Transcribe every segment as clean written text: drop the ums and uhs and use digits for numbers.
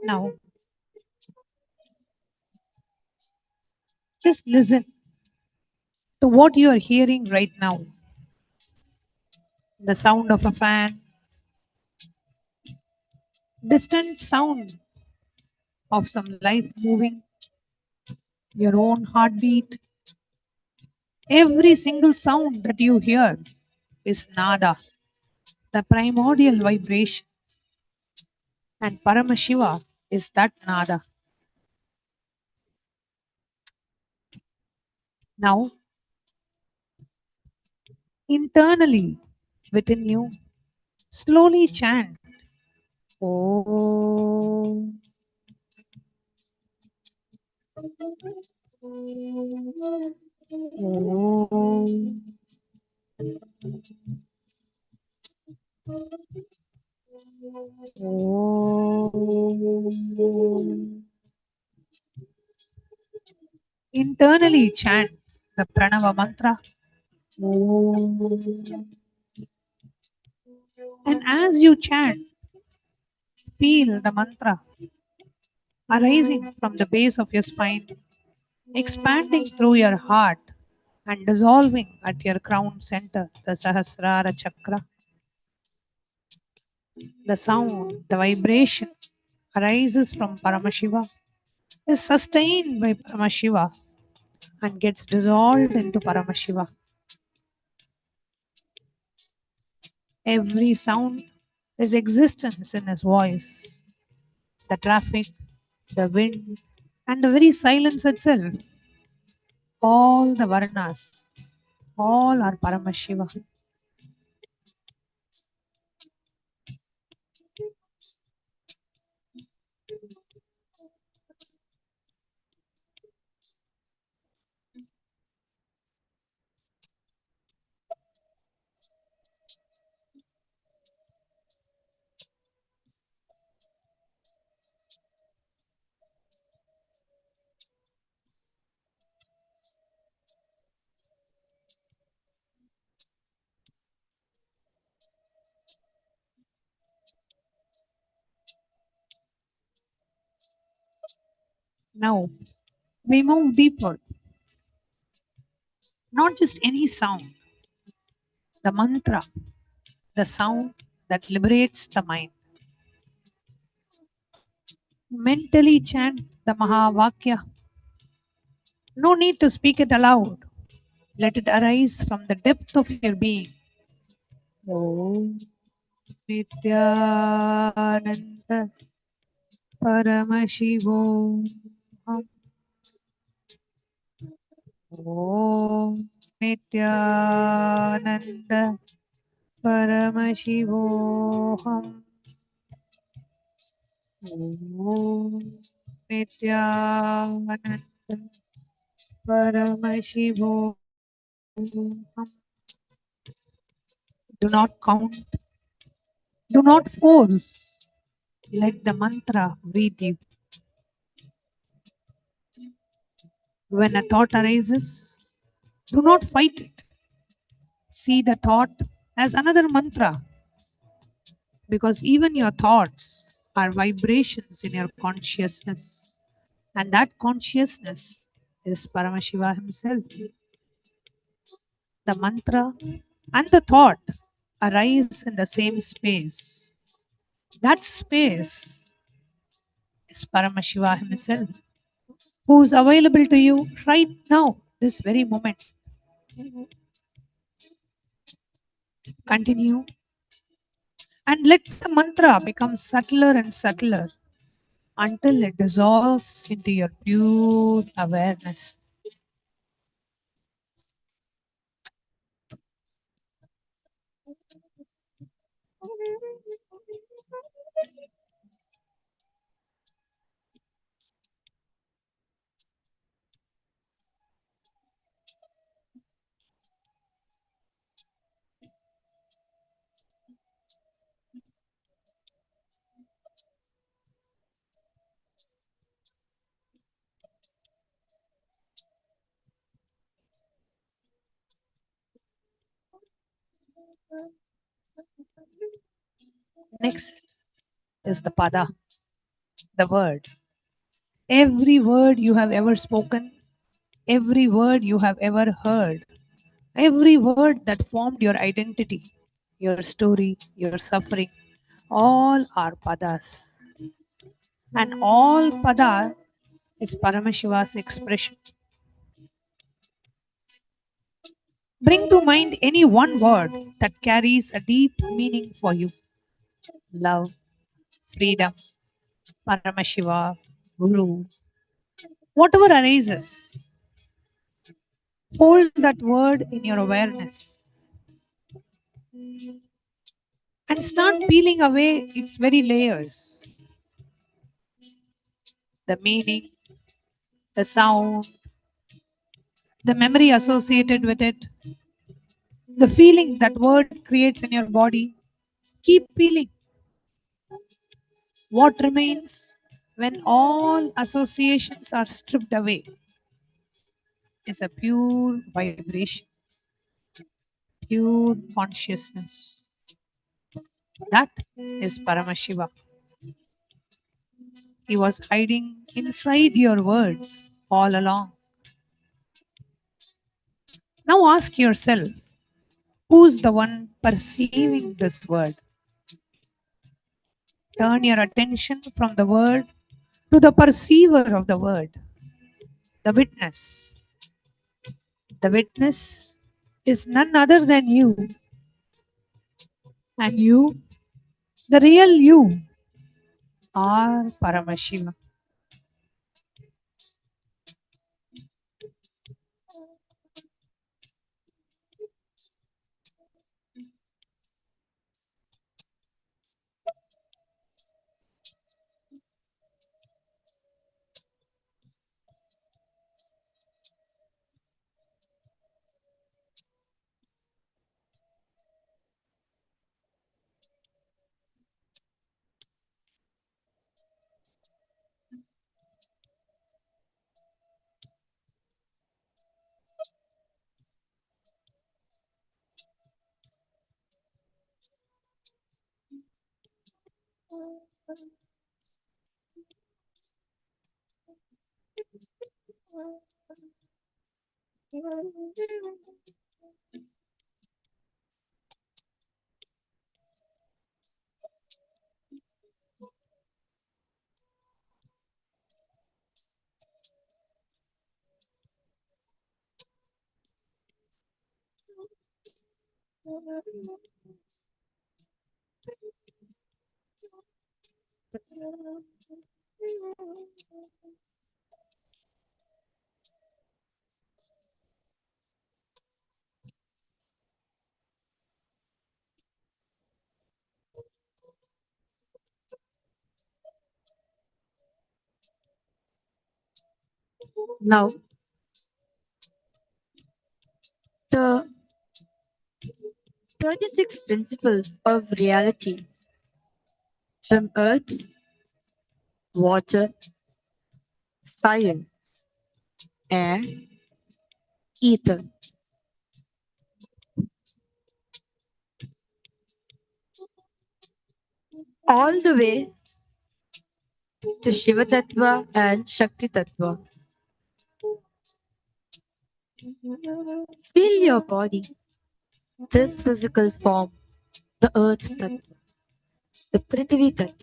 Now, just listen to what you are hearing right now. The sound of a fan, distant sound of some life moving, your own heartbeat. Every single sound that you hear is nada, the primordial vibration. And Paramashiva is that nada. Now, internally within you, slowly chant Om. Om. Om. Internally chant the Pranava mantra. Om. And as you chant, feel the mantra arising from the base of your spine, expanding through your heart and dissolving at your crown center, the Sahasrara Chakra. The sound, the vibration arises from Paramashiva, is sustained by Paramashiva and gets dissolved into Paramashiva. Every sound is existence in his voice. The traffic, the wind, and the very silence itself. All the Varnas, all are Paramashiva. Now, we move deeper. Not just any sound, the mantra, the sound that liberates the mind. Mentally chant the Mahavakya. No need to speak it aloud. Let it arise from the depth of your being. Om Nithyananda Paramashivam. Om Nithyananda Paramashivoham. Om Nithyananda Paramashivam. Do not count, do not force. Let the mantra breathe you. When a thought arises, do not fight it. See the thought as another mantra, because even your thoughts are vibrations in your consciousness. And that consciousness is Paramashiva himself. The mantra and the thought arise in the same space. That space is Paramashiva himself, who is available to you right now, this very moment. Continue and let the mantra become subtler and subtler until it dissolves into your pure awareness. Next is the pada, the word. Every word you have ever spoken, every word you have ever heard, every word that formed your identity, your story, your suffering, all are padas. And all pada is Paramashiva's expression. Bring to mind any one word that carries a deep meaning for you. Love, freedom, Paramashiva, Guru, whatever arises, hold that word in your awareness and start peeling away its very layers. The meaning, the sound, the memory associated with it, the feeling that word creates in your body. Keep peeling. What remains when all associations are stripped away is a pure vibration, pure consciousness. That is Paramashiva. He was hiding inside your words all along. Now ask yourself, who's the one perceiving this word? Turn your attention from the word to the perceiver of the word, the witness. The witness is none other than you. And you, the real you, are Paramashiva. Now, the 36 principles of reality from earth, water, fire, air, ether, all the way to Shiva Tattva and Shakti Tattva. Feel your body, this physical form, the earth Tattva, the Prithvi Tattva.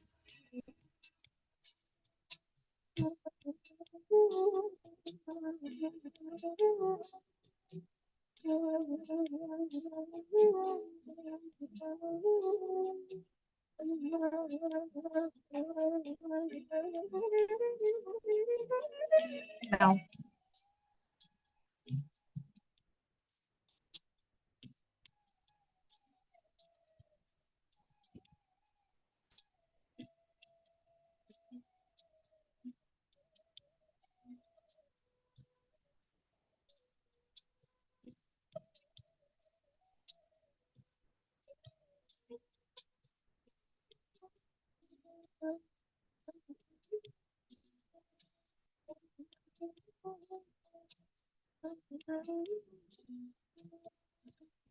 Now,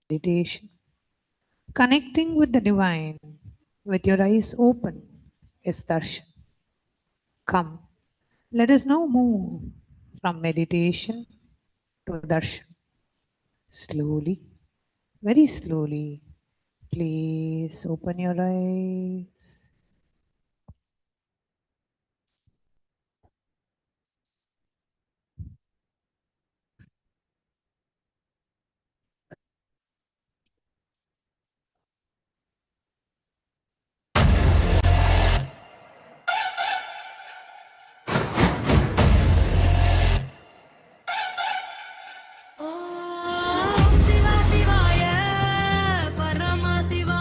meditation. Connecting with the divine with your eyes open is darshan. Come, let us now move from meditation to darshan. Slowly, very slowly, please open your eyes. Om Shiva Shivaya, Paramashiva.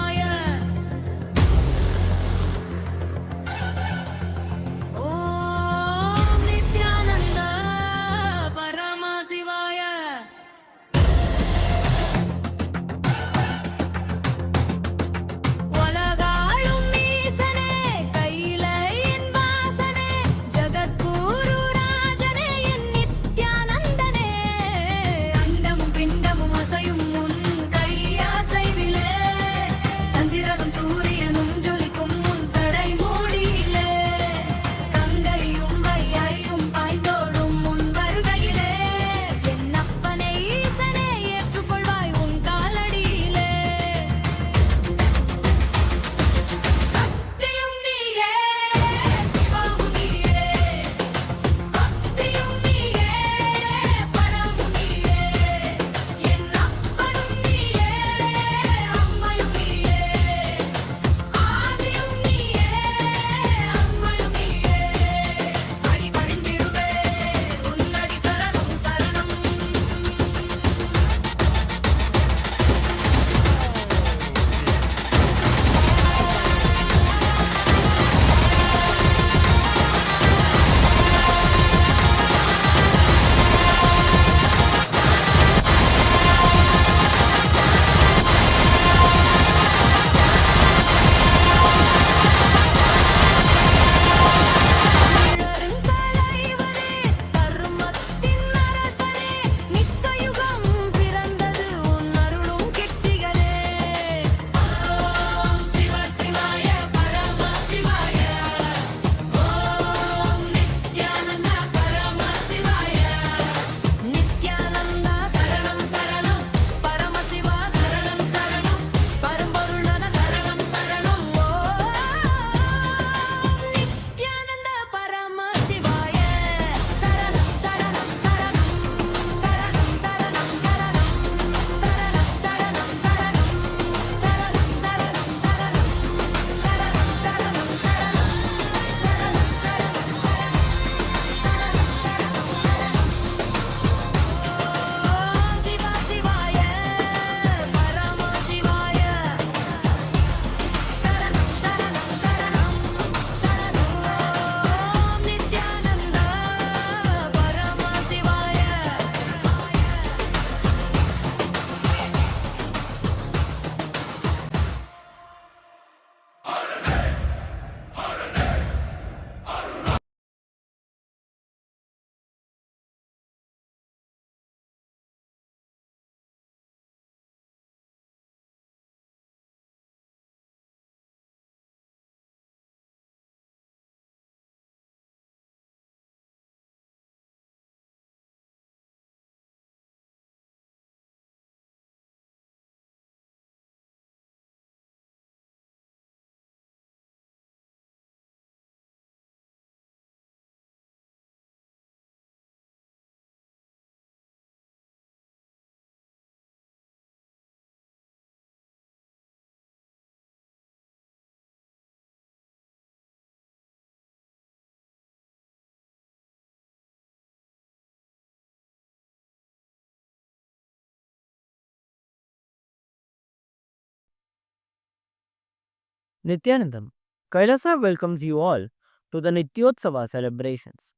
Nithyanandam, Kailasa welcomes you all to the Nityotsava celebrations.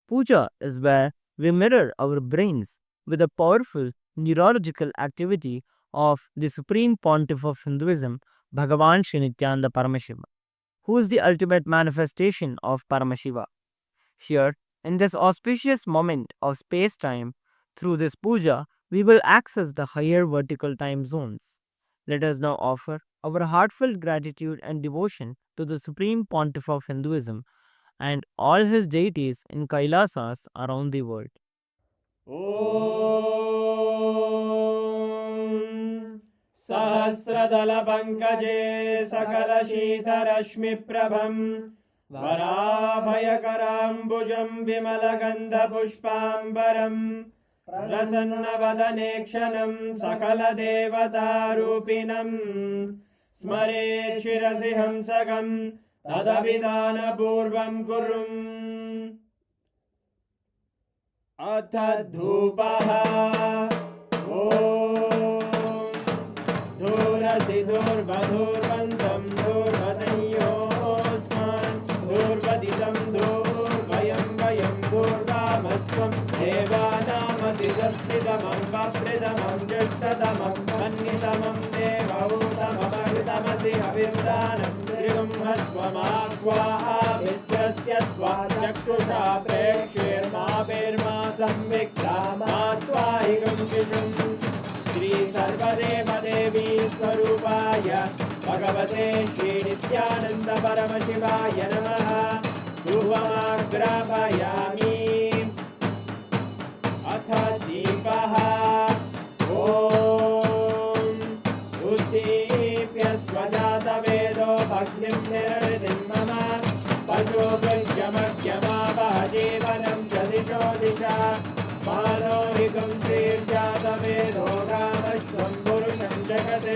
Puja is where we mirror our brains with the powerful neurological activity of the Supreme Pontiff of Hinduism, Bhagavan Sri Nithyananda Paramashiva, who is the ultimate manifestation of Paramashiva. Here, in this auspicious moment of space time, through this puja, we will access the higher vertical time zones. Let us now offer our heartfelt gratitude and devotion to the Supreme Pontiff of Hinduism and all his deities in Kailasas around the world. ॐ सहस्रदलपङ्कजे सकलशीतरश्मिप्रभम् वराभयकराम्बुजं विमलगन्धपुष्पाम्बरम् प्रसन्नवदने क्षणं सकलदेवतारूपिणम् स्मरेत् शिरसि हंसकं तदभिधानपूर्वं कुर्वन् अथ धूपः ॐ धूरसि धूर्वधूर्वन्तं धूर्वदयोस्मान् धूर्वदितं धूर्वयं वयं धूर्वामस्त्वं देवानामसि संस्थितमं वप्रतमं ज्येष्ठतमं मन्यतमं देवहूतममृतमसि हविर्दानं त्रिगुंहस्वमाह्वाः मित्रस्य स्वाचक्षुषा प्रेक्षेर्मा संविक्ता मात्वाहिकं शिशुं श्री सर्वदेवदेवी स्वरूपाय भगवते श्री नित्यानन्द परमशिवाय नमः धूपमाग्रापयामि अथ दीपः ॐ उद्दीप्य स्वजातवेदो भग्निं निरृतिं मम पशुभृत्यमग्यमावह जीवनं च दिशो दिशा मानोहिकं श्रीर्जातवेदो कामश्वं पुरुषं जगत्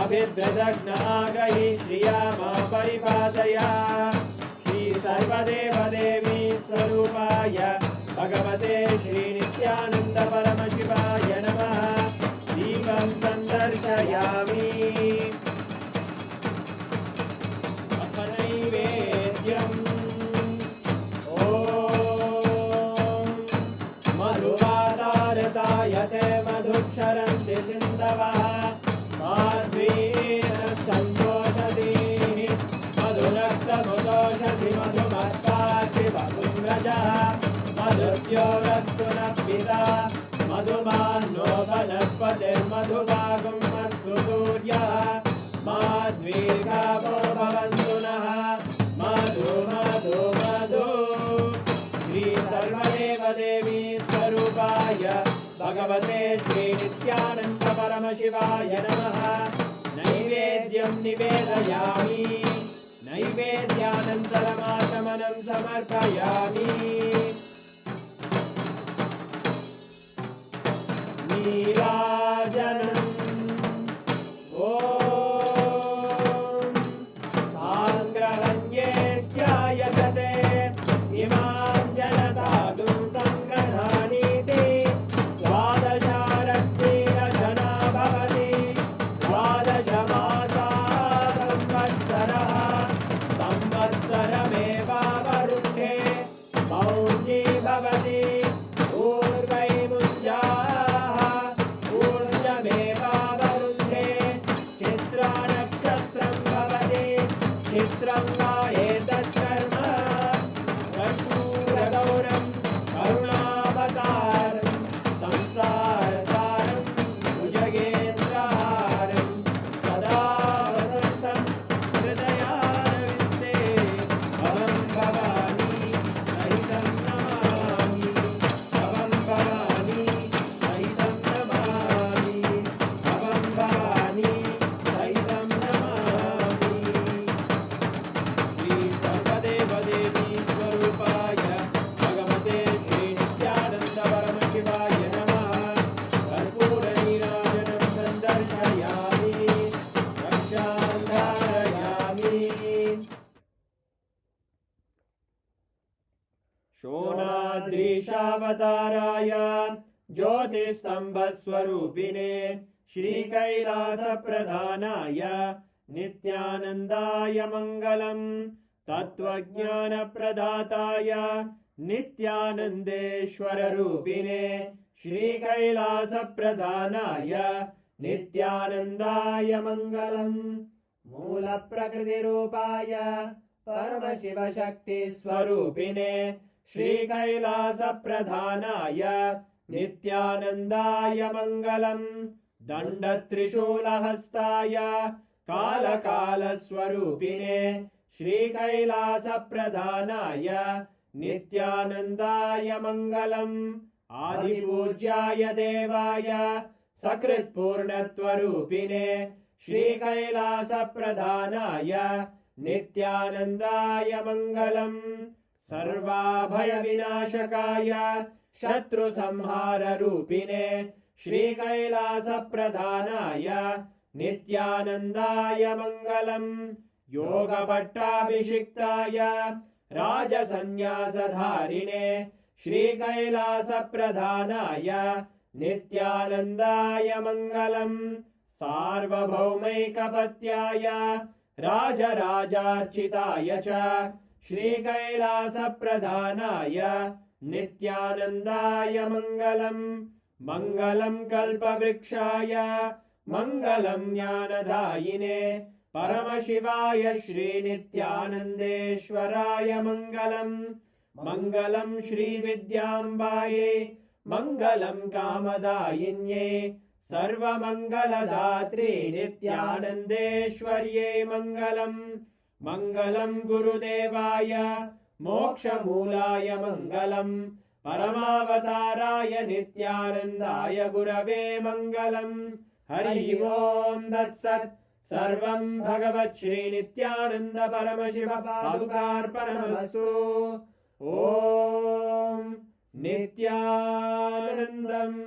अभिभ्रदग्नागहि श्रिया मा परिपादया श्री सर्वदेवदेवी स्वरूपाय भगवते श्री नित्यानन्द परमशिवाय नमः दीपं सन्दर्शयामि अथ नैवेद्यम् ॐ मधुवातारतायते मधुक्षरन्ति सिन्धवः माध्वीः सन्तोषधीः मधुरक्तमुदोषधि मधुमत्पाति मधुव्रजः मधुद्योरस्तु नः पिता मधुमान्नो वनस्पतिर्मधुभागं अस्तु सूर्यः माध्वीर्गावो भवन्तु नः मधु मधु मधु श्री सर्वदेवदेवी स्वरूपाय भगवते श्री नित्यानन्द परमशिवाय नमः नैवेद्यं निवेदयामि नैवेद्यानन्तरमाचमनं समर्पयामि नीराजनम् ॐ साङ्ग्रहण्येष्ट्यायतते इमां जनतागुं सङ्ग्रहाणीति द्वादशारक्तिरजना भवति द्वादशमासा संवत्सरः संवत्सरमेवावरुद्धे मौञ्जी भवति ऊर्वैमुञ्जाः ऊर्जमेवावरुद्धे चित्रानक्षत्रं भवति चित्रं वा एतत्कर्म कर्पूरगौरं करुणावतारं संसारसारं भुजगेन्द्रहारं सदा वसन्तं हृदयारविन्दे भवं भवानी सहितं नमामि भवं भवानी सहितं नमामि भवं भवानी सहितं नमामि श्री सर्वदेवदेवी स्वरूपाय भगवते श्री नित्यानन्द परमशिवाय नमः कर्पूरनीराजनं सन्दर्शयामि रक्षां धारयामि शोणाद्रीशावताराय ज्योतिस्तम्भस्वरूपिणे श्रीकैलासप्रधानाय नित्यानन्दाय मङ्गलम् तत्त्वज्ञानप्रदाताय नित्यानन्देश्वररूपिणे श्रीकैलासप्रधानाय नित्यानन्दाय मङ्गलम् मूलप्रकृतिरूपाय परमशिवशक्तिस्वरूपिणे श्रीकैलासप्रधानाय नित्यानन्दाय मङ्गलम् दण्डत्रिशूलहस्ताय कालकालस्वरूपिणे श्रीकैलासप्रधानाय नित्यानन्दाय मङ्गलम् आदिपूज्याय देवाय सकृत्पूर्णत्वरूपिणे श्रीकैलासप्रधानाय नित्यानन्दाय मङ्गलम् सर्वाभयविनाशकाय शत्रुसंहाररूपिणे श्रीकैलासप्रधानाय नित्यानन्दाय मङ्गलम् योगपट्टाभिषिक्ताय राजसन्न्यासधारिणे श्रीकैलासप्रधानाय नित्यानन्दाय मङ्गलम् सार्वभौमैकपत्याय राजराजार्चिताय च श्रीकैलासप्रधानाय नित्यानन्दाय मङ्गलम् मङ्गलम् कल्पवृक्षाय मङ्गलम् ज्ञानदायिने परमशिवाय श्रीनित्यानन्देश्वराय मङ्गलम् मङ्गलम् श्रीविद्याम्बायै मङ्गलम् कामदायिन्यै सर्वमङ्गलदात्रे नित्यानन्देश्वर्यै मङ्गलम् मङ्गलम् गुरुदेवाय मोक्षमूलाय मङ्गलम् परमावताराय नित्यानन्दाय गुरवे मङ्गलम् हरि ओम् तत्सत् सर्वम् भगवत् श्रीनित्यानन्द परमशिव पादुकार्पणमस्तु ॐ नित्यानन्दम्।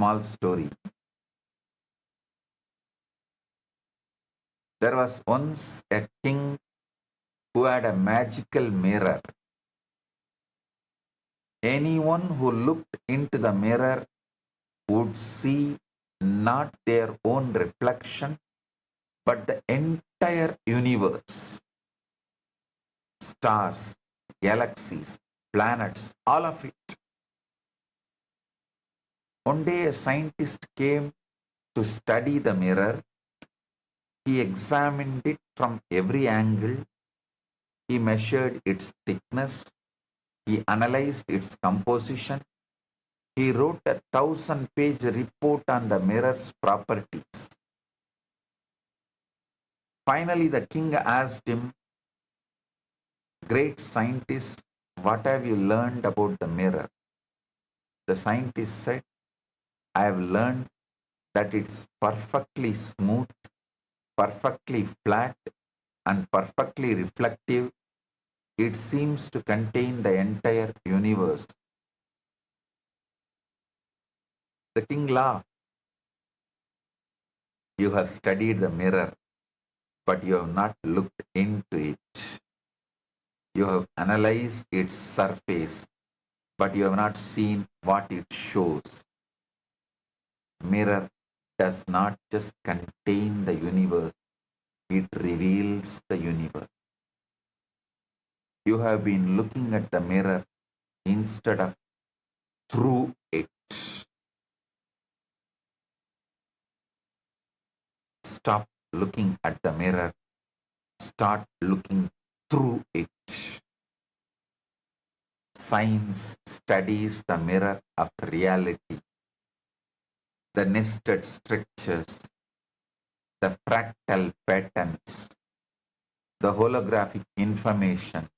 small story. There was once a king who had a magical mirror. Anyone who looked into the mirror would see not their own reflection, but the entire universe. Stars, galaxies, planets, all of it. One day a scientist came to study the mirror. He examined it from every angle. He measured its thickness. He analyzed its composition. He wrote a 1,000-page report on the mirror's properties. Finally, the king asked him, "Great scientist, what have you learned about the mirror?" The scientist said, "I have learned that it's perfectly smooth, perfectly flat, and perfectly reflective. It seems to contain the entire universe." The king laughed. "You have studied the mirror, but you have not looked into it. You have analyzed its surface, but you have not seen what it shows. Mirror does not just contain the universe, it reveals the universe. You have been looking at the mirror instead of through it." Stop looking at the mirror. Start looking through it. Science studies the mirror of reality, the nested structures, the fractal patterns, the holographic information.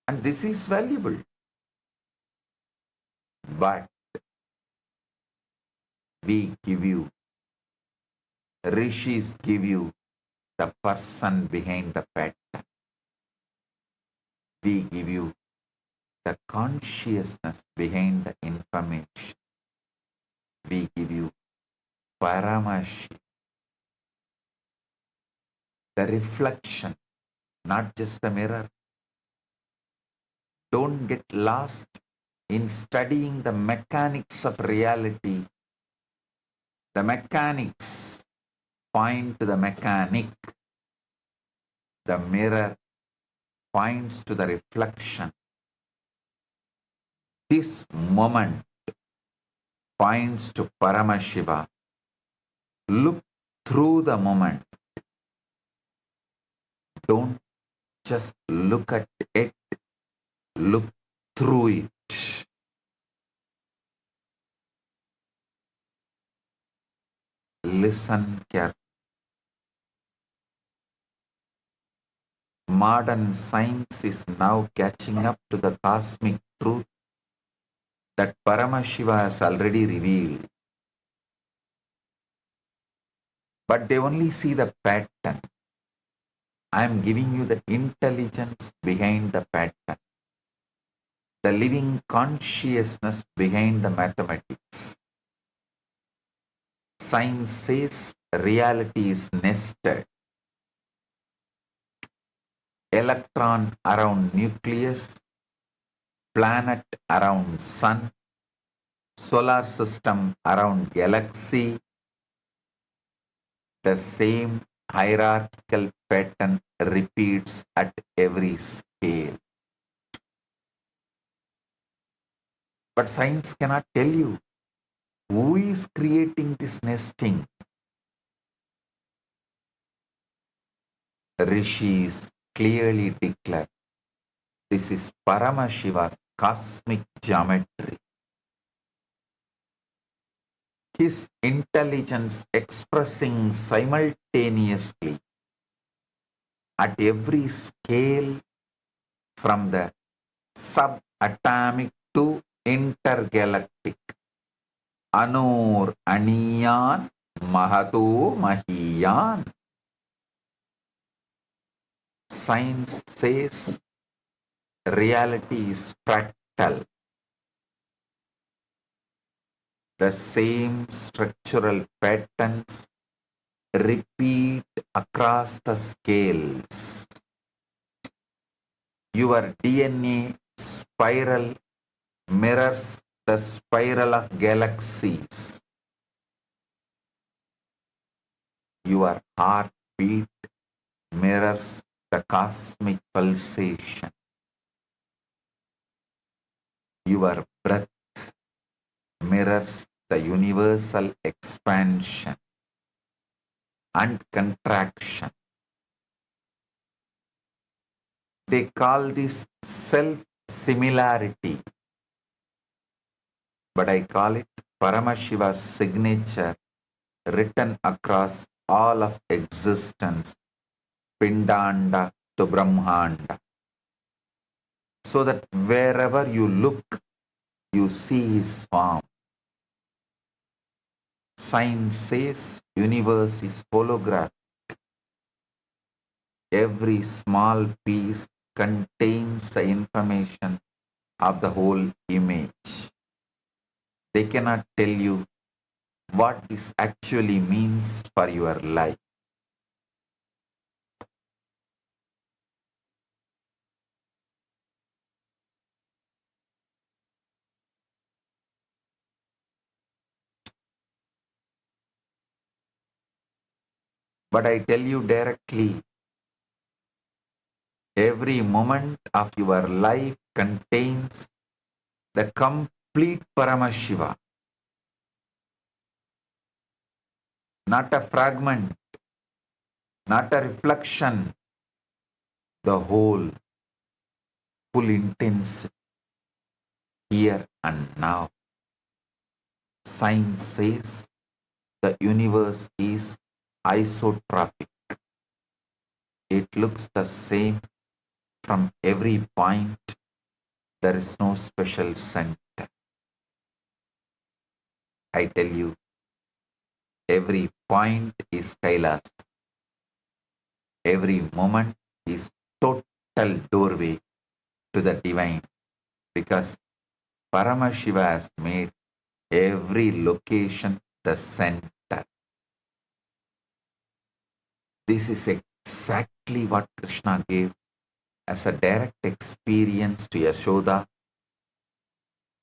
And this is valuable. But we give you, rishis give you the person behind the pattern. We give you the consciousness behind the information. We give you Paramashiva, the reflection, not just the mirror. Don't get lost in studying the mechanics of reality. The mechanics point to the mechanic. The mirror points to the reflection. This moment points to Paramashiva. Look through the moment. Don't just look at it. Look through it. Listen carefully. Modern science is now catching up to the cosmic truth that Paramashiva has already revealed. But they only see the pattern. I am giving you the intelligence behind the pattern, the living consciousness behind the mathematics. Science says reality is nested. Electron around nucleus, planet around sun, solar system around galaxy. The same hierarchical pattern repeats at every scale. But science cannot tell you who is creating this nesting. Rishis clearly declare this is Paramashiva's cosmic geometry. His intelligence expressing simultaneously at every scale from the subatomic to intergalactic. Anur Aniyan Mahato Mahiyan. Science says reality is fractal. The same structural patterns repeat across the scales. Your DNA spiral mirrors the spiral of galaxies. Your heartbeat mirrors the cosmic pulsation. Your breath mirrors the universal expansion and contraction. They call this self-similarity, but I call it Paramashiva's signature written across all of existence, Pindanda to Brahmanda, so that wherever you look, you see his form. Science says universe is holographic. Every small piece contains the information of the whole image. They cannot tell you what this actually means for your life. But I tell you directly, every moment of your life contains the complete Paramashiva, not a fragment, not a reflection, the whole, full intensity, here and now. Science says the universe is isotropic. It looks the same from every point. There is no special center. I tell you, every point is Kailasa. Every moment is total doorway to the divine, because Paramashiva has made every location the center. This is exactly what Krishna gave as a direct experience to Yashoda.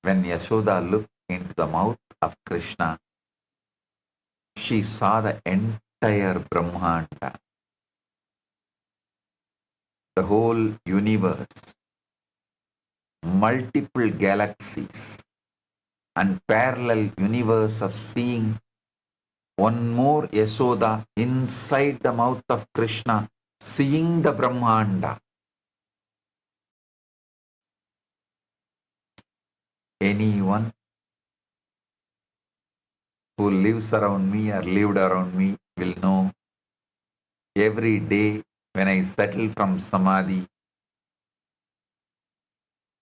When Yashoda looked into the mouth of Krishna, she saw the entire Brahmanda, the whole universe, multiple galaxies, and parallel universe of seeing one more Yashoda inside the mouth of Krishna, seeing the Brahmanda. Anyone who lives around me or lived around me will know every day when I settle from Samadhi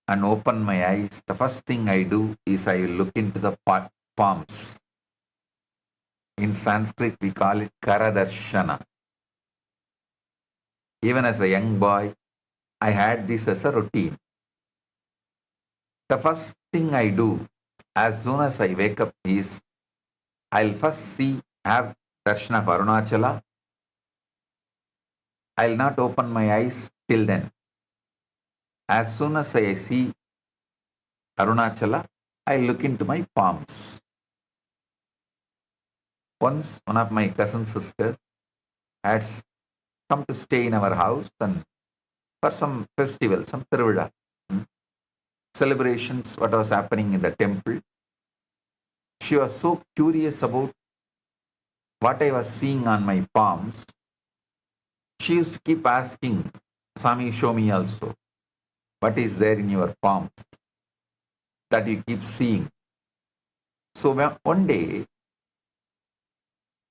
and open my eyes, the first thing I do is I will look into the palms. In Sanskrit, we call it Karadarshana. Even as a young boy, I had this as a routine. The first thing I do as soon as I wake up is I'll first have darshan of Arunachala. I'll not open my eyes till then. As soon as I see Arunachala, I look into my palms. Once, one of my cousin sisters had come to stay in our house and for some festival, some Tiruvizha, celebrations, what was happening in the temple. She was so curious about what I was seeing on my palms. She used to keep asking, Swami, show me also. What is there in your palms that you keep seeing? So one day,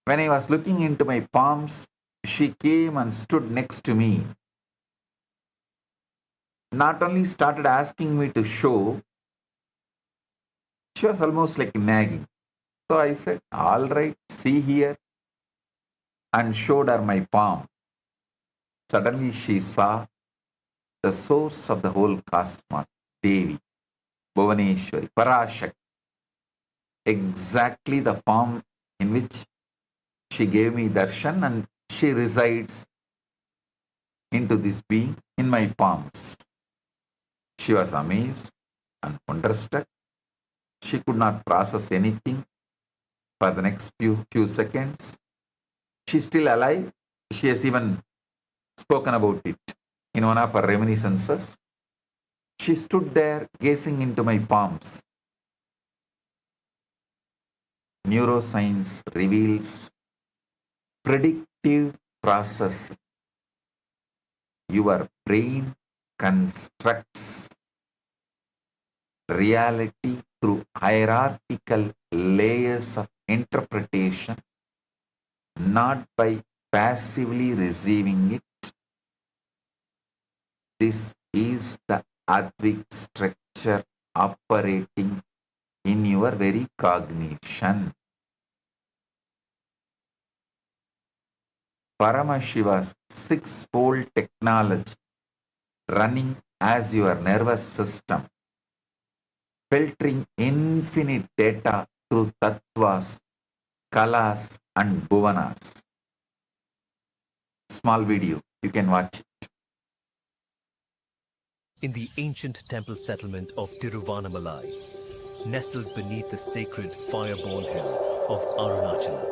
when I was looking into my palms, she came and stood next to me. Not only started asking me to show, she was almost like nagging. So I said, all right, see here, and showed her my palm. Suddenly she saw the source of the whole cosmos, Devi, Bhuvaneshwari, Parashakti. exactly the form in which she gave me darshan, and she resides into this being in my palms. She was amazed and wonderstruck. She could not process anything for the next few seconds. She's still alive. She has even spoken about it in one of her reminiscences. She stood there gazing into my palms. Neuroscience reveals predictive process. Your brain constructs reality through hierarchical layers of interpretation, not by passively receiving it. This is the Advik structure operating in your very cognition. Paramashiva's six-fold technology running as your nervous system, filtering infinite data through tattvas, kalas and bhuvanas. Small video, you can watch it. In the ancient temple settlement of Tiruvannamalai, nestled beneath the sacred fire-born hill of Arunachala.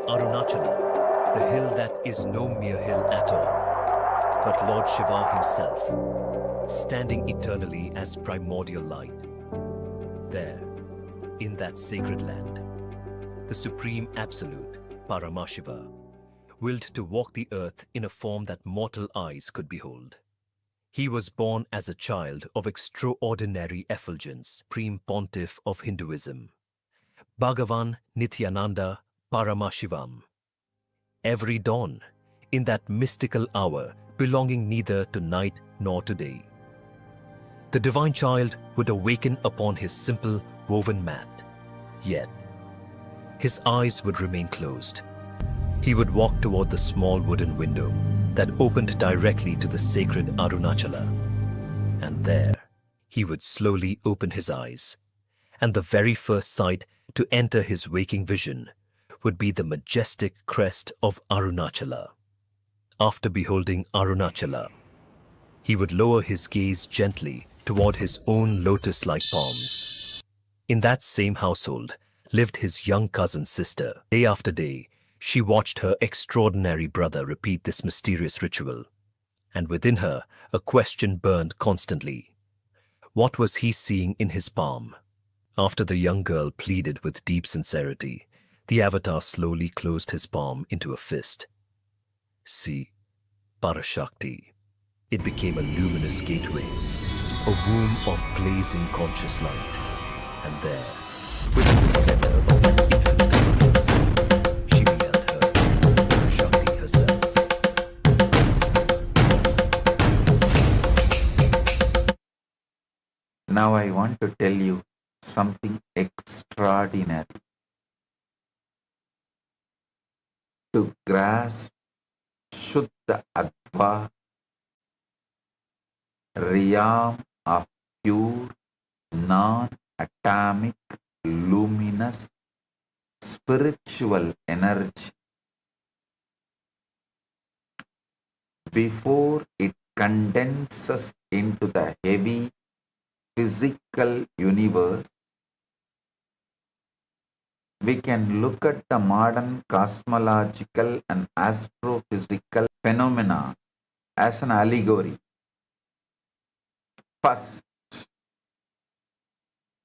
Arunachala, the hill that is no mere hill at all, but Lord Shiva himself, standing eternally as primordial light. There, in that sacred land, the Supreme Absolute, Paramashiva, willed to walk the earth in a form that mortal eyes could behold. He was born as a child of extraordinary effulgence, Supreme Pontiff of Hinduism, BHAGAVAN Nithyananda Paramashivam. Every dawn, in that mystical hour belonging neither to night nor to day, the divine child would awaken upon his simple woven mat, yet his eyes would remain closed. He would walk toward the small wooden window that opened directly to the sacred Arunachala, and there he would slowly open his eyes, and the very first sight to enter his waking vision would be the majestic crest of Arunachala. After beholding Arunachala, he would lower his gaze gently toward his own lotus-like palms. In that same household lived his young cousin sister. Day after day, she watched her extraordinary brother repeat this mysterious ritual, and within her a question burned constantly. What was he seeing in his palm? After the young girl pleaded with deep sincerity, the avatar slowly closed his palm into a fist. See, Parashakti. It became a luminous gateway, a womb of blazing conscious light, and there, within the center of that infinite consciousness, she beheld her, Parashakti herself. Now I want to tell you something extraordinary. To grasp Shuddha Adva, realm of pure, non-atomic, luminous, spiritual energy, before it condenses into the heavy physical universe, we can look at the modern cosmological and astrophysical phenomena as an allegory. First,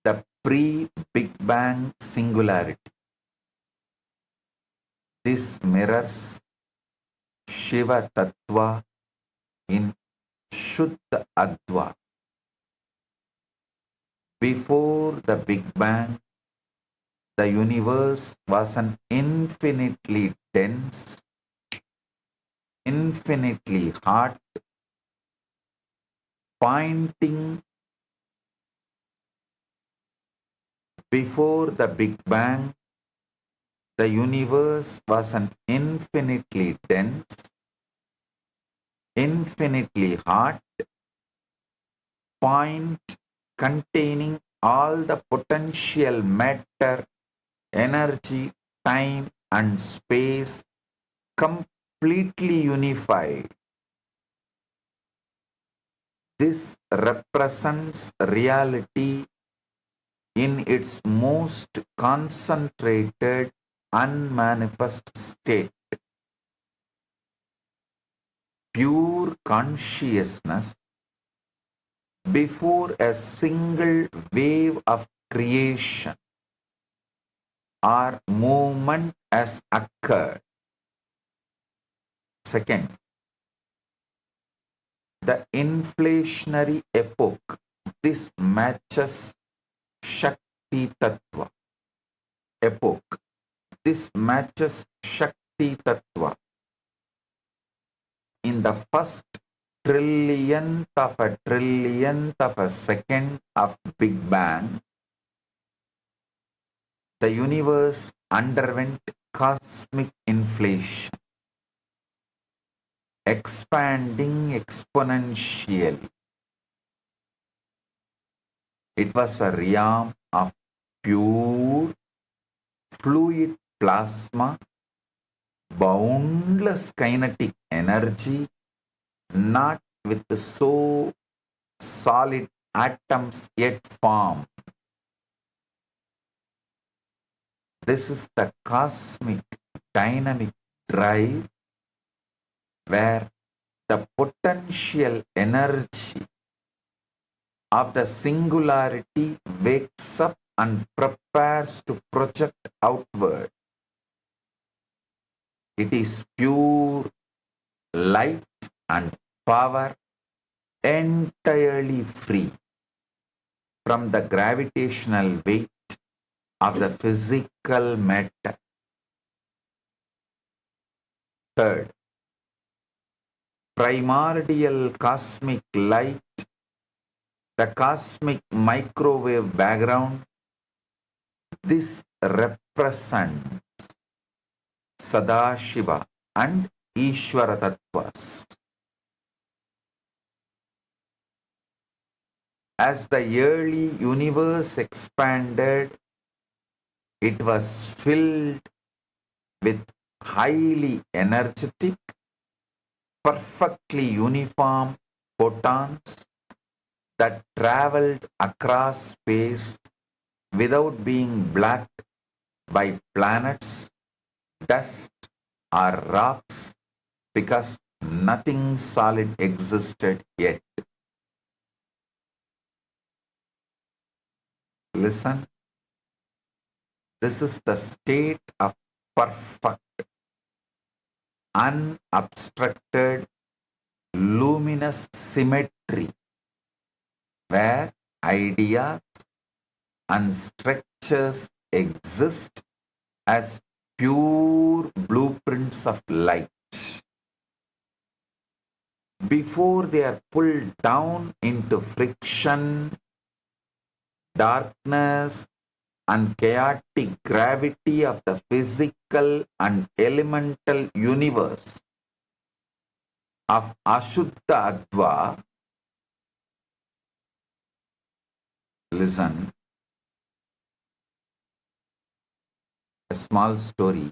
the pre-Big Bang singularity. This mirrors Shiva Tattva in Shuddha Adva. Before the Big Bang, the universe was an infinitely dense, infinitely hot, pointing before the Big Bang, the universe was an infinitely dense, infinitely hot point containing all the potential matter, energy, time and space completely unified. This represents reality in its most concentrated, unmanifest state. Pure consciousness before a single wave of creation or movement has occurred. Second, the inflationary epoch. This matches Shakti Tattva epoch. This matches Shakti Tattva. In the first trillionth of a second of Big Bang, the universe underwent cosmic inflation, expanding exponentially. It was a realm of pure fluid plasma, boundless kinetic energy, not with so solid atoms yet formed. This is the cosmic dynamic drive where the potential energy of the singularity wakes up and prepares to project outward. It is pure light and power, entirely free from the gravitational weight of the physical matter. Third, primordial cosmic light, the cosmic microwave background. This represents Sadashiva and Ishvara Tattvas. As the early universe expanded, it was filled with highly energetic, perfectly uniform photons that traveled across space without being blocked by planets, dust or rocks, because nothing solid existed yet. Listen, this is the state of perfect, unobstructed, luminous symmetry, where ideas and structures exist as pure blueprints of light. Before they are pulled down into friction, darkness, and chaotic gravity of the physical and elemental universe of Ashuddha Adva. Listen, a small story.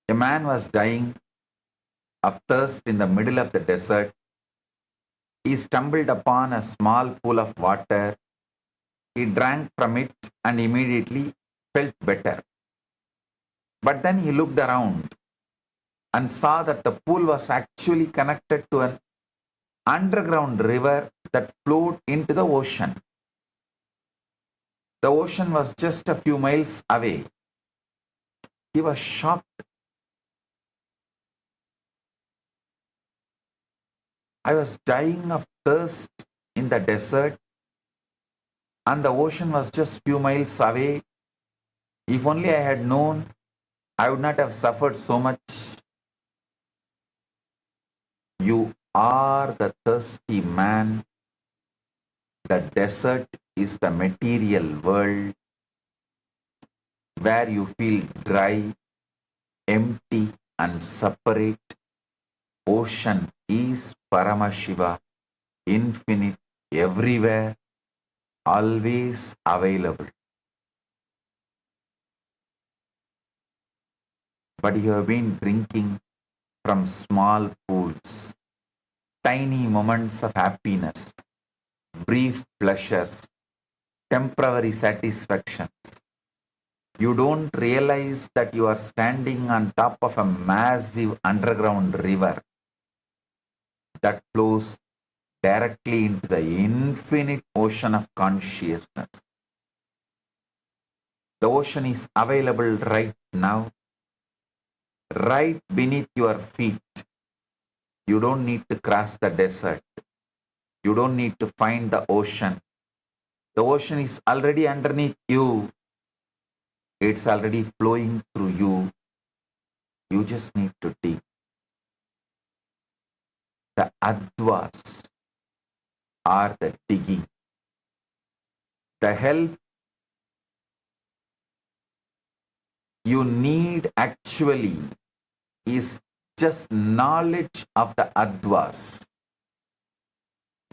A man was dying of thirst in the middle of the desert. He stumbled upon a small pool of water. He drank from it and immediately felt better. But then he looked around and saw that the pool was actually connected to an underground river that flowed into the ocean. The ocean was just a few miles away. He was shocked. I was dying of thirst in the desert and the ocean was just few miles away. If only I had known, I would not have suffered so much. You are the thirsty man. The desert is the material world where you feel dry, empty and separate. Ocean is Paramashiva, infinite, everywhere. always available. But you have been drinking from small pools, tiny moments of happiness, brief pleasures, temporary satisfactions. You don't realize that you are standing on top of a massive underground river that flows directly into the infinite ocean of consciousness. The ocean is available right now, right beneath your feet. You don't need to cross the desert. You don't need to find the ocean. The ocean is already underneath you. It's already flowing through you. You just need to dig. The advas are the digging. The help you need actually is just knowledge of the advas.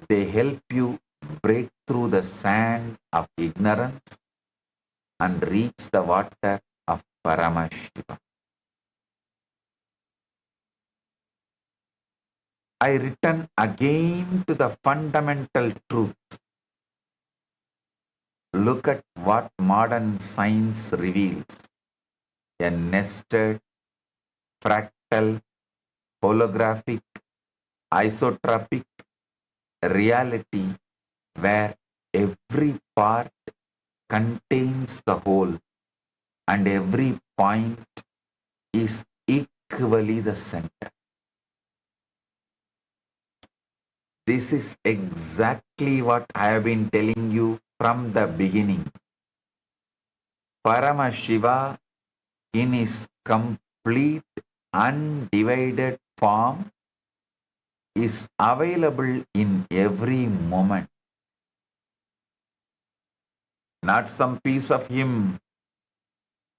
They help you break through the sand of ignorance and reach the water of Paramashiva. I return again to the fundamental truth. Look at what modern science reveals. A nested, fractal, holographic, isotropic reality where every part contains the whole and every point is equally the center. This is exactly what I have been telling you from the beginning. Paramashiva in his complete undivided form is available in every moment. Not some piece of him,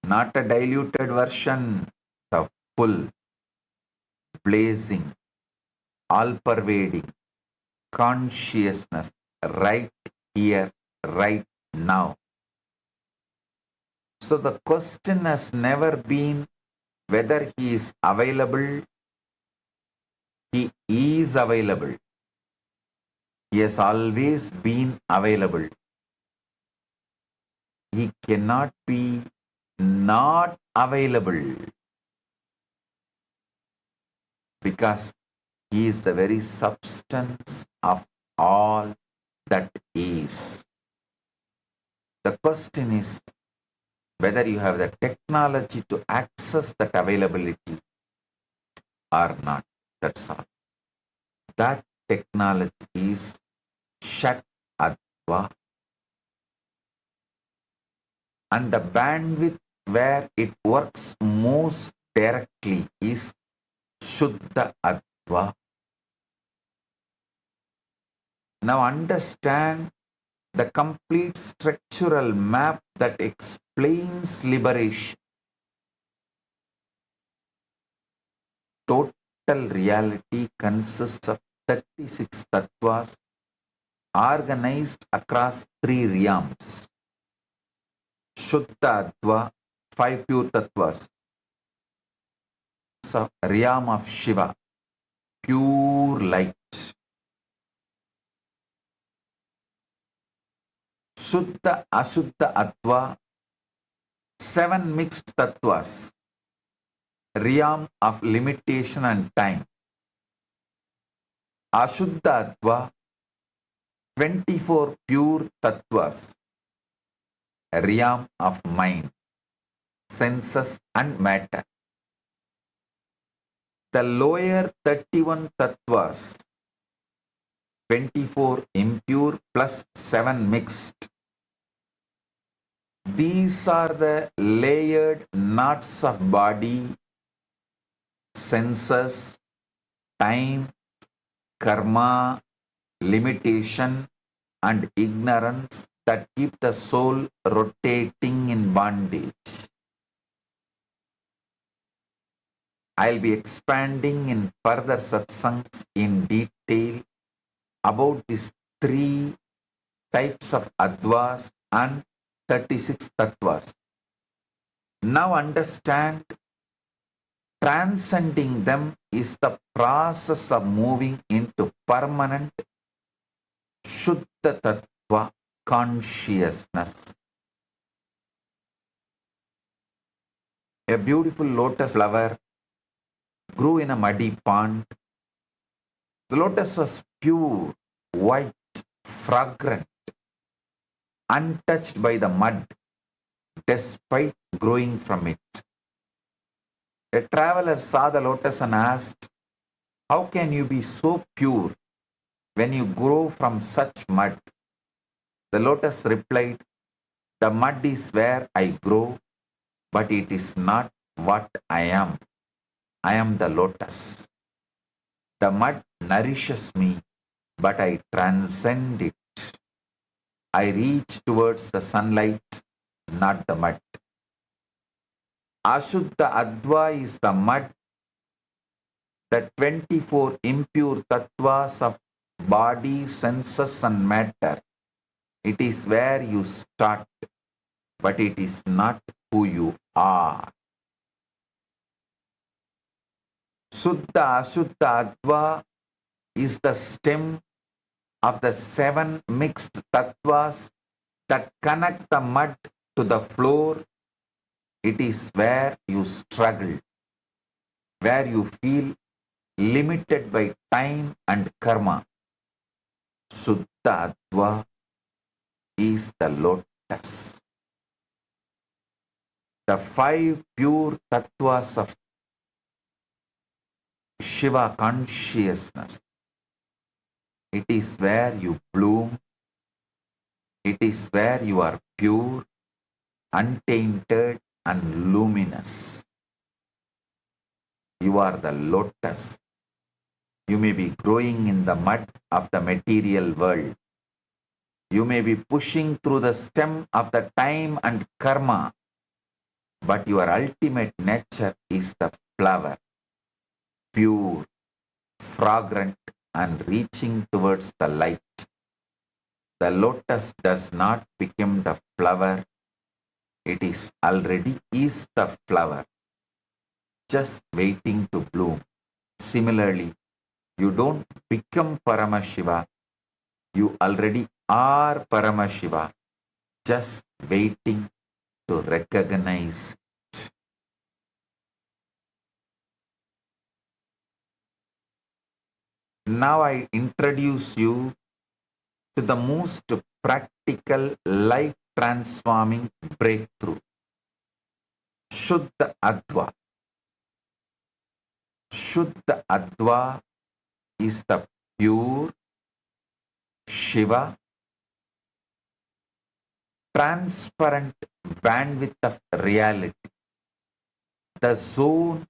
not a diluted version, the full, blazing, all-pervading consciousness right here, right now. So the question has never been whether he is available. He is available. He has always been available. He cannot be not available because he is the very substance of all that is. The question is whether you have the technology to access that availability or not. That's all. That technology is Shat Adva. And the bandwidth where it works most directly is Shuddha Adva. Now understand the complete structural map that explains liberation. Total reality consists of 36 tattvas organized across 3 realms. Shuddha Adva, 5 pure tattvas. So, realm of Shiva, pure light. Shuddha Ashuddha Adva, 7 mixed tattvas, realm of limitation and time. Ashuddha Adva, 24 pure tattvas, realm of mind, senses and matter. The lower 31 tattvas, 24 impure plus 7 mixed. These are the layered knots of body, senses, time, karma, limitation, and ignorance that keep the soul rotating in bondage. I'll be expanding in further satsangs in detail about these 3 types of Advas and 36 Tattvas. Now understand, transcending them is the process of moving into permanent Shuddha Tattva consciousness. A beautiful lotus flower grew in a muddy pond. The lotus was pure, white, fragrant, untouched by the mud, despite growing from it. A traveler saw the lotus and asked, "How can you be so pure when you grow from such mud?" The lotus replied, "The mud is where I grow, but it is not what I am. I am the lotus. The mud nourishes me, but I transcend it. I reach towards the sunlight, not the mud." Ashuddha Adva is the mud, the 24 impure tattvas of body, senses and matter. It is where you start, but it is not who you are. Suddha Ashuddha Adva is the stem of the 7 mixed tattvas that connect the mud to the floor. It is where you struggle, where you feel limited by time and karma. Suddha Adva is the lotus. The 5 pure tattvas of Shiva consciousness. It is where you bloom. It is where you are pure, untainted and luminous. You are the lotus. You may be growing in the mud of the material world. You may be pushing through the stem of the time and karma, but your ultimate nature is the flower, pure, fragrant and reaching towards the light. The lotus does not become the flower. It is already is the flower, just waiting to bloom. Similarly, you don't become Paramashiva. You already are Paramashiva, just waiting to recognize it. Now I introduce you to the most practical, life-transforming breakthrough, Shuddha Adva. Shuddha Adva is the pure Shiva, transparent bandwidth of reality, the zone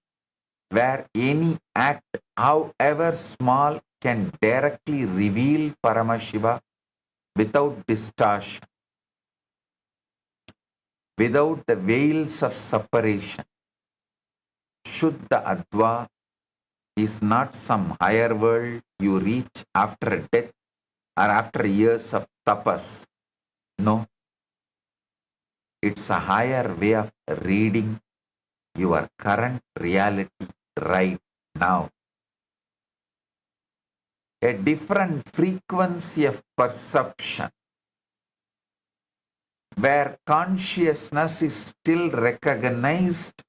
where any act, however small, can directly reveal Paramashiva without distortion, without the veils of separation. Shuddha Adva is not some higher world you reach after death or after years of tapas. No, it's a higher way of reading your current reality right now. A different frequency of perception, where consciousness is still recognized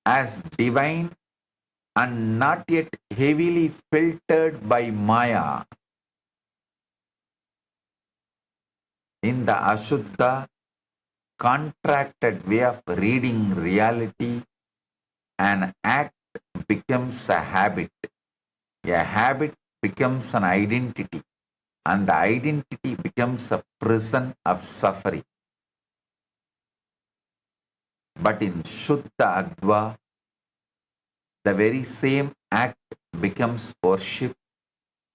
as divine and not yet heavily filtered by Maya. In the Ashuddha, contracted way of reading reality, an act becomes a habit. A habit becomes an identity, and the identity becomes a prison of suffering. But in Shuddha Adva, the very same act becomes worship,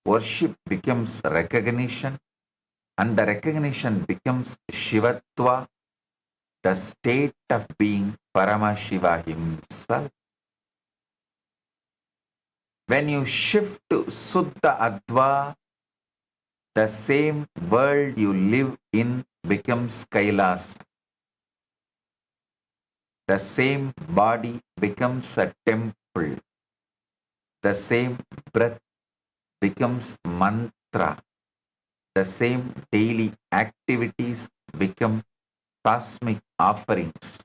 worship becomes recognition, and the recognition becomes Shivatva, the state of being Paramashiva himself. When you shift to Suddha Adva, The same world you live in becomes Kailasa. The same body becomes a temple. The same breath becomes mantra. The same daily activities become cosmic offerings.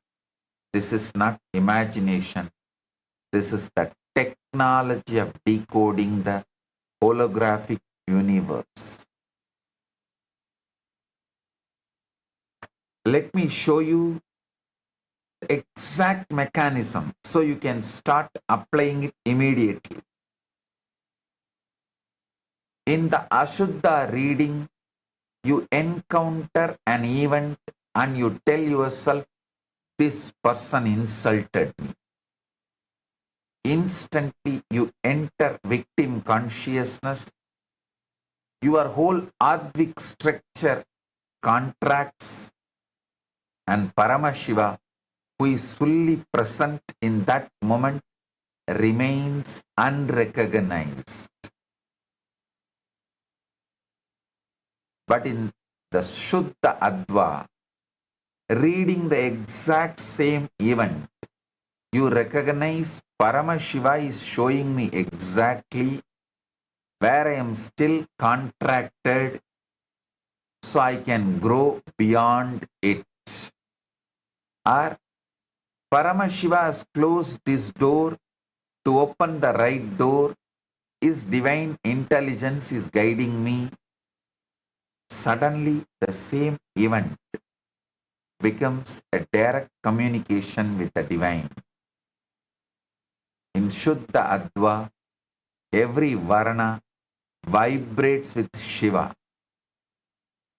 This is not imagination. This is the technology of decoding the holographic universe. Let me show you the exact mechanism so you can start applying it immediately. In the Ashuddha reading, you encounter an event and you tell yourself, this person insulted me. Instantly you enter victim consciousness. Your whole Advik structure contracts, and Paramashiva, who is fully present in that moment, remains unrecognized. But in the Shuddha Adva, reading the exact same event, you recognize Paramashiva is showing me exactly where I am still contracted so I can grow beyond it. Or Paramashiva has closed this door to open the right door. His divine intelligence is guiding me. Suddenly, the same event becomes a direct communication with the divine. In Shuddha Adva, every Varna vibrates with Shiva,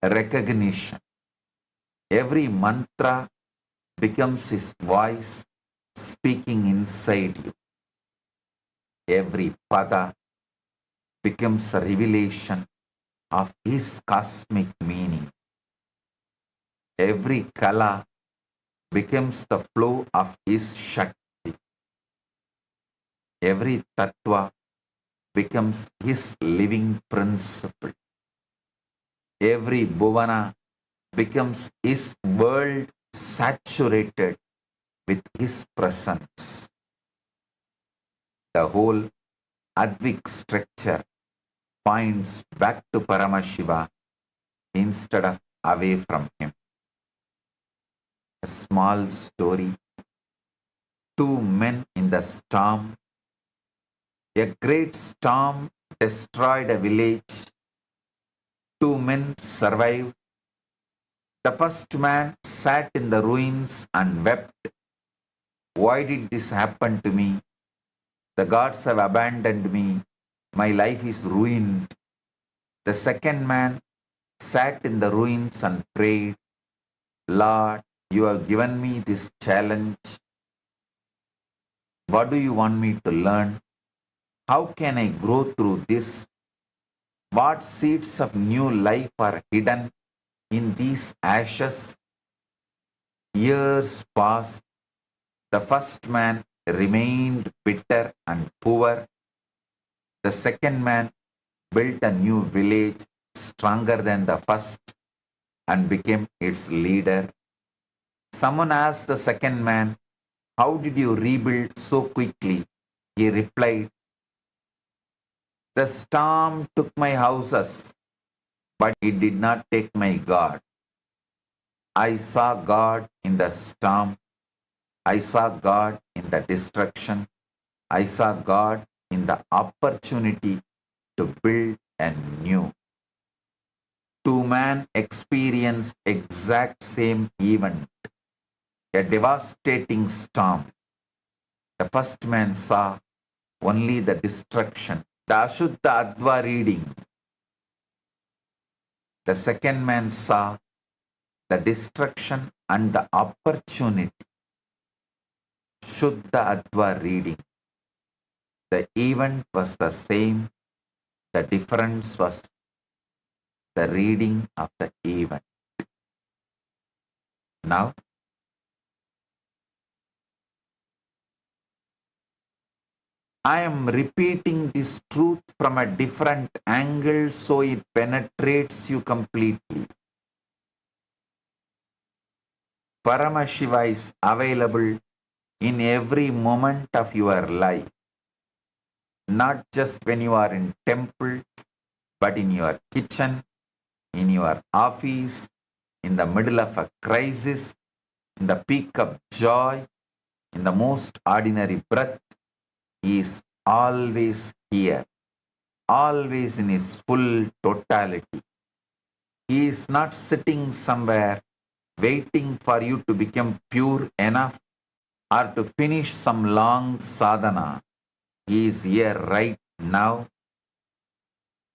recognition. Every mantra becomes his voice speaking inside you. Every pada becomes a revelation of his cosmic meaning. Every kala becomes the flow of his Shakti. Every tattva becomes his living principle. Every bhuvana becomes his world saturated with his presence. The whole Advik structure points back to Paramashiva instead of away from him. A small story. Two men in the storm. A great storm destroyed a village. Two men survived. The first man sat in the ruins and wept. Why did this happen to me? The gods have abandoned me. My life is ruined. The second man sat in the ruins and prayed, Lord, you have given me this challenge. What do you want me to learn? How can I grow through this? What seeds of new life are hidden in these ashes? Years passed. The first man remained bitter and poor. The second man built a new village stronger than the first and became its leader. Someone asked the second man, how did you rebuild so quickly? He replied, the storm took my houses, but it did not take my God. I saw God in the storm. I saw God in the destruction. I saw God in the opportunity to build anew. Two men experienced exact same event, a devastating storm. The first man saw only the destruction, the Ashuddha Adva reading. The second man saw the destruction and the opportunity, Shuddha Adva reading. The event was the same, the difference was the reading of the event. Now, I am repeating this truth from a different angle so it penetrates you completely. Paramashiva is available in every moment of your life, not just when you are in temple, but in your kitchen, in your office, in the middle of a crisis, in the peak of joy, in the most ordinary breath. He is always here, always in his full totality. He is not sitting somewhere waiting for you to become pure enough or to finish some long sadhana. He is here right now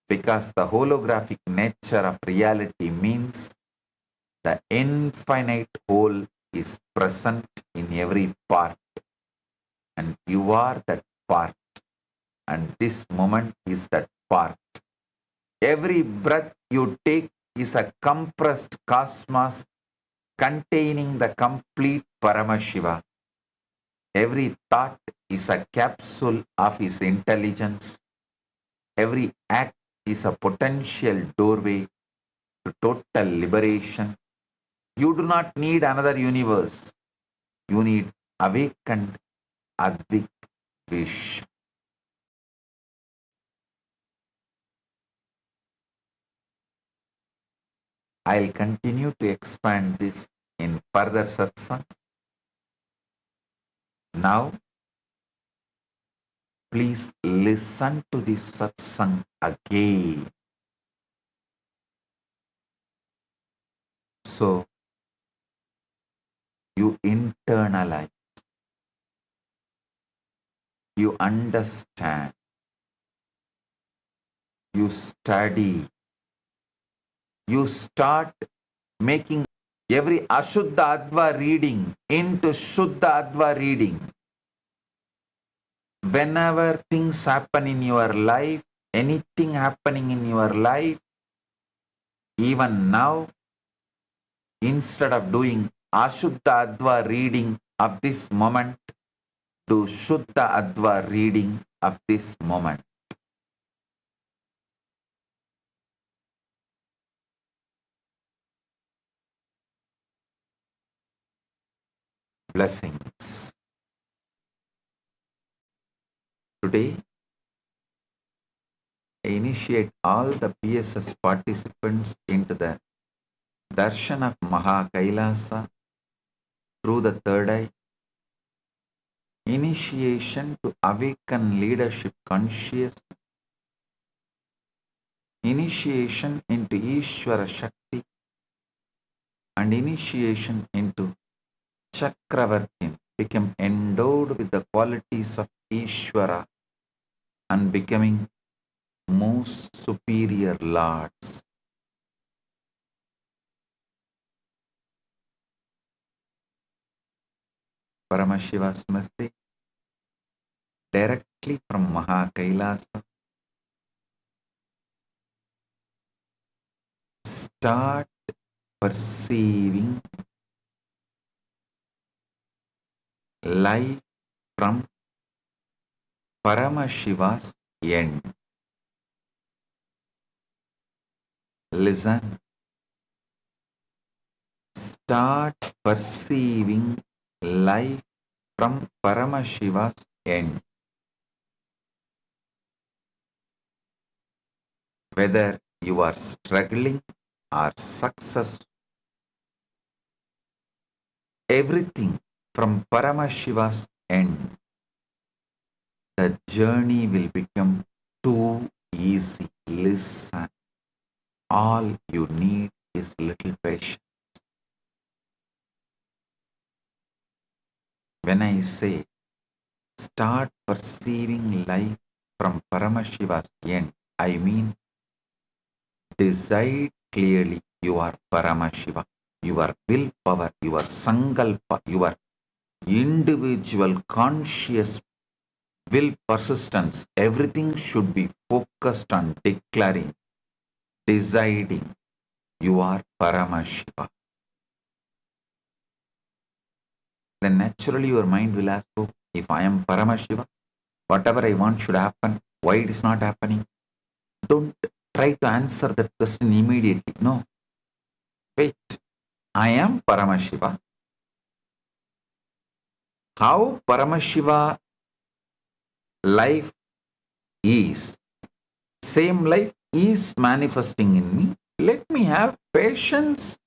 because the holographic nature of reality means the infinite whole is present in every part, and you are that part, and this moment is that part. Every breath you take is a compressed cosmos containing the complete Paramashiva. Every thought is a capsule of his intelligence. Every act is a potential doorway to total liberation. You do not need another universe. You need awakened Advik Vish. I'll continue to expand this in further satsang. Now, please listen to this satsang again. So, you internalize, you understand, you study, you start making every Ashuddha Adva reading into Shuddha Adva reading. Whenever things happen in your life, anything happening in your life, even now, instead of doing Ashuddha Adva reading of this moment, do Shuddha Adva reading of this moment. Blessings. Today, I initiate all the PSS participants into the darshan of Maha Kailasa through the third eye, initiation to awaken leadership consciousness, initiation into Ishvara Shakti, and initiation into Chakravartin, become endowed with the qualities of Ishvara and becoming most superior lords. Paramashiva's message directly from Maha Kailasa. Start perceiving life from Paramashiva's end. Listen. Start perceiving life from Paramashiva's end. Whether you are struggling or successful, everything from Paramashiva's end, the journey will become too easy. Listen. All you need is little patience. When I say start perceiving life from Paramashiva's end, I mean decide clearly you are Paramashiva. Your willpower, your sankalpa, your individual conscious will persistence, everything should be focused on declaring, deciding you are Paramashiva. Then naturally your mind will ask, oh, if I am Paramashiva, Whatever I want should happen. Why it is not happening? Don't try to answer that question immediately. No. Wait. I am Paramashiva. How Paramashiva life is, same life is manifesting in me. Let me have patience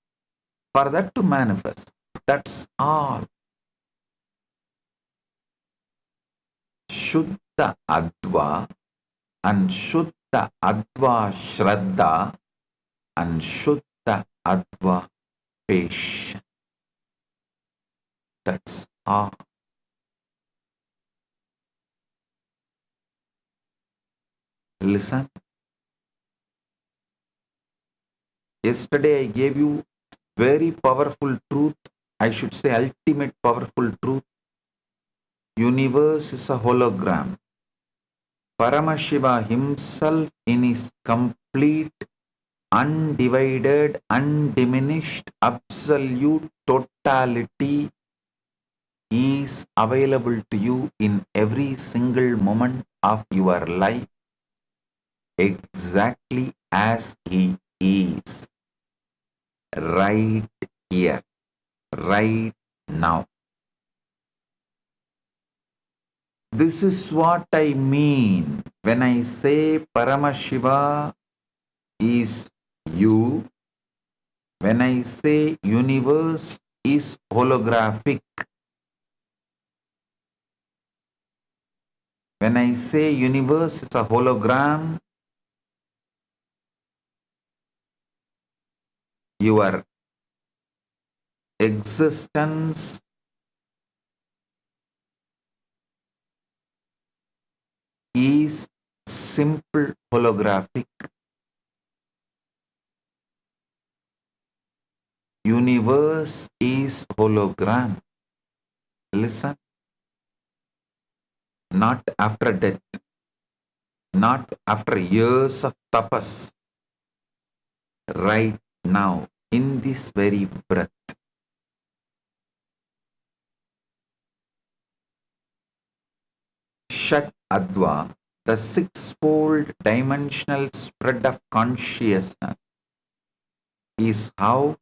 for that to manifest. That's all. Shuddha Adva and Shuddha Adva Shraddha and Shuddha Adva Patience. That's all. Listen. Yesterday I gave you very powerful truth. I should say ultimate powerful truth. Universe is a hologram. Paramashiva himself in his complete, undivided, undiminished, absolute totality is available to you in every single moment of your life, exactly as he is, right here, right now. This is what I mean when I say Paramashiva is you, when I say universe is holographic, when I say universe is a hologram, your existence is simple holographic. Universe is hologram. Listen. Not after death. Not after years of tapas. Right now, in this very breath. Shat Adva, the sixfold dimensional spread of consciousness, is how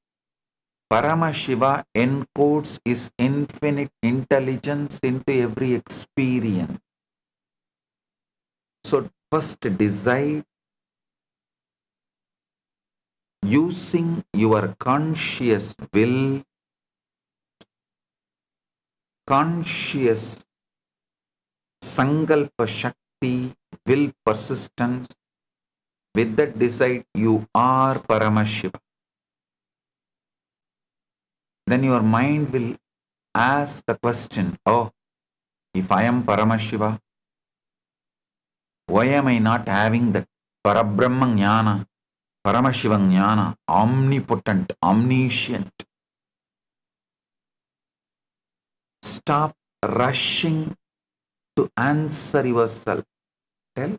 Paramashiva encodes his infinite intelligence into every experience. So first decide, using your conscious will, conscious Sankalpa Shakti, will persistence, with that decide you are Paramashiva. Then your mind will ask the question, oh, if I am Paramashiva, why am I not having that Parabrahma Jnana, Paramashiva Jnana, omnipotent, omniscient? Stop rushing to answer yourself. Tell,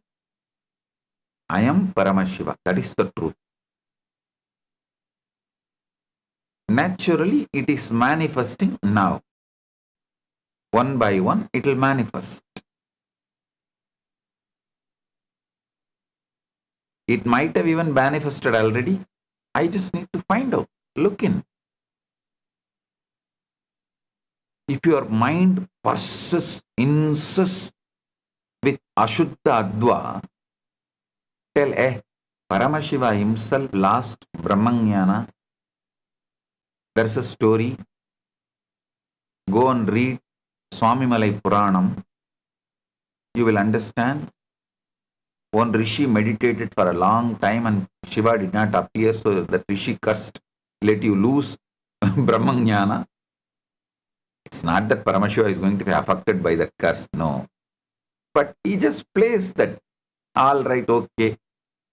I am Paramashiva. That is the truth. Naturally, it is manifesting now. One by one, it will manifest. It might have even manifested already. I just need to find out. Look in. If your mind persists, insists with Ashuddha Adva, tell, Paramashiva himself lost Brahmajnana. There's a story. Go and read Swami Malai Puranam. You will understand. One Rishi meditated for a long time and Shiva did not appear, so that Rishi cursed, let you lose Brahmajnana. It's not that Paramashiva is going to be affected by that curse, no. But he just plays that, all right, okay,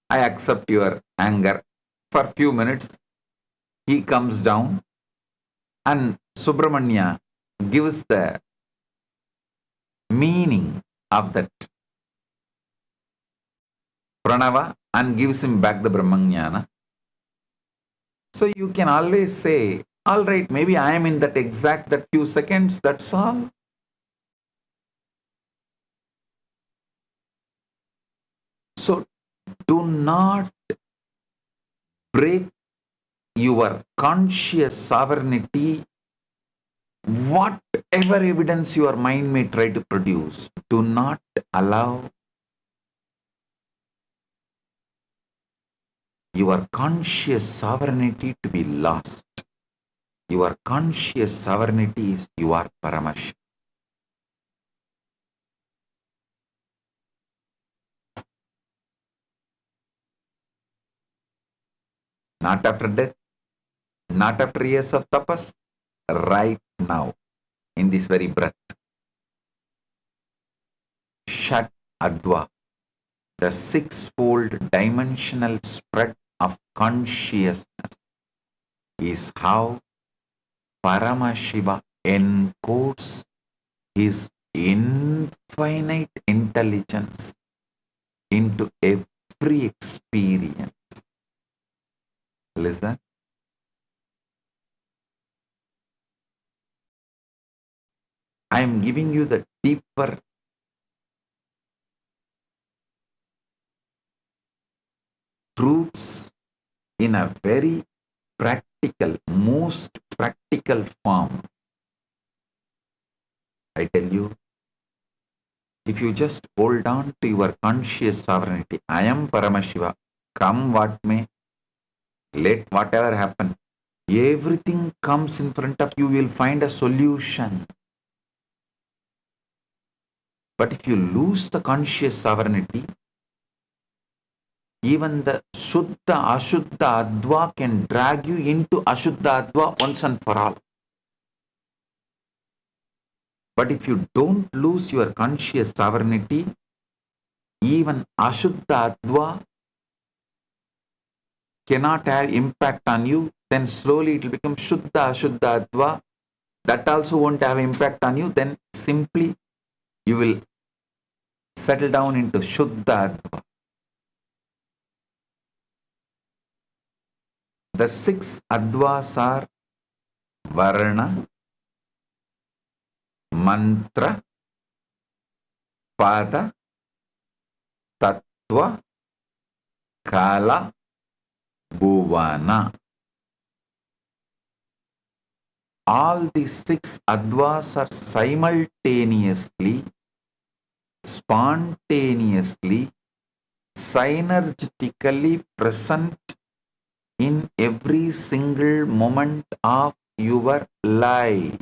I accept your anger. For a few minutes, he comes down and Subramanya gives the meaning of that Pranava and gives him back the Brahmajnana. So you can always say, all right, maybe I am in that exact, that few seconds, that's all. So do not break your conscious sovereignty. Whatever evidence your mind may try to produce, do not allow your conscious sovereignty to be lost. Your conscious sovereignty is your Paramashiva. Not after death, not after years of tapas, right now, in this very breath. Shat Adva, the sixfold dimensional spread of consciousness, is how Paramashiva encodes his infinite intelligence into every experience. Listen. I am giving you the deeper truths in a very practical, most practical form. I tell you, if you just hold on to your conscious sovereignty, I am Paramashiva, come what may, let whatever happen, everything comes in front of you, will find a solution. But if you lose the conscious sovereignty, even the Shuddha, Ashuddha, Adva can drag you into Ashuddha, Adva once and for all. But if you don't lose your conscious sovereignty, even Ashuddha, Adva cannot have impact on you, then slowly it will become Shuddha, Ashuddha, Adva. That also won't have impact on you, then simply you will settle down into Shuddha, Adva. The six Advas are Varna, Mantra, Pada, Tattva, Kala, Bhuvana. All these six Advas are simultaneously, spontaneously, synergetically present in every single moment of your life.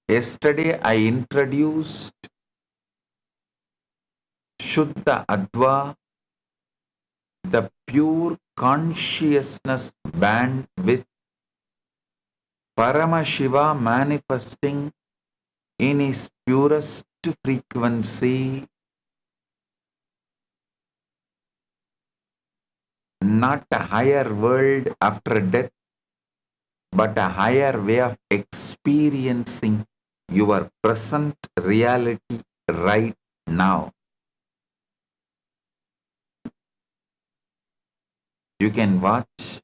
Yesterday I introduced Shuddha Adva, the pure consciousness band with Paramashiva manifesting in his purest frequency, not a higher world after death, but a higher way of experiencing your present reality right now. You can watch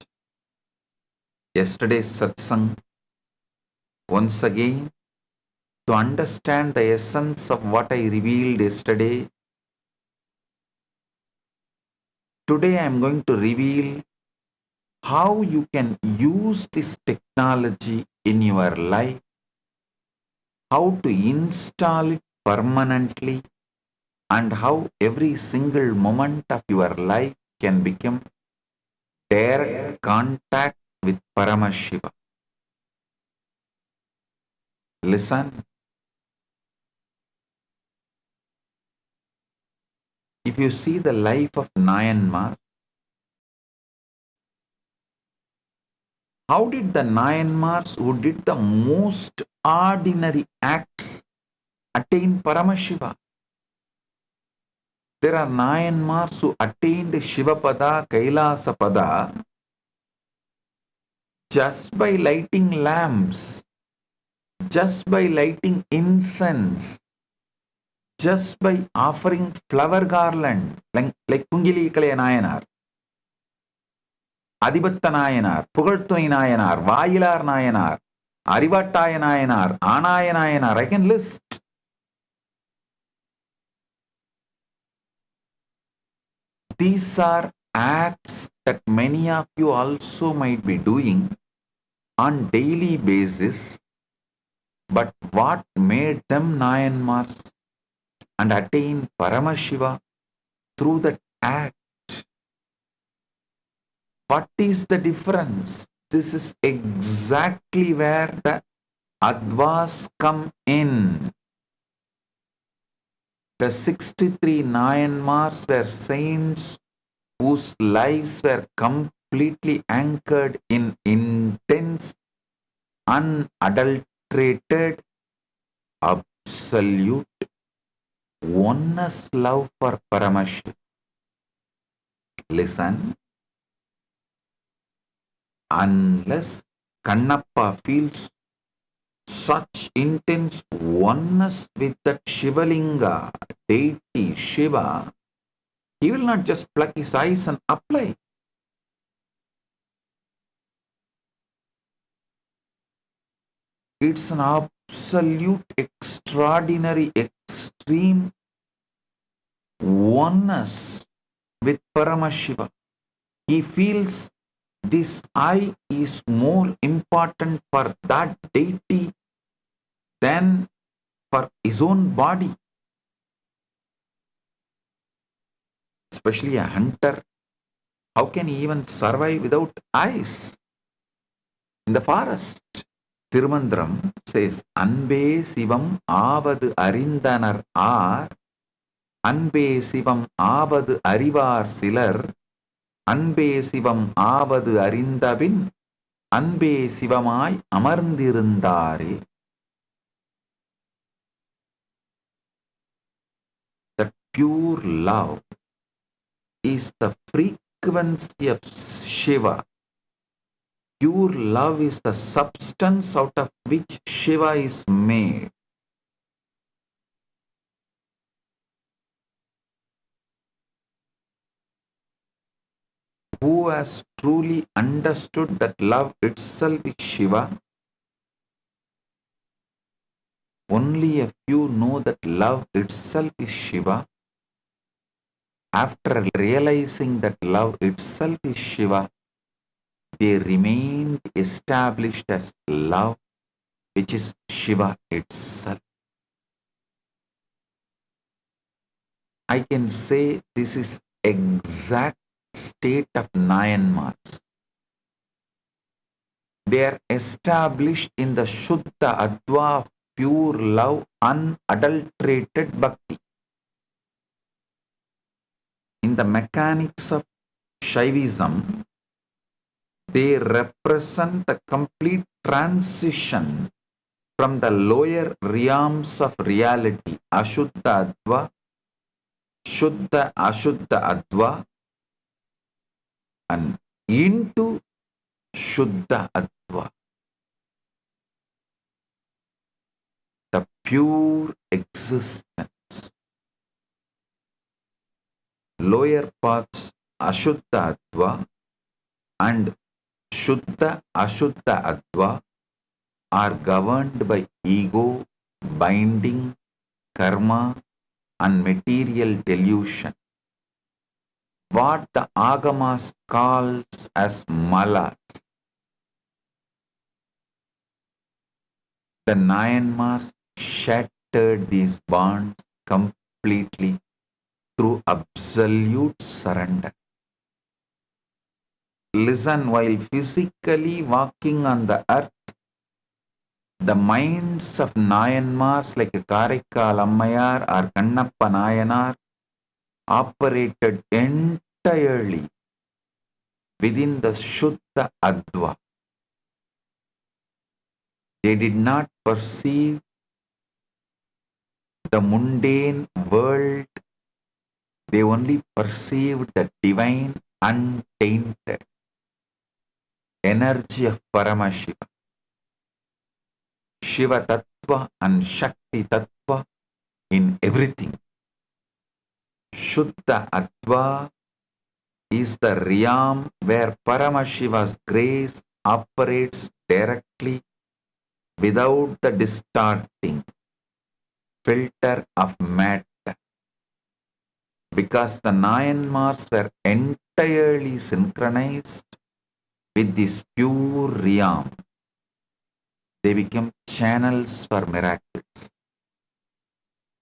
yesterday's satsang once again to understand the essence of what I revealed yesterday. Today I am going to reveal how you can use this technology in your life, how to install it permanently, and how every single moment of your life can become direct contact with Paramashiva. Listen. If you see the life of Nayanmar, how did the Nayanmars who did the most ordinary acts attain Paramashiva? There are Nayanmars who attained Shiva Pada, Kailasa Pada just by lighting lamps, just by lighting incense, just by offering flower garland, like Kungili Kalaya Nayanar, Adibatta Nayanar, Pugartuni Nayanar, Vayilar Nayanar, Arivattaya Nayanar, Anaya Nayanar. I can list. These are acts that many of you also might be doing on daily basis, but what made them Nayanmars and attain Paramashiva through that act? What is the difference? This is exactly where the Advas come in. The 63 Nayanmars were saints whose lives were completely anchored in intense, unadulterated, absolute oneness love for Paramashiva. Listen, unless Kannappa feels such intense oneness with that Shivalinga, deity Shiva, he will not just pluck his eyes and apply. It's an absolute, extraordinary, extreme oneness with Paramashiva. He feels this I is more important for that deity than for his own body. Especially a hunter, how can he even survive without eyes in the forest? Tirumandram says, Anbe Sivam Avadu Arindanar Ar, Anbe Sivam Avadu Arivar Silar, Anbe Sivam Avadu Arindabin, Anbe Sivamai Amarndirundare. That pure love is the frequency of Shiva. Pure love is the substance out of which Shiva is made. Who has truly understood that love itself is Shiva? Only a few know that love itself is Shiva. After realizing that love itself is Shiva, they remained established as love, which is Shiva itself. I can say this is exact state of Nayanmars. They are established in the Shuddha Adva of pure love, unadulterated bhakti. In the mechanics of Shaivism, they represent the complete transition from the lower realms of reality, Ashuddha Adva, Shuddha Ashuddha Adva, and into Shuddha Adva, the pure existence. Lower paths Ashuddha Adva and Shuddha Ashuddha Adva are governed by ego, binding, karma, and material delusion. What the Agamas calls as malas. The Nayanmars shattered these bonds completely through absolute surrender. Listen, while physically walking on the earth, the minds of Nayanmars like Karaikal Ammayar or Kannappa Nayanar operated entirely within the Shuddha Adva. They did not perceive the mundane world, they only perceived the divine, untainted energy of Paramashiva. Shiva Tattva and Shakti Tattva in everything. Shuddha Adva is the realm where Paramashiva's grace operates directly without the distorting filter of matter. because the Nayanmars were entirely synchronized with this pure realm. They became channels for miracles,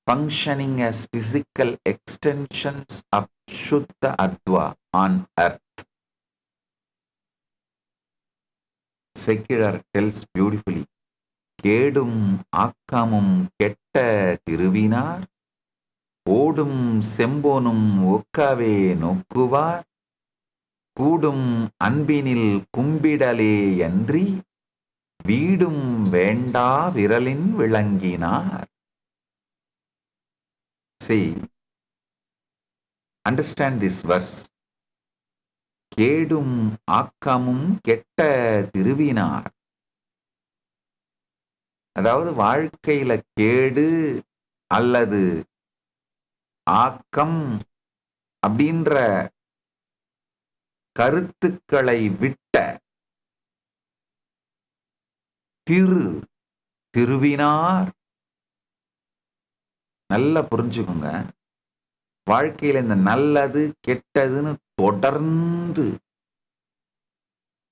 functioning as physical extensions of Shuddha Adva on earth. Secular tells beautifully, கேடும் ஆக்கமும் கெட்ட திருவினார் ஓடும் செம்போனும் ஒக்கவே நோக்குவார் கூடும் அன்பினில் கும்பிடலே அன்றி வீடும் வேண்டா விரலின் விளங்கினார். See, understand this verse. கேடும் ஆக்கமும் கெட்ட திருவினார். அதாவது வாழ்க்கையில கேடு அல்லது ஆக்கம் அப்படின்ற கருத்துக்களை விட்ட திருவினார். நல்லா புரிஞ்சுக்கோங்க, வாழ்க்கையில இந்த நல்லது கெட்டதுன்னு தொடர்ந்து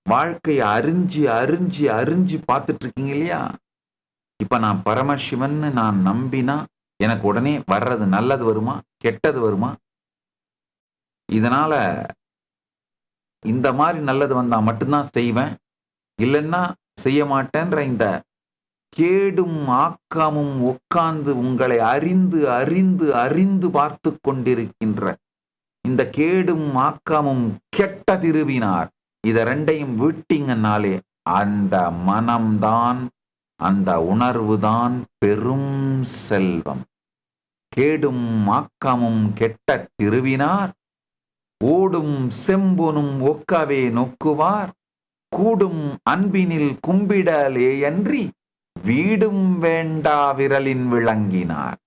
வாழ்க்கையை அறிஞ்சு அறிஞ்சு அறிஞ்சு பார்த்துட்டு இருக்கீங்க இல்லையா? இப்ப நான் பரமசிவன் நான் நம்பினா எனக்கு உடனே வர்றது நல்லது வருமா கெட்டது வருமா? இதனால இந்த மாதிரி நல்லது வந்தா மட்டும்தான் செய்வேன், இல்லைன்னா செய்ய மாட்டேன்ற இந்த கேடும் ஆக்கமும் உட்கார்ந்து உங்களை அறிந்து அறிந்து அறிந்து பார்த்து கொண்டிருக்கின்ற இந்த கேடும் ஆக்கமும் கெட்ட திருவினார், இத ரெண்டையும் விட்டீங்கன்னாலே அந்த மனம்தான், அந்த உணர்வுதான் பெரும் செல்வம். கேடும் ஆக்கமும் கெட்ட திருவினார் ஓடும் செம்பொனும் ஒக்கவே நோக்குவார் கூடும் அன்பினில் கும்பிடலே அன்றி வீடும் வேண்டா விரலின் விளங்கினார்.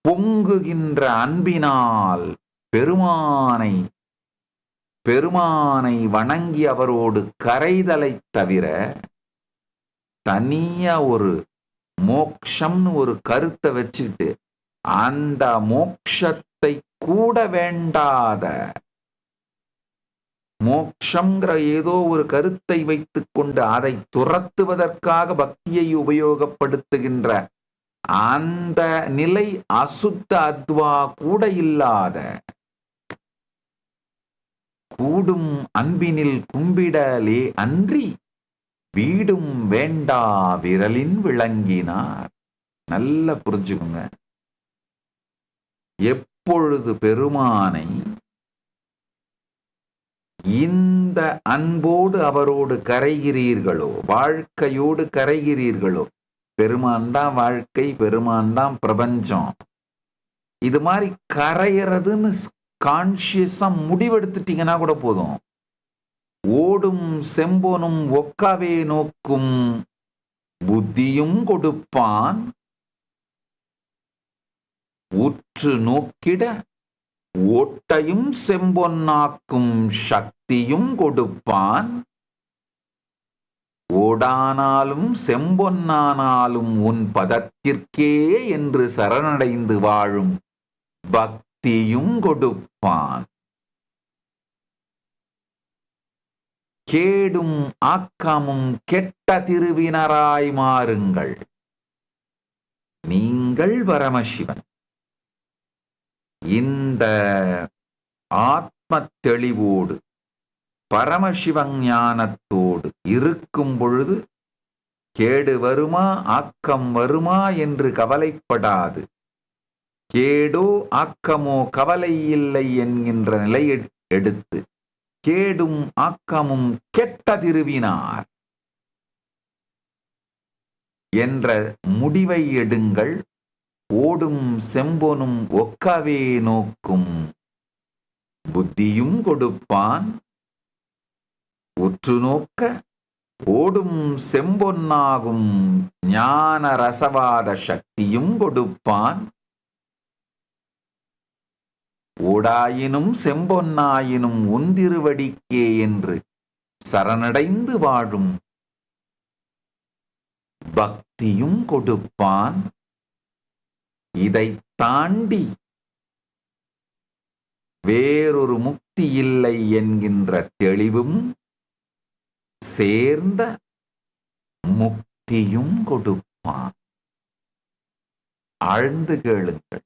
பொங்குகின்ற அன்பினால் பெருமானை வணங்கி அவரோடு கரைதலை தவிர தனியா ஒரு மோக்ஷம்னு ஒரு கருத்தை வச்சுட்டு அந்த மோக்ஷத்தை கூட வேண்டாத, மோக்ஷங்கிற ஏதோ ஒரு கருத்தை வைத்துக் கொண்டு அதை துரத்துவதற்காக பக்தியை உபயோகப்படுத்துகின்ற அந்த நிலை அசுத்த அத்வா கூட இல்லாத, கூடும் அன்பினில் கும்பிடலே அன்றி வீடும் வேண்டா விரலின் விளங்கினார். நல்ல புரிஞ்சுக்குங்க, எப்பொழுது பெருமானை இந்த அன்போடு அவரோடு கரைகிறீர்களோ, வாழ்க்கையோடு கரைகிறீர்களோ, பெருமான் தான் வாழ்க்கை, பெருமான் தான் பிரபஞ்சம், இது மாதிரி கரையிறதுன்னு கான்சியஸா முடிவெடுத்துட்டீங்கன்னா கூட போதும். ஓடும் செம்போனும் ஒக்காவே நோக்கும் புத்தியும் கொடுப்பான் உற்று நோக்கிட ஓட்டையும் செம்பொன்னாக்கும் சக்தியும் கொடுப்பான் ஓடானாலும் செம்பொன்னானாலும் உன் பதத்திற்கே என்று சரணடைந்து வாழும் பக்தியும் கொடுப்பான். கேடும் ஆக்கமும் கெட்ட திருவினராய் மாறுங்கள், நீங்கள் பரமசிவன். இந்த ஆத்ம தெளிவோடு பரமசிவஞானத்தோடு இருக்கும் பொழுது கேடு வருமா ஆக்கம் வருமா என்று கவலைப்படாது, கேடோ ஆக்கமோ கவலை இல்லை என்கின்ற நிலை எடுத்து கேடும் ஆக்கமும் கெட்ட திருவினார் என்ற முடிவை எடுங்கள். ஓடும் செம்பொனும் ஒக்கவே நோக்கும் புத்தியும் கொடுப்பான் உற்று நோக்க ஓடும் செம்பொன்னாகும் ஞான ரசவாத சக்தியும் கொடுப்பான். ஓடாயினும் செம்பொன்னாயினும் உந்திருவடிக்கே என்று சரணடைந்து வாழும் பக்தியும் கொடுப்பான். இதை தாண்டி வேறொரு முக்தி இல்லை என்கின்ற தெளிவும் சேர்ந்த முக்தியும் கொடுப்பான். ஆழ்ந்து கேளுங்கள்.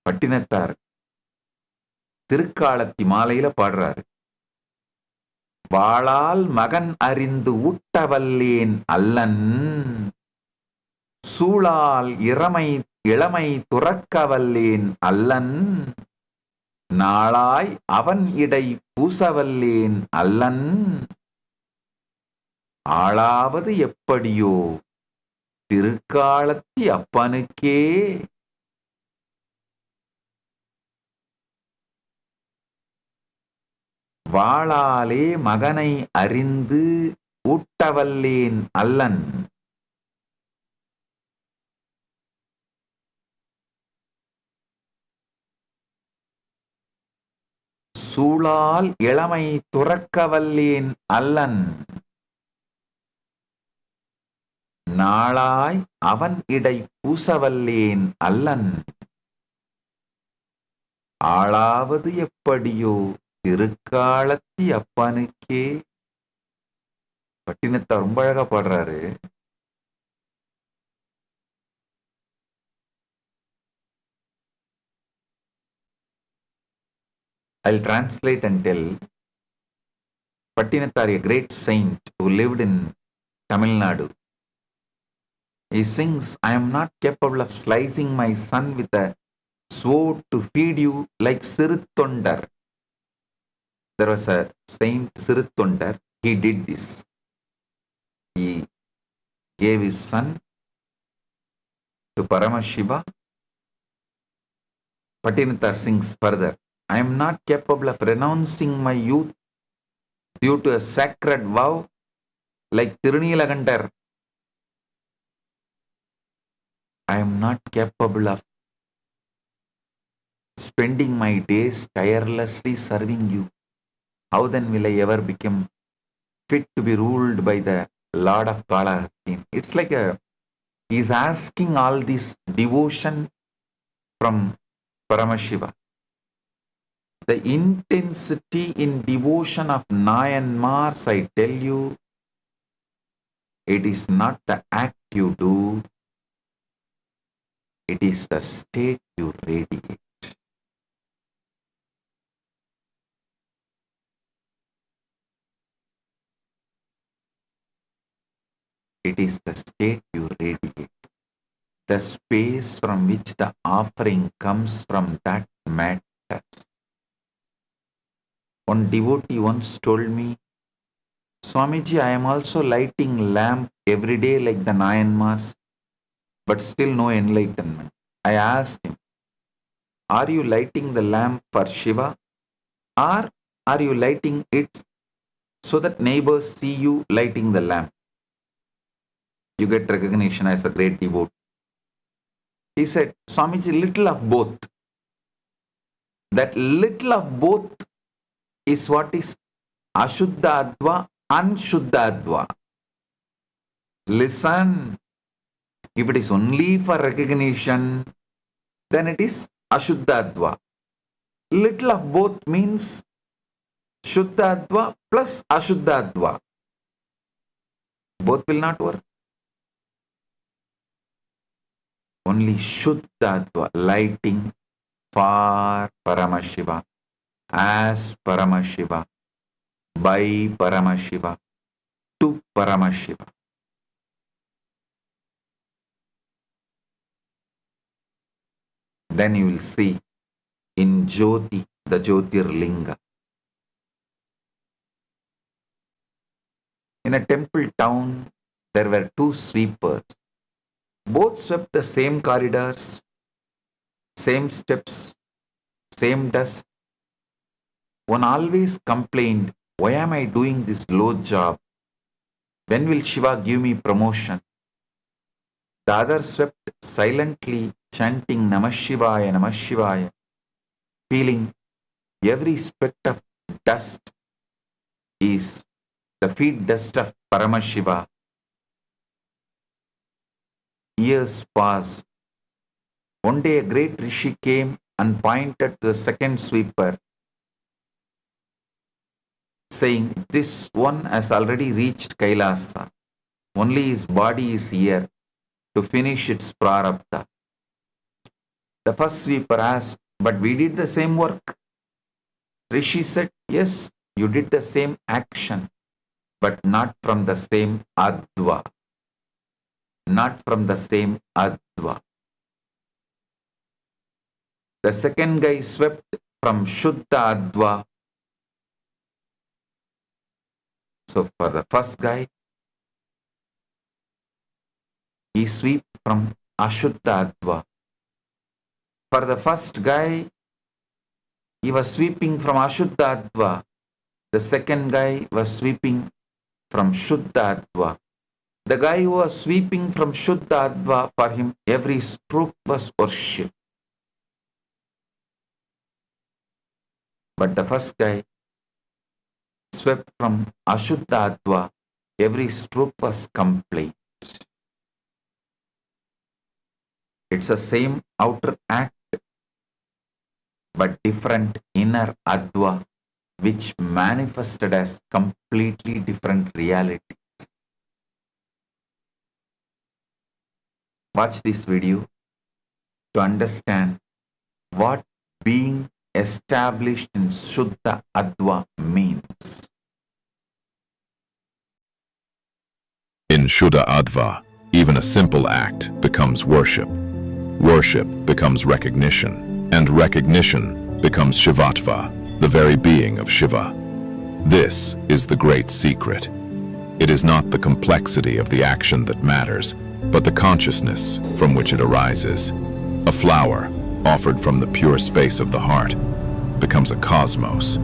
பட்டினத்தார் திருக்காலத்தி மாலையில பாடுறாரு. வாளால் மகன் அறிந்து ஊட்டவல்லேன் அல்லன், சூளால் இளமை துறக்கவல்லேன் அல்லன், நாளாய் அவன் இடை பூசவல்லேன் அல்லன், ஆளாவது எப்படியோ திருக்காலத்தி அப்பனுக்கே. வாளாலே மகனை அறிந்து ஊட்டவல்லேன் அல்லன், சூளால் இளமை துறக்கவல்லேன் அல்லன், நாளாய் அவன் இடை பூசவல்லேன் அல்லன், ஆளாவது எப்படியோ திருக்காலத்தி அப்பனுக்கே. பட்டினத்தார் ரொம்ப அழகா பாடுறாரு. I'll translate and tell. Pattinattar, a great saint who lived in Tamil Nadu, he sings, I am not capable of slicing my son with a sword to feed you like Siruttondar. There was a saint Siruttondar, he did this. He gave his son to Paramashiva. Pattinattar sings further, I am not capable of renouncing my youth due to a sacred vow like Tirunilagandar. I am not capable of spending my days tirelessly serving you. How then will I ever become fit to be ruled by the Lord of Kailasa? It's like he's asking all this devotion from Paramashiva. The intensity in devotion of Nayanmars, I tell you, it is not the act you do, it is the state you radiate. It is the state you radiate. The space from which the offering comes from that matters. One devotee once told me, Swamiji, I am also lighting lamp every day like the Nayanmars, but still no enlightenment. I asked him, are you lighting the lamp for Shiva, or are you lighting it so that neighbors see you lighting the lamp? You get recognition as a great devotee. He said, Swamiji, little of both. That little of both is what is Ashuddhadva, Anshuddhadva. Listen, if it is only for recognition, then it is Ashuddhadva. Little of both means Shuddhadva plus Ashuddhadva. Both will not work. Only Shuddhadva, lighting for Paramashiva, as Paramashiva, by Paramashiva, to Paramashiva. Then you will see in Jyoti, the Jyotirlinga. In a temple town, there were two sweepers. Both swept the same corridors, same steps, same dust. One always complained, why am I doing this low job? When will Shiva give me promotion? The other swept silently, chanting Namah Shivaya, Namah Shivaya, feeling every speck of dust is the feet dust of Paramashiva. years passed. One day a great rishi came and pointed to the second sweeper, saying, "This one has already reached Kailasa. Only his body is here to finish its prarabdha." The first sweeper asked, "But we did the same work." Rishi said, "Yes, you did the same action, but not from the same adva. Not from the same adva." The second guy swept from Shuddha Adva. So for the first guy, he swept from Ashuddha Adva. For the first guy, he was sweeping from Ashuddha Adva. The second guy was sweeping from Shuddha Adva. The guy who was sweeping from Shuddha Adva, for him every stroke was worship. But the first guy swept from Ashuddha Adva, every stroke was complaint. It's the same outer act, but different inner Adva, which manifested as completely different reality. Watch this video to understand what being established in Shuddha Adva means. In Shuddha Adva, even a simple act becomes worship. Worship becomes recognition, and recognition becomes Shivatva, the very being of Shiva. This is the great secret. It is not the complexity of the action that matters, but the consciousness from which it arises. A flower, offered from the pure space of the heart, becomes a cosmos.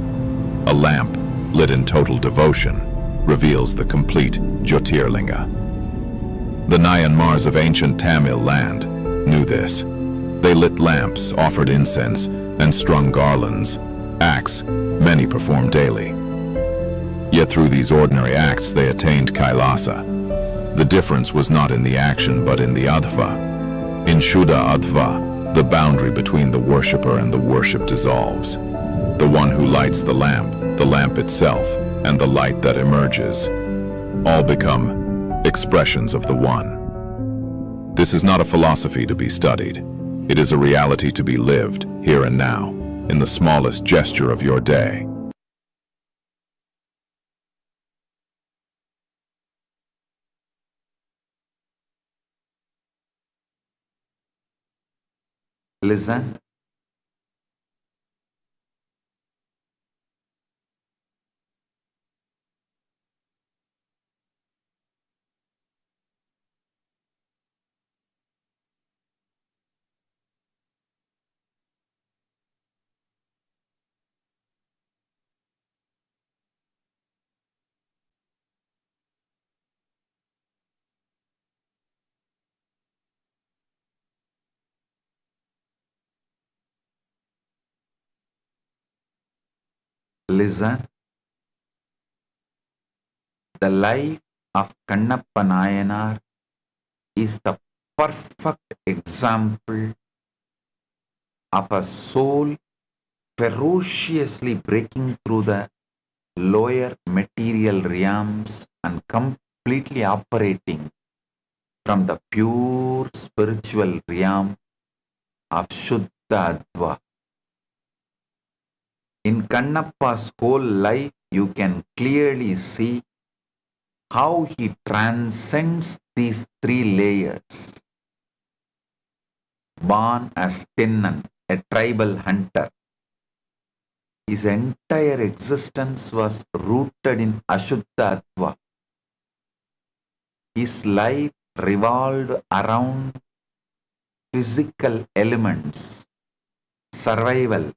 A lamp, lit in total devotion, reveals the complete Jyotirlinga. The Nayanmars of ancient Tamil land knew this. They lit lamps, offered incense, and strung garlands, acts many perform daily. Yet through these ordinary acts they attained Kailasa. The difference was not in the action but in the adva. In Shuddha Adva, the boundary between the worshipper and the worship dissolves. The one who lights the lamp itself, and the light that emerges, all become expressions of the One. This is not a philosophy to be studied. It is a reality to be lived, here and now, in the smallest gesture of your day. Listen. Listen. The life of Kannappa Nayanar is the perfect example of a soul ferociously breaking through the lower material realms and completely operating from the pure spiritual realm of Shuddha Adva. In Kannappa's whole life, you can clearly see how he transcends these three layers. Born as Tennan, a tribal hunter, his entire existence was rooted in Ashuddha Adva. His life revolved around physical elements, survival,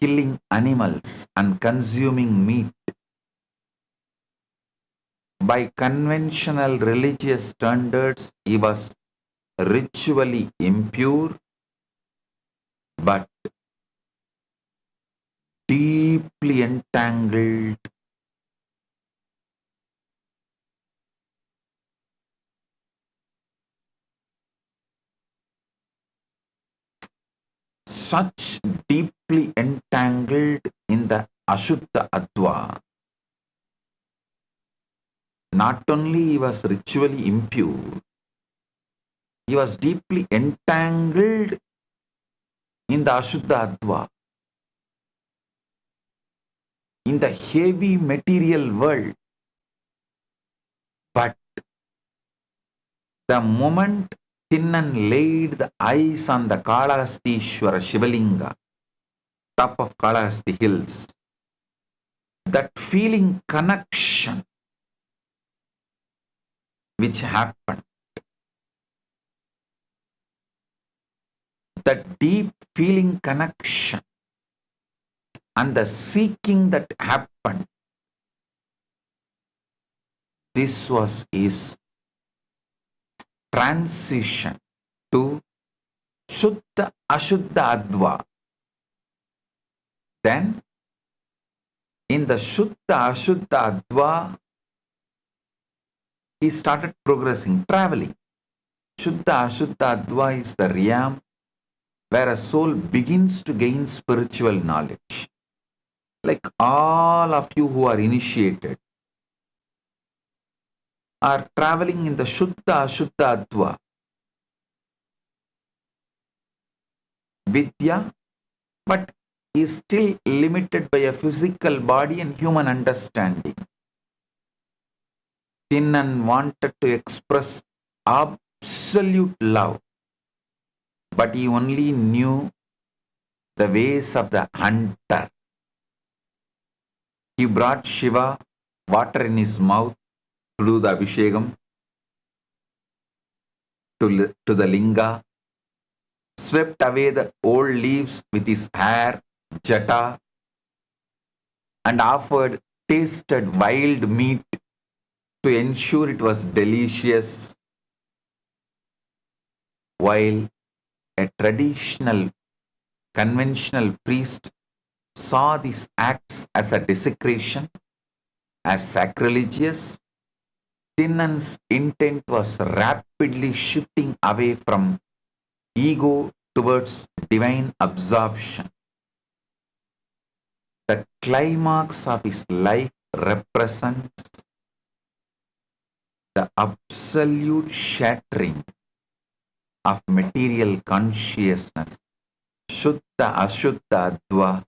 killing animals and consuming meat. By conventional religious standards, he was ritually impure, but deeply entangled such deeply entangled in the Ashuddha Adva. Not only he was ritually impure, he was deeply entangled in the Ashuddha Adva, in the heavy material world. But the moment Tinnan laid the eyes on the Kalahastishwara Shivalinga, top of Kalahasti hills, that feeling connection which happened, that deep feeling connection and the seeking that happened, this was his transition to Shuddha Ashuddha Adva. Then in the Shuddha Ashuddha Adva, he started progressing, traveling. Shuddha Ashuddha Adva is the realm where a soul begins to gain spiritual knowledge. Like all of you who are initiated are traveling in the Shuddha Ashuddha Adva. Vidya, but is still limited by a physical body and human understanding. Tinnan wanted to express absolute love, but he only knew the ways of the hunter. He brought Shiva water in his mouth to do the Abhishekam to the Linga, swept away the old leaves with his hair, jata, and offered tasted wild meat to ensure it was delicious, while a traditional, conventional priest saw these acts as a desecration, as sacrilegious. Tinnan's intent was rapidly shifting away from ego towards divine absorption. The climax of his life represents the absolute shattering of material consciousness, Shuddha Ashuddha Adva,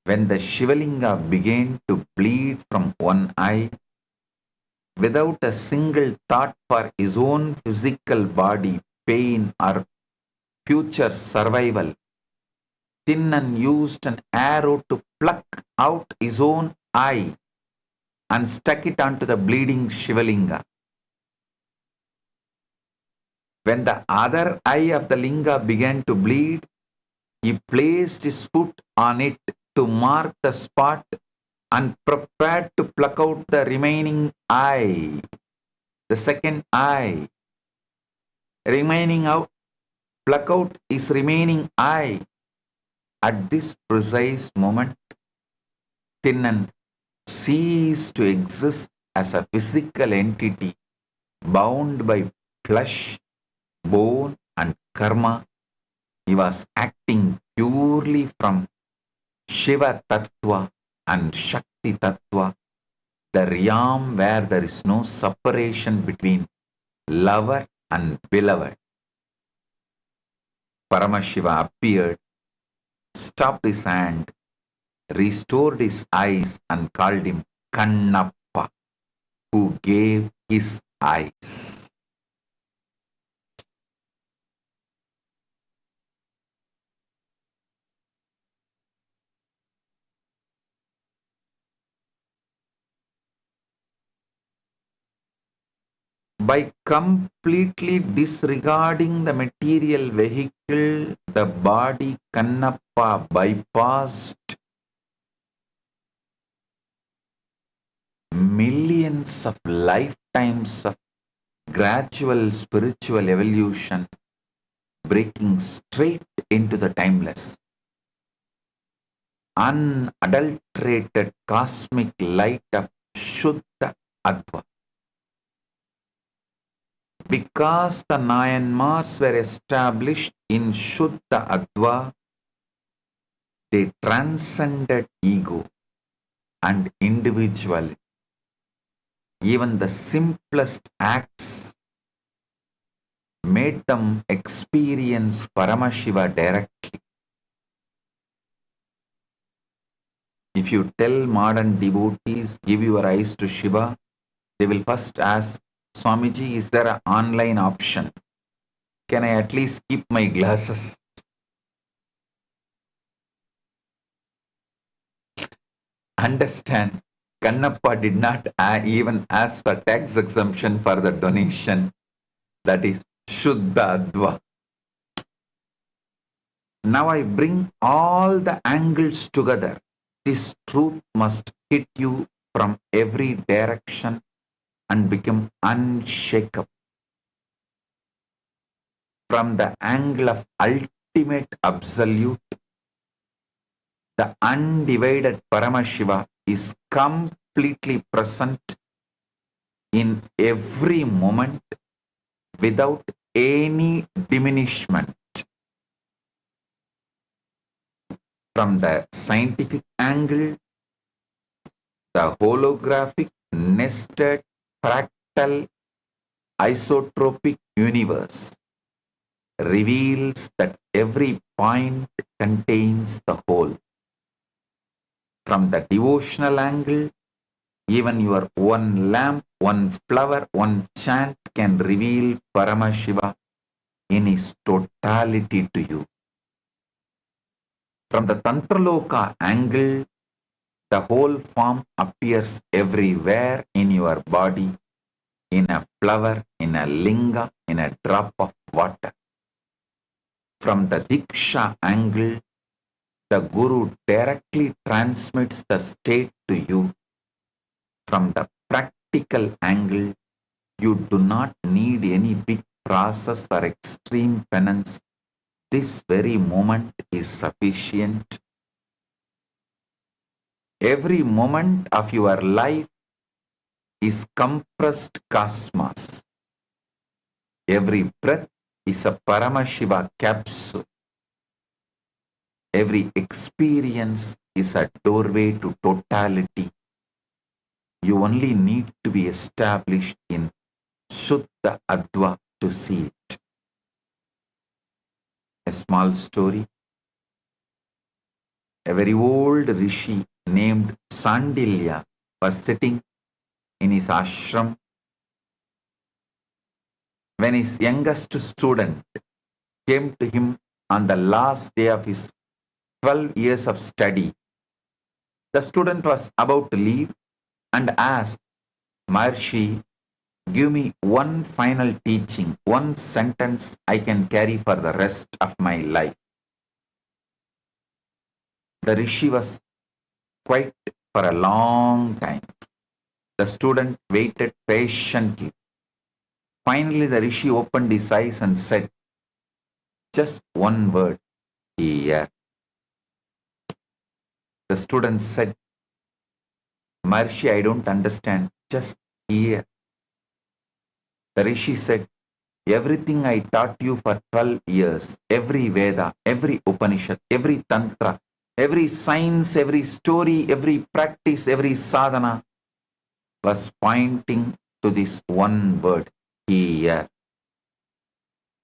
when the Shivalinga began to bleed from one eye without a single thought for his own physical body, pain, or future survival. Tinnan used an arrow to pluck out his own eye and stuck it onto the bleeding Shivalinga. When the other eye of the Linga began to bleed, he placed his foot on it to mark the spot and prepared to pluck out the remaining eye, the second eye. Pluck out his remaining eye. At this precise moment, Tinnan ceased to exist as a physical entity bound by flesh, bone, and karma. He was acting purely from Shiva Tattva and Shakti Tattva, the realm where there is no separation between lover and beloved. Paramashiva appeared, stopped his hand, restored his eyes, and called him Kannappa, who gave his eyes. By completely disregarding the material vehicle, the body, Kannappa bypassed millions of lifetimes of gradual spiritual evolution, breaking straight into the timeless, unadulterated cosmic light of Shuddha Adva. Because the nine marks were established in Shuddha Adva, they transcended ego and individuality. Even the simplest acts made them experience Paramashiva directly. If you tell modern devotees, give your eyes to Shiva, they will first ask, Swamiji, is there an online option? Can I at least keep my glasses? Understand, Kannappa did not even ask for tax exemption for the donation. That is Shuddha Adva. Now I bring all the angles together. This truth must hit you from every direction and become unshakable. From the angle of ultimate absolute, the undivided Paramashiva is completely present in every moment without any diminishment. From the scientific angle, the holographic, nested, fractal, isotropic universe reveals that every point contains the whole. From the devotional angle, even your one lamp, one flower, one chant can reveal Paramashiva in his totality to you. From the Tantraloka angle, the whole form appears everywhere in your body, in a flower, in a linga, in a drop of water. From the Diksha angle, the Guru directly transmits the state to you. From the practical angle, you do not need any big process or extreme penance. This very moment is sufficient. Every moment of your life is compressed cosmos. Every breath is a Paramashiva capsule. Every experience is a doorway to totality. You only need to be established in Shuddha Adva to see it. A small story. A very old rishi named Sandilya was sitting in his ashram when his youngest student came to him on the last day of his 12 years of study. The student was about to leave and asked, Maharshi, give me one final teaching, one sentence I can carry for the rest of my life. The rishi was quiet for a long time. The student waited patiently. Finally, the rishi opened his eyes and said, just one word, here. The student said, Maharshi, I don't understand, just here. The rishi said, everything I taught you for 12 years, every Veda, every Upanishad, every Tantra, every science, every story, every practice, every sadhana was pointing to this one word, here.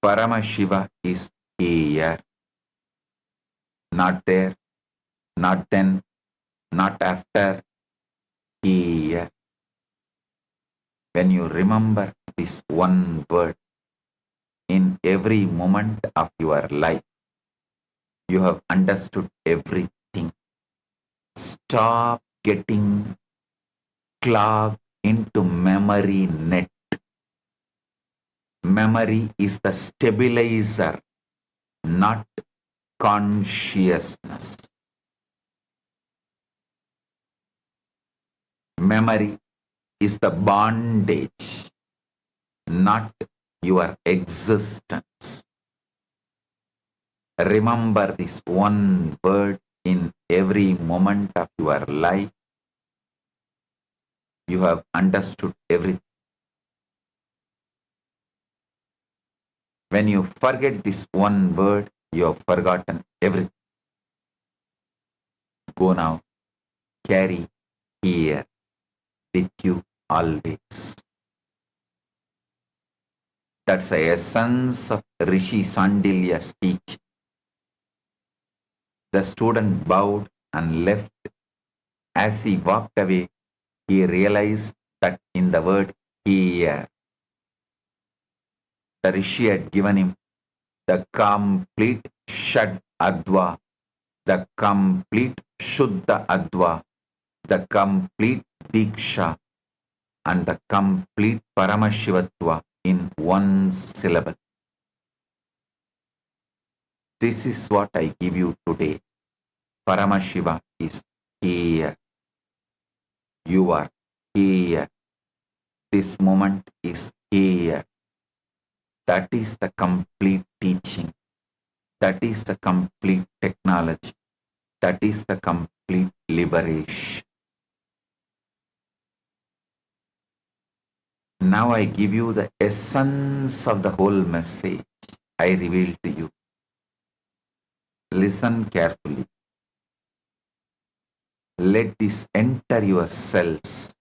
Paramashiva is here. Not there, not then, not after, here. When you remember this one word in every moment of your life, you have understood everything. Stop getting clogged into memory net. Memory is the stabilizer, not consciousness. Memory is the bondage, not your existence. Remember this one word in every moment of your life. You have understood everything. When you forget this one word, you have forgotten everything. Go now, carry here with you always. That's the essence of Rishi Sandilya's teaching. The student bowed and left. As he walked away, he realized that in the word here, the Rishi had given him the complete Shad Adva, the complete Shuddha Adva, the complete Diksha, and the complete Paramashivatva in one syllable. This is what I give you today. Paramashiva is here. You are here. This moment is here. That is the complete teaching. That is the complete technology. That is the complete liberation. Now I give you the essence of the whole message I reveal to you. Listen carefully. Let this enter your cells.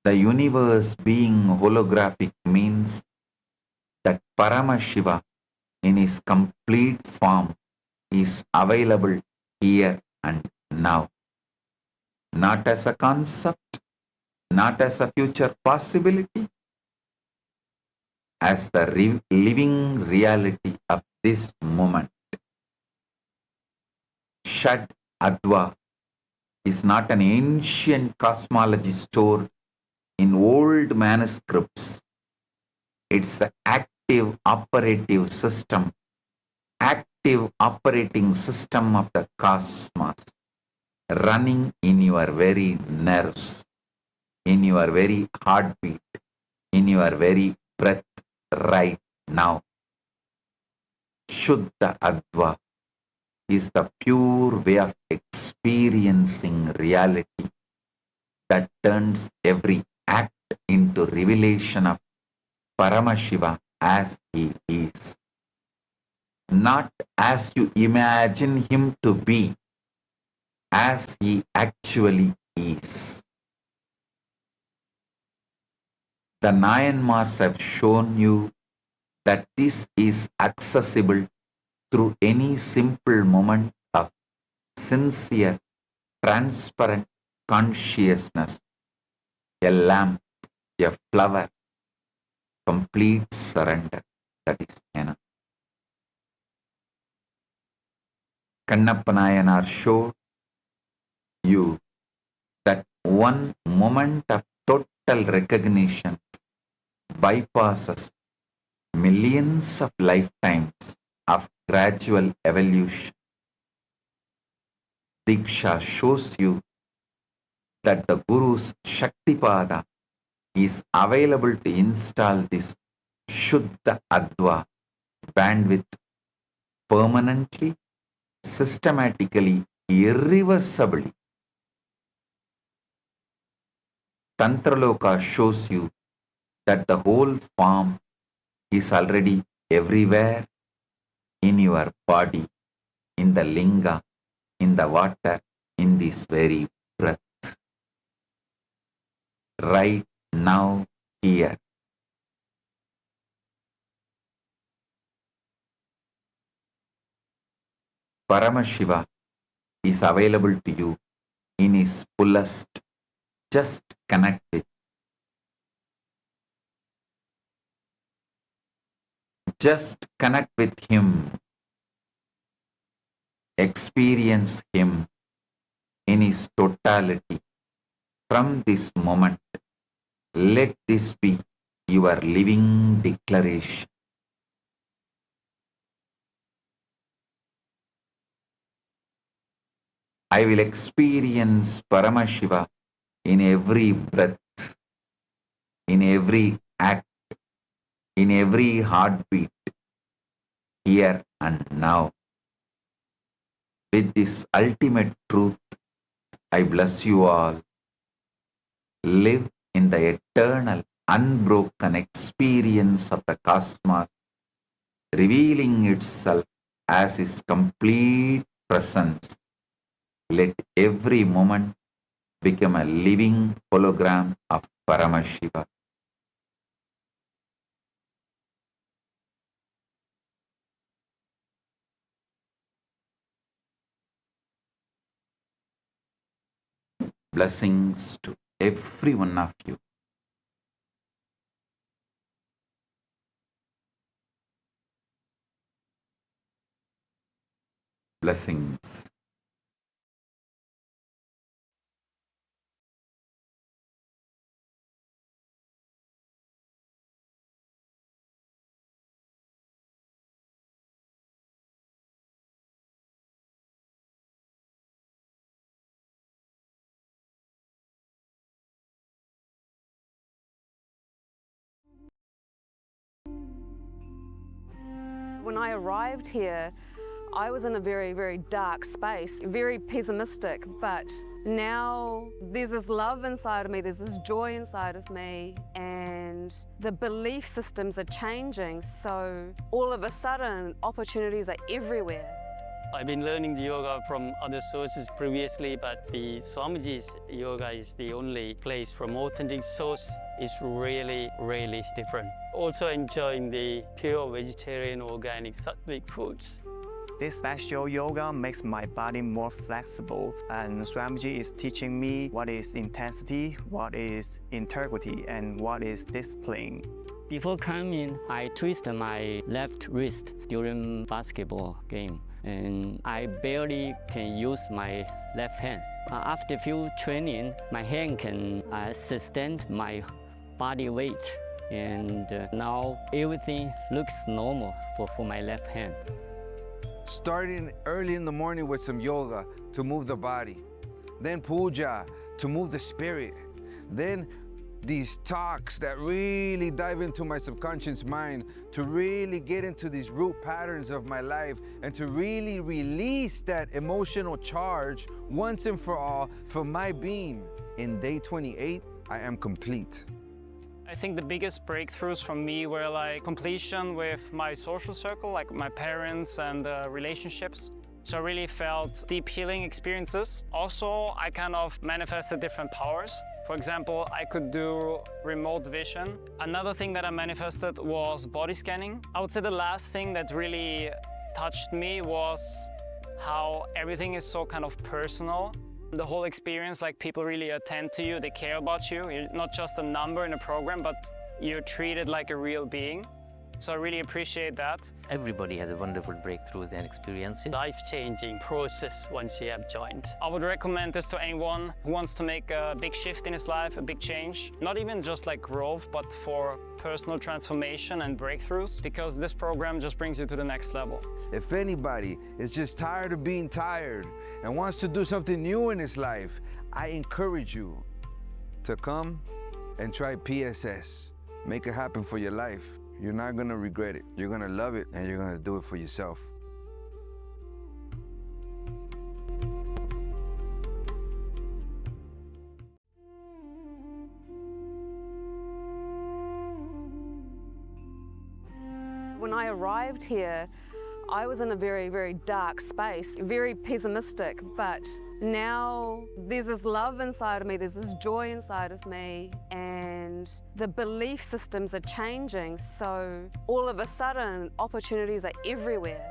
The universe being holographic means that Paramashiva in his complete form is available here and now. Not as a concept, not as a future possibility, as the living reality of this moment. Shad Adva is not an ancient cosmology stored in old manuscripts. It's the active operating system of the cosmos, running in your very nerves, in your very heartbeat, in your very breath right now. Shuddha Adva is the pure way of experiencing reality that turns every act into revelation of Paramashiva as he is. Not as you imagine him to be, as he actually is. The Nayanmars have shown you that this is accessible through any simple moment of sincere, transparent consciousness. A lamp, a flower, complete surrender. That is enough. Kannappa Nayanar showed you that one moment of total recognition bypasses millions of lifetimes of gradual evolution. Diksha shows you that the Guru's Shaktipada is available to install this Shuddha Adva bandwidth permanently, systematically, irreversibly. Tantraloka shows you that the whole form is already everywhere in your body, in the linga, in the water, in this very breath. Right now, here. Paramashiva is available to you in his fullest. Just connect with. Just connect with him. Experience him in his totality. From this moment, let this be your living declaration. I will experience Paramashiva in every breath, in every act, in every heartbeat, here and now. With this ultimate truth, I bless you all. Live in the eternal, unbroken experience of the cosmos revealing itself as His complete presence. Let every moment become a living hologram of Paramashiva. Blessings to every one of you. Blessings. When I arrived here, I was in a very, very dark space, very pessimistic, but now there's this love inside of me, there's this joy inside of me, and the belief systems are changing, so all of a sudden, opportunities are everywhere. I've been learning the yoga from other sources previously, but the Swamiji's yoga is the only place from authentic source. It's really, really different. Also enjoying the pure vegetarian organic sattvic foods. This special yoga makes my body more flexible, and Swamiji is teaching me what is intensity, what is integrity, and what is discipline. Before coming, I twisted my left wrist during basketball game, and I barely can use my left hand. After few training, my hand can sustain my body weight, and now everything looks normal for my left hand. Starting early in the morning with some yoga to move the body, then puja to move the spirit, then these talks that really dive into my subconscious mind to really get into these root patterns of my life and to really release that emotional charge once and for all for my being. In day 28, I am complete. I think the biggest breakthroughs for me were like completion with my social circle, like my parents and relationships. So I really felt deep healing experiences. Also, I kind of manifested different powers. For example, I could do remote vision. Another thing that I manifested was body scanning. I would say the last thing that really touched me was how everything is so kind of personal. The whole experience, like people really attend to you, they care about you. You're not just a number in a program, but you're treated like a real being. So I really appreciate that. Everybody has a wonderful breakthroughs and experiences. Life-changing process once you have joined. I would recommend this to anyone who wants to make a big shift in his life, a big change. Not even just like growth, but for personal transformation and breakthroughs, because this program just brings you to the next level. If anybody is just tired of being tired and wants to do something new in his life, I encourage you to come and try PSS. Make it happen for your life. You're not gonna regret it. You're gonna love it, and you're gonna do it for yourself. When I arrived here, I was in a very, very dark space, very pessimistic, but now there's this love inside of me, there's this joy inside of me, and the belief systems are changing, so all of a sudden, opportunities are everywhere.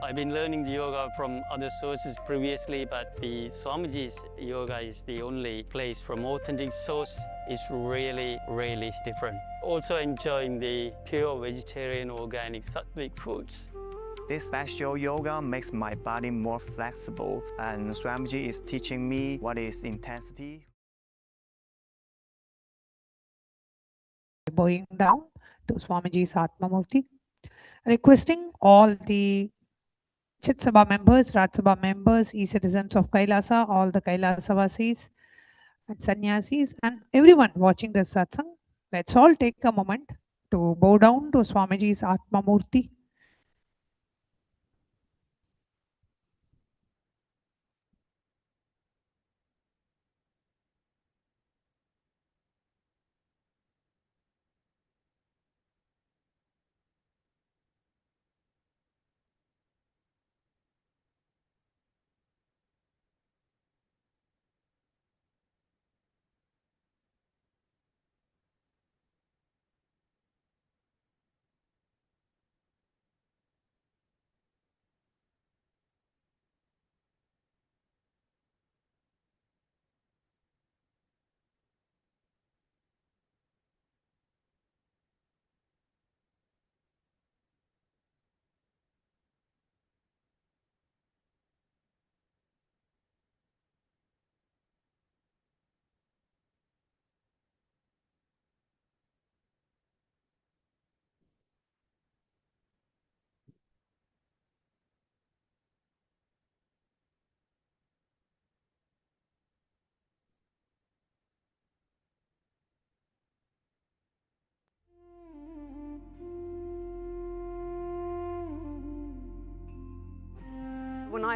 I've been learning the yoga from other sources previously, but the Swamiji's yoga is the only place from authentic source. It's really, really different. Also enjoying the pure vegetarian organic sattvic foods. This special yoga makes my body more flexible, and Swamiji is teaching me what is intensity. Bowing down to Swamiji's Atmamurti, requesting all the Chit Sabha members, Raj Sabha members, e-citizens of Kailasa, all the Kailasavasis and Sannyasis, and everyone watching this satsang, let's all take a moment to bow down to Swamiji's Atmamurti.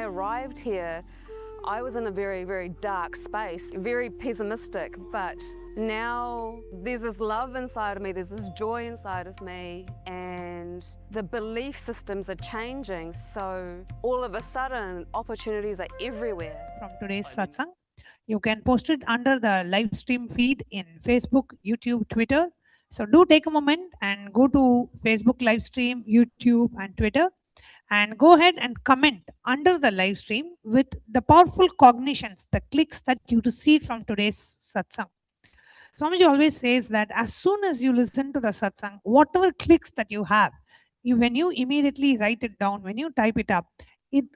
I arrived here, I was in a very, very dark space, very pessimistic, but now there's this love inside of me, there's this joy inside of me, and the belief systems are changing. So all of a sudden, opportunities are everywhere. From today's satsang, you can post it under the live stream feed in Facebook, YouTube, Twitter. So do take a moment and go to Facebook live stream, YouTube and Twitter, and go ahead and comment under the live stream with the powerful cognitions, the clicks that you receive from today's satsang. Swamiji always says that as soon as you listen to the satsang, whatever clicks that you have, when you immediately write it down, when you type it up,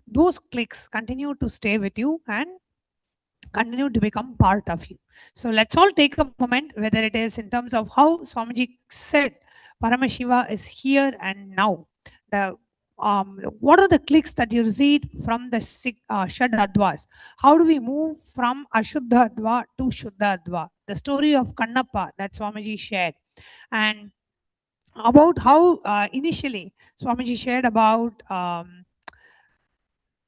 those clicks continue to stay with you and continue to become part of you. So let's all take a moment, whether it is in terms of how Swamiji said Paramashiva is here and now. What are the clicks that you received from the Shadadvas? How do we move from Ashuddhadva to Shuddhadva? The story of Kannappa that Swamiji shared. And about how initially Swamiji shared about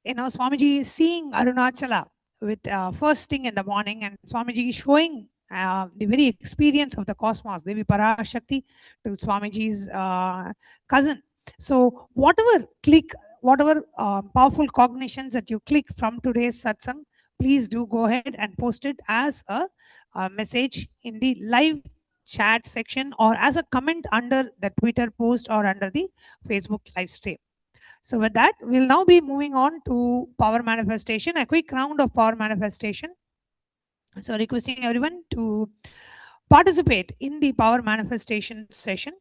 Swamiji seeing Arunachala with first thing in the morning, and Swamiji showing the very experience of the cosmos, Devi Parashakti, to Swamiji's cousin. So whatever click, whatever powerful cognitions that you click from today's satsang, please do go ahead and post it as a message in the live chat section or as a comment under the Twitter post or under the Facebook live stream. So with that, we'll now be moving on to power manifestation, a quick round of power manifestation. So requesting everyone to participate in the power manifestation session.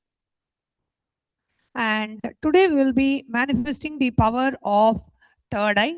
And today we will be manifesting the power of third eye.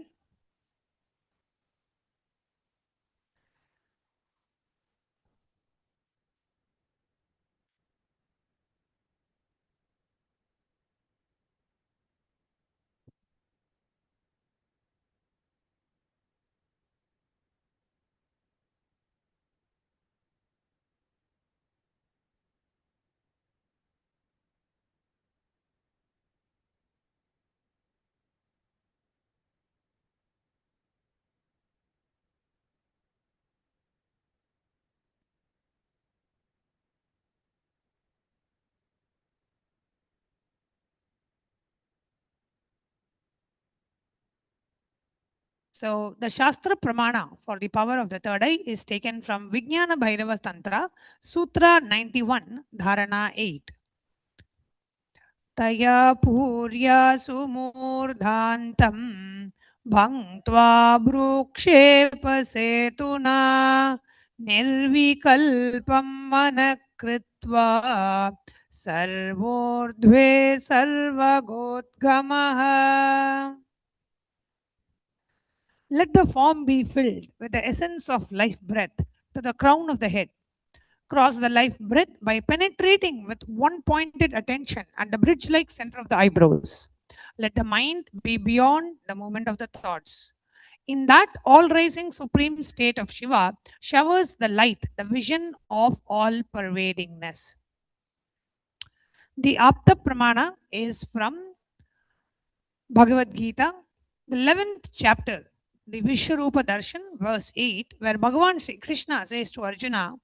So the Shastra Pramana for the power of the third eye is taken from Vijnana Bhairava Tantra, Sutra 91, Dharana 8. Taya Purya Sumurdhantam Bhangtva Brukshepa Setuna Nirvikalpam Manakritva Sarvordhve Sarvagotgamaha. Let the form be filled with the essence of life breath to the crown of the head. Cross the life breath by penetrating with one pointed attention at the bridge-like center of the eyebrows. Let the mind be beyond the movement of the thoughts. In that all-rising supreme state of Shiva showers the light, the vision of all-pervadingness. The Apta Pramana is from Bhagavad Gita, the 11th chapter, the Vishwarupa Darshan, verse 8, where Bhagavan Sri Krishna says to Arjuna,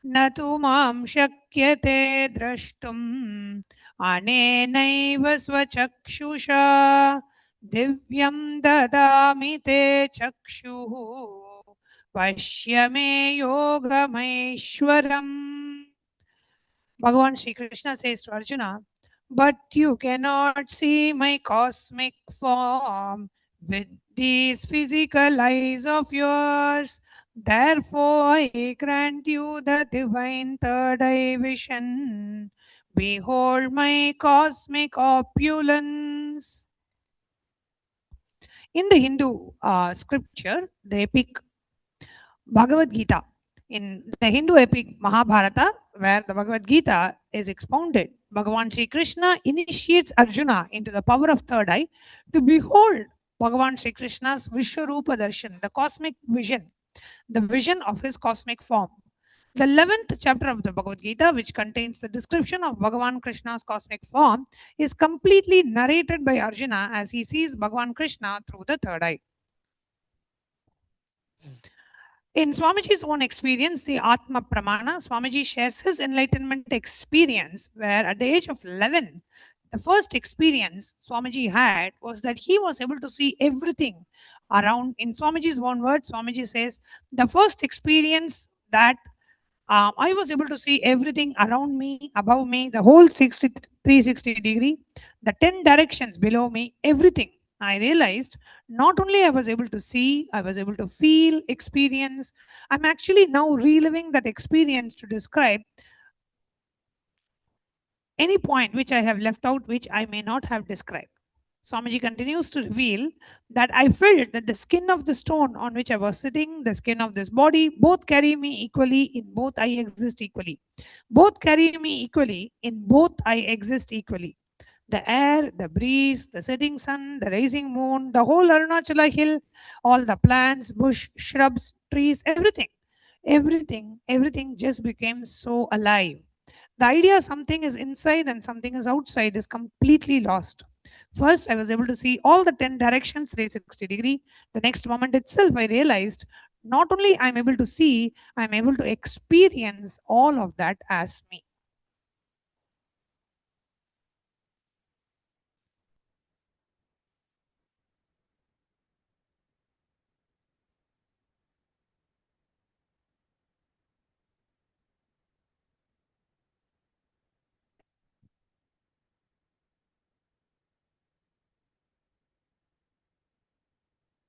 Natu mam shakyate drashtum anenaiva svachakshusha divyam dadami te chakshuhu vashyame yogameshwaram. Bhagavan Sri Krishna says to Arjuna, but you cannot see my cosmic form with these physical eyes of yours. Therefore, I grant you the divine third eye vision. Behold my cosmic opulence. In the Hindu scripture, the epic Bhagavad Gita, in the Hindu epic Mahabharata, where the Bhagavad Gita is expounded, Bhagavan Sri Krishna initiates Arjuna into the power of third eye to behold Bhagavan Sri Krishna's Vishwarupa Darshan, the cosmic vision, the vision of his cosmic form. The 11th chapter of the Bhagavad Gita, which contains the description of Bhagavan Krishna's cosmic form, is completely narrated by Arjuna as he sees Bhagavan Krishna through the third eye. In Swamiji's own experience, the Atma Pramana, Swamiji shares his enlightenment experience where at the age of 11, the first experience Swamiji had was that he was able to see everything around. In Swamiji's own words, Swamiji says, the first experience that I was able to see everything around me, above me, the whole 360 degree, the 10 directions below me, everything. I realized not only I was able to see, I was able to feel, experience. I'm actually now reliving that experience to describe any point which I have left out, which I may not have described. Swamiji continues to reveal that I felt that the skin of the stone on which I was sitting, the skin of this body, both carry me equally, in both I exist equally. Both carry me equally, in both I exist equally. The air, the breeze, the setting sun, the rising moon, the whole Arunachala hill, all the plants, bush, shrubs, trees, everything just became so alive. The idea something is inside and something is outside is completely lost. First, I was able to see all the 10 directions, 360 degree. The next moment itself, I realized not only I'm able to see, I'm able to experience all of that as me.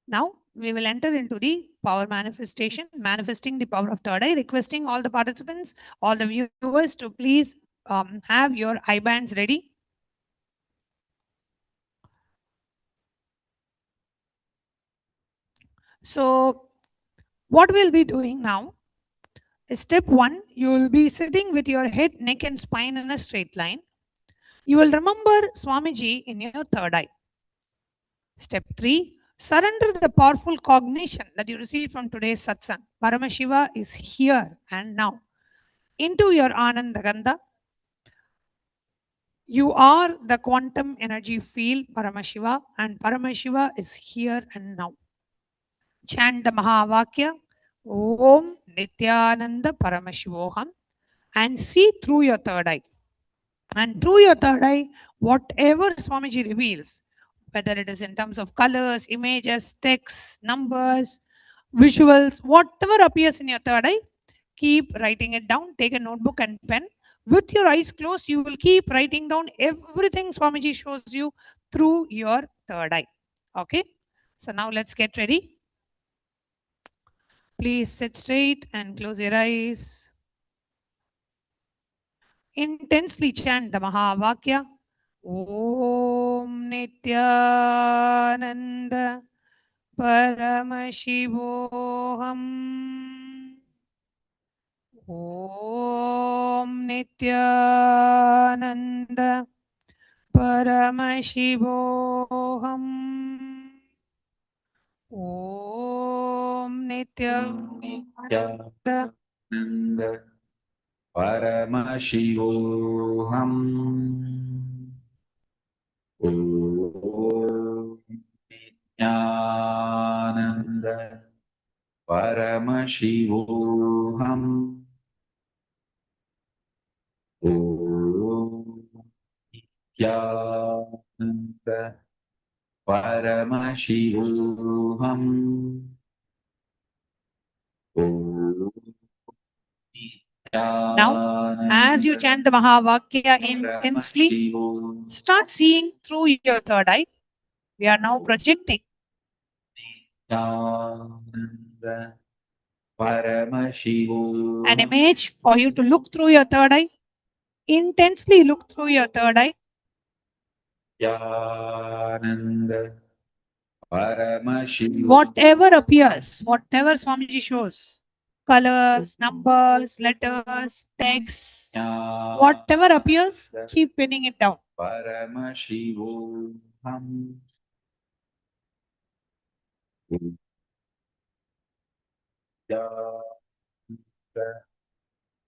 Now, we will enter into the power manifestation, manifesting the power of third eye, requesting all the participants, all the viewers to please have your eye bands ready. So, what we'll be doing now is step 1, you will be sitting with your head, neck, and spine in a straight line. You will remember Swamiji in your third eye. Step 3, surrender the powerful cognition that you received from today's satsang. Paramashiva is here and now. Into your Anandagandha. You are the quantum energy field, Paramashiva, and Paramashiva is here and now. Chant the Mahavakya, Om Nithyananda Paramashivoham, and see through your third eye. And through your third eye, whatever Swamiji reveals, whether it is in terms of colors, images, texts, numbers, visuals, whatever appears in your third eye, keep writing it down. Take a notebook and pen. With your eyes closed, you will keep writing down everything Swamiji shows you through your third eye. Okay? So now let's get ready. Please sit straight and close your eyes. Intensely chant the Mahavakya. Om Nithyananda Paramashivoham. Om Nithyananda Paramashivoham. Om Nithyananda Paramashivoham. Om Nithyananda Paramashivoham. Om Nithyananda Paramashivoham. Now, as you chant the Mahavakya intensely, start seeing through your third eye. We are now projecting. An image for you to look through your third eye. Intensely look through your third eye. Whatever appears, whatever Swamiji shows, colors, numbers, letters, texts, whatever appears, keep pinning it down.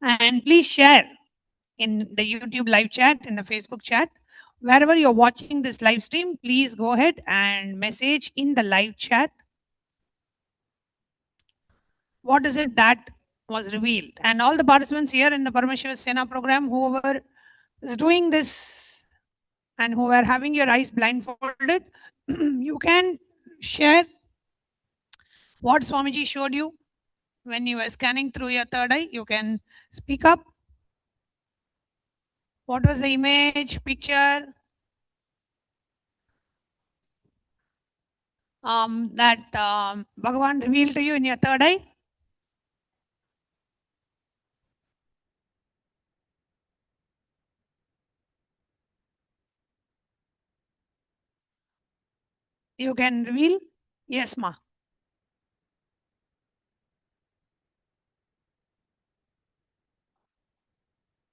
And please share in the YouTube live chat, in the Facebook chat, wherever you're watching this live stream, please go ahead and message in the live chat what is it that was revealed. And all the participants here in the Paramashiva Sena program, whoever is doing this and who are having your eyes blindfolded, you can share what Swamiji showed you when you were scanning through your third eye. You can speak up. What was the image, picture that Bhagavan revealed to you in your third eye? You can reveal? Yes, ma.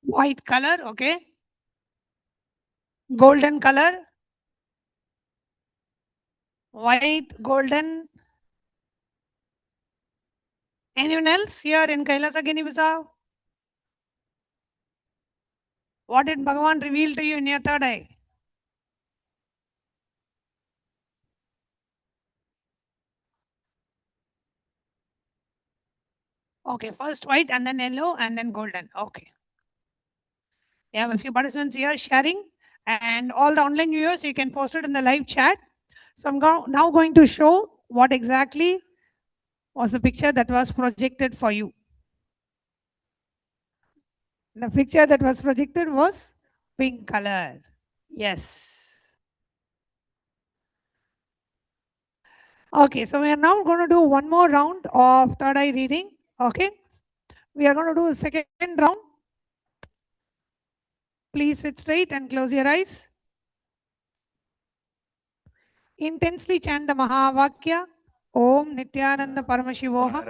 White color, okay. Golden color. White, golden. Anyone else here in Kailasa, Guinea-Bissau? What did Bhagavan reveal to you in your third eye? Okay, first white and then yellow and then golden. Okay. We have a few participants here sharing, and all the online viewers, you can post it in the live chat. So I'm now going to show what exactly was the picture that was projected for you. The picture that was projected was pink color. Yes. Okay, so we are now going to do one more round of third eye reading. Okay. We are going to do the second round. Please sit straight and close your eyes. Intensely chant the Mahavakya. Om Nithyananda Paramashivoham.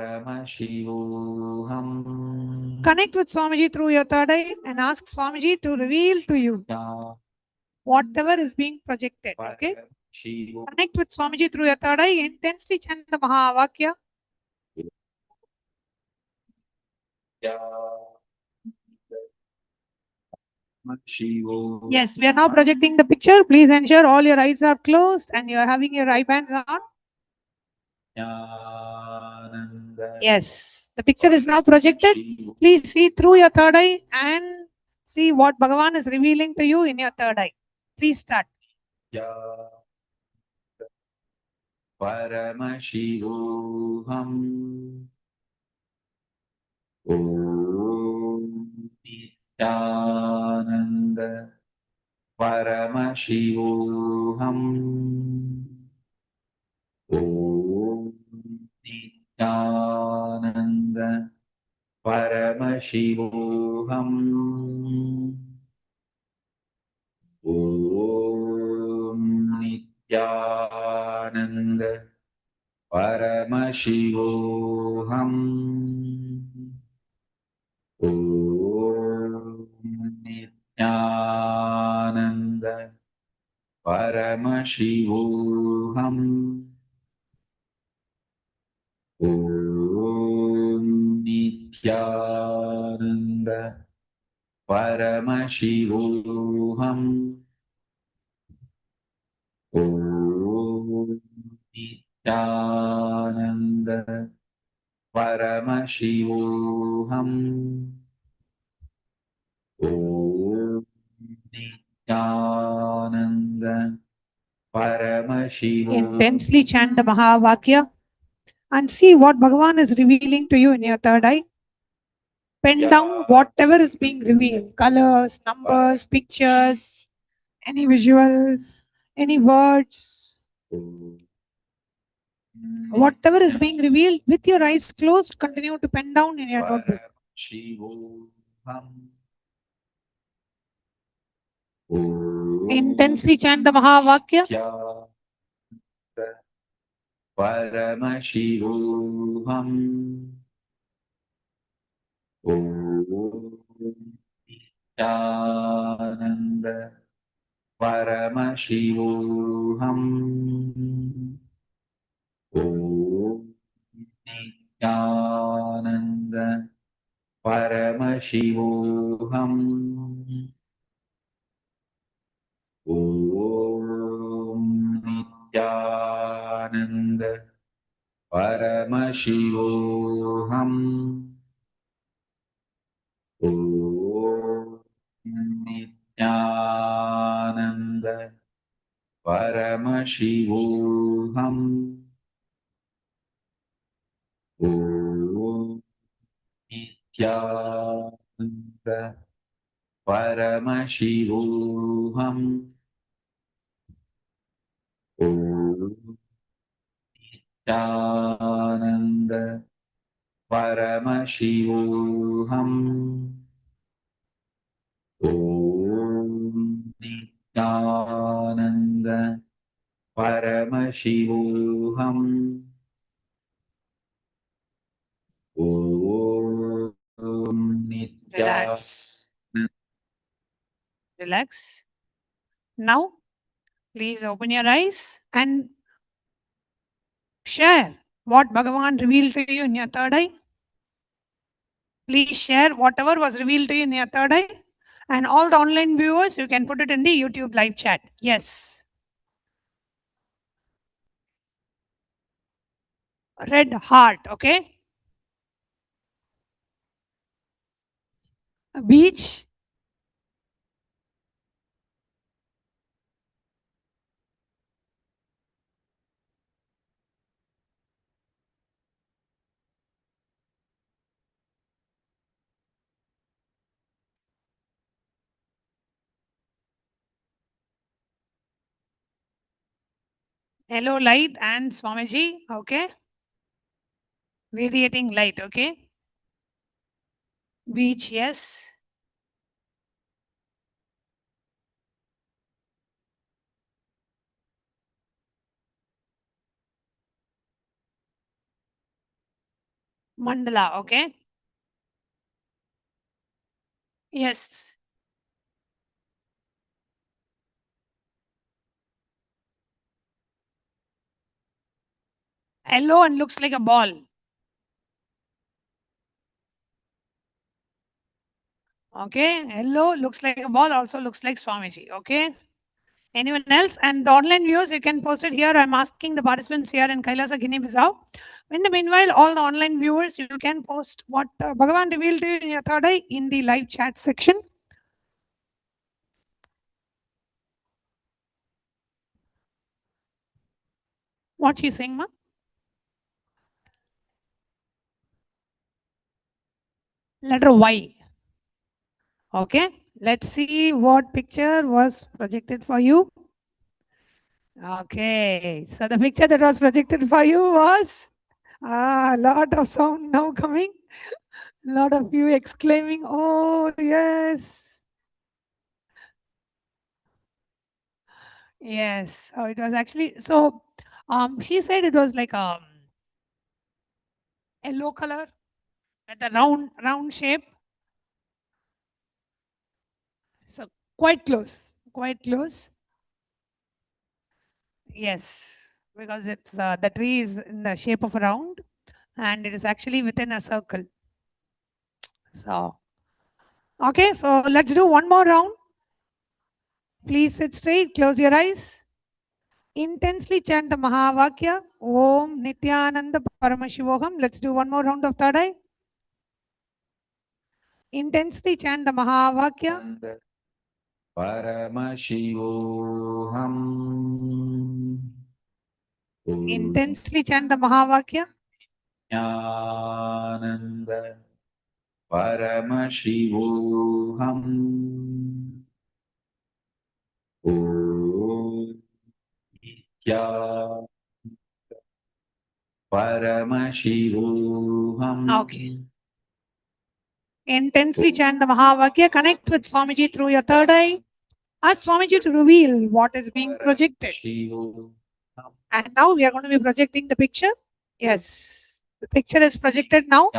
Connect with Swamiji through your third eye and ask Swamiji to reveal to you whatever is being projected. Okay? Connect with Swamiji through your third eye. Intensely chant the Mahavakya. Yes, we are now projecting the picture. Please ensure all your eyes are closed and you are having your eye bands on. Yes, the picture is now projected. Please see through your third eye and see what Bhagavan is revealing to you in your third eye. Please start. Paramashivam. Om Nithyananda Paramashivam. Om Nithyananda Paramashivam. Om Nithyananda Paramashivam. Om Nithyananda Paramashivam. Om Nithyananda Paramashivam. Om Nithyananda Paramashivam. Om Nithyananda Paramashivam. Intensely chant the Mahavakya and see what Bhagavan is revealing to you in your third eye. Pen down whatever is being revealed. Colors, numbers, pictures, any visuals, any words. Whatever is being revealed with your eyes closed, continue to pen down in your notebook. Intensely chant the Mahavakya. Paramashivam. Om Nithyananda Paramashivam. Om Nithyananda Paramashivoham. Om Nithyananda Paramashivoham. Om Nithyananda Paramashivoham. Om Nithyananda Paramashivoham. Om Nithyananda Paramashivoham. Om Nithyananda Paramashivoham. Om Relax. Relax. Now, please open your eyes and share what Bhagavan revealed to you in your third eye. Please share whatever was revealed to you in your third eye. And all the online viewers, you can put it in the YouTube live chat. Yes. Red heart, okay? A beach. Hello light and Swamiji, okay? Radiating light, okay? Beach, yes. Mandala, okay? Yes. Yellow and looks like a ball. Okay, yellow looks like a ball, also looks like Swamiji, okay? Anyone else? And the online viewers, you can post it here. I'm asking the participants here in Kailasa, Guinea-Bissau. In the meanwhile, all the online viewers, you can post what Bhagavan revealed to you in your third eye in the live chat section. What she's saying, ma? Letter Y. Okay, let's see what picture was projected for you. Okay, so the picture that was projected for you was a lot of sound now coming. A lot of you exclaiming, oh, yes. Yes, so it was actually, so she said it was like a yellow color with a round shape. So quite close, quite close. Yes, because it's the tree is in the shape of a round and it is actually within a circle. So, okay, so let's do one more round. Please sit straight, close your eyes. Intensely chant the Mahavakya. Om Nithyananda Paramashivoham. Let's do one more round of third eye. Intensely chant the Mahavakya. Paramashivoham. Intensely chant the Mahavakya. Nithyananda Paramashivoham. Om Nithyananda Paramashivoham. Okay. Intensely chant the Mahavakya. Connect with Swamiji through your third eye. Ask Swamiji to reveal what is being projected. And now we are going to be projecting the picture. Yes. The picture is projected now.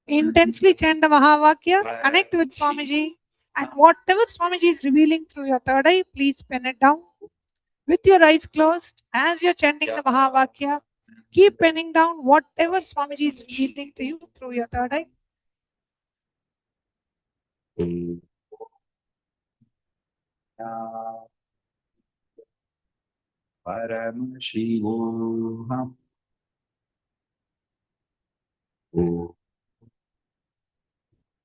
Intensely chant the Mahavakya. Connect with Swamiji. And whatever Swamiji is revealing through your third eye, please pen it down. With your eyes closed, as you're chanting the Mahavakya, keep penning down whatever Swamiji is revealing to you through your third eye. Paramashivoham. Om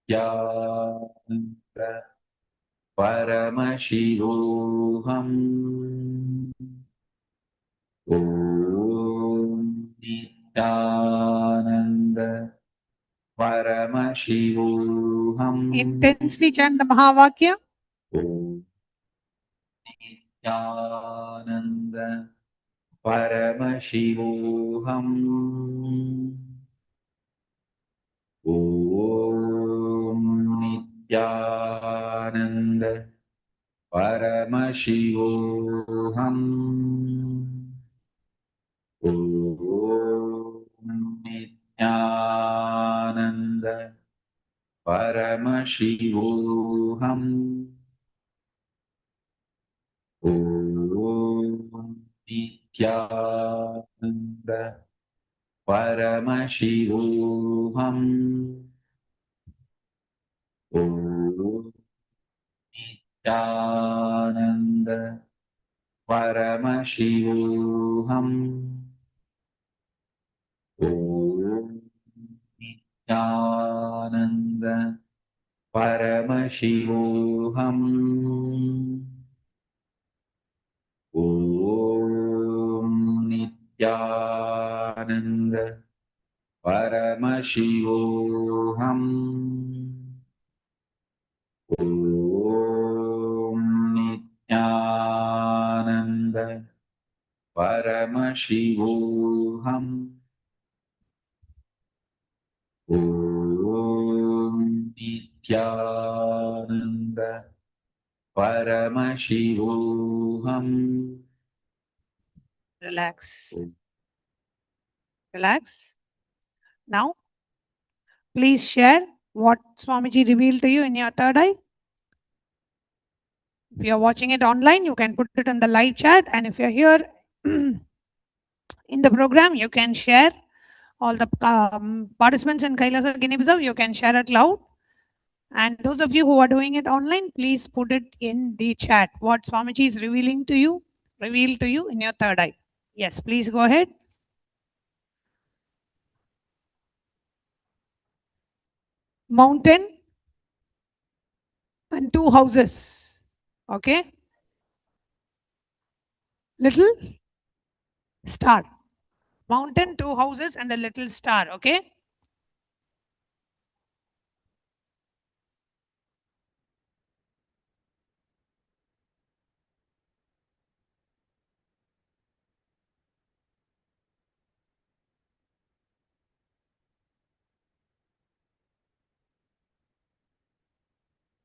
Nityananda Paramashivoham. Om Nityananda Paramashivoham. Intensely chant the Mahavakya. Om Nityananda Paramashivoham. Om Nityananda Paramashivoham. Om Nityananda Paramashivoham. Om Nityananda Paramashivoham. Om Nityananda Paramashivoham. Om Nityananda Paramashivoham. Om Nityananda Paramashivoham. Om Nityananda Paramashivoham. Om Nityananda Paramashivoham. Relax. Relax. Now, please share what Swamiji revealed to you in your third eye. If you're watching it online, you can put it in the live chat. And if you're here in the program, you can share. All the participants in Kailasa Guinea Bissau, you can share it loud. And those of you who are doing it online, please put it in the chat. What Swamiji is revealed to you in your third eye. Yes, please go ahead. Mountain and two houses. Okay. Little star. Mountain, two houses, and a little star. Okay.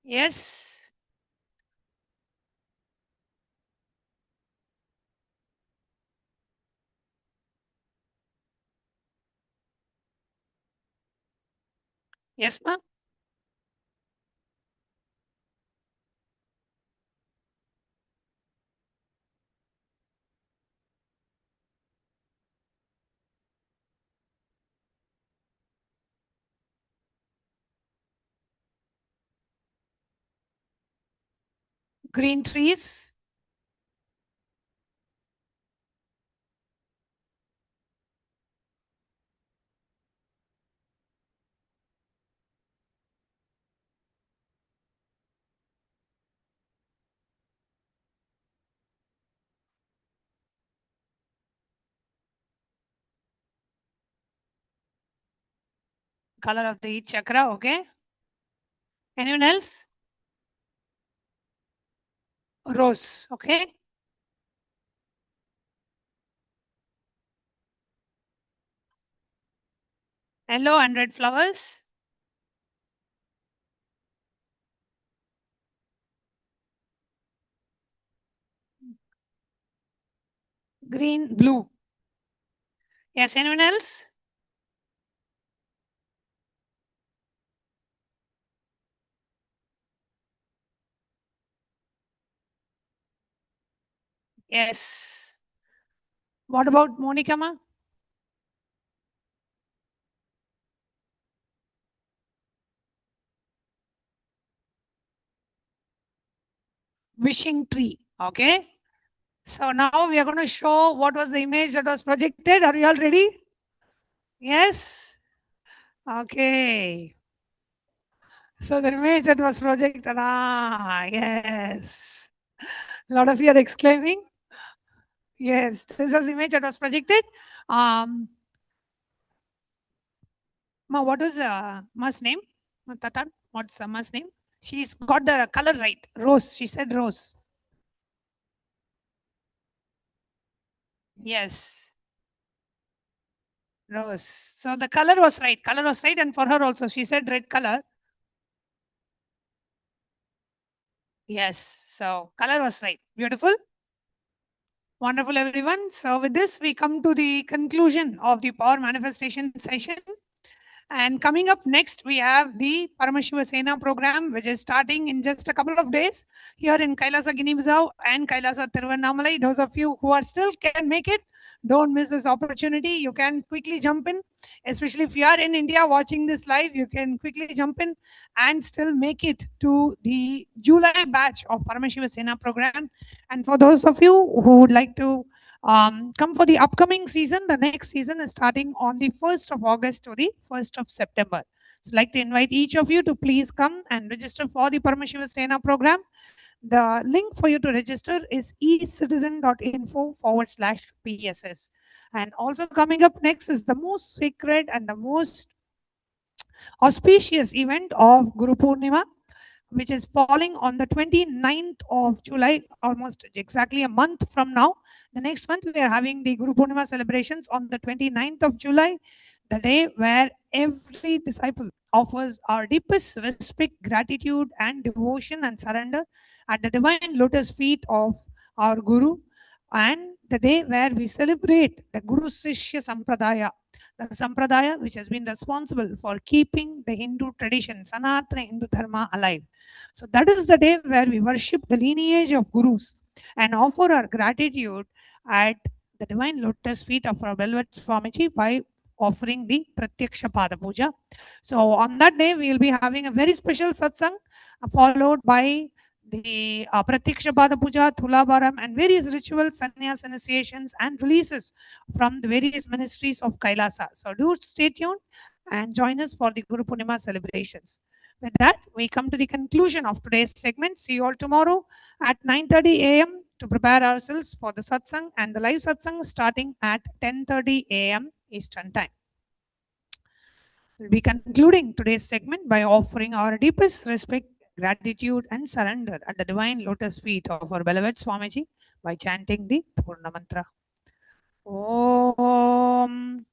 Yes. Yes, ma'am. Green trees. Color of the each chakra. Okay. Anyone else? Rose. Okay. Yellow and red flowers. Green, blue. Yes, anyone else? Yes. What about Monica ma? wishing tree. Okay. So now we are going to show what was the image that was projected. Are you all ready? Yes? Okay. So the image that was projected, yes. A lot of you are exclaiming. Yes, this was the image that was projected. Ma, what was Ma's name? Tatan, what's Ma's name? She's got the color right. Rose. She said rose. Yes. Rose. So the color was right. Color was right. And for her also, she said red color. Yes. So color was right. Beautiful. Wonderful, everyone. So with this, we come to the conclusion of the power manifestation session. And coming up next, we have the Paramashiva Sena program, which is starting in just a couple of days here in Kailasa, Guinea-Bissau and Kailasa, Tiruvannamalai. Those of you who are still can make it, don't miss this opportunity. You can quickly jump in, especially if you are in India watching this live, you can quickly jump in and still make it to the July batch of Paramashiva Sena program. And for those of you who would like to come for the upcoming season. The next season is starting on the 1st of August to the 1st of September. So I'd like to invite each of you to please come and register for the Paramashiva Sena program. The link for you to register is ecitizen.info/PSS. And also coming up next is the most sacred and the most auspicious event of Guru Purnima, which is falling on the 29th of July, almost exactly a month from now. The next month, we are having the Guru Purnima celebrations on the 29th of July, the day where every disciple offers our deepest respect, gratitude, and devotion and surrender at the divine lotus feet of our Guru, and the day where we celebrate the Guru Sishya Sampradaya, the Sampradaya which has been responsible for keeping the Hindu tradition, Sanatana Hindu Dharma, alive. So that is the day where we worship the lineage of Gurus and offer our gratitude at the divine lotus feet of our beloved Swamiji by offering the Pratyaksha Pada Puja. So on that day, we will be having a very special satsang followed by the Pratyaksha Pada Puja, Thulabharam, and various rituals, sannyas initiations, and releases from the various ministries of Kailasa. So do stay tuned and join us for the Guru Purnima celebrations. With that, we come to the conclusion of today's segment. See you all tomorrow at 9:30 a.m. to prepare ourselves for the satsang, and the live satsang starting at 10:30 a.m. Eastern Time. We'll be concluding today's segment by offering our deepest respect, gratitude, and surrender at the divine lotus feet of our beloved Swamiji by chanting the Purna Mantra. Om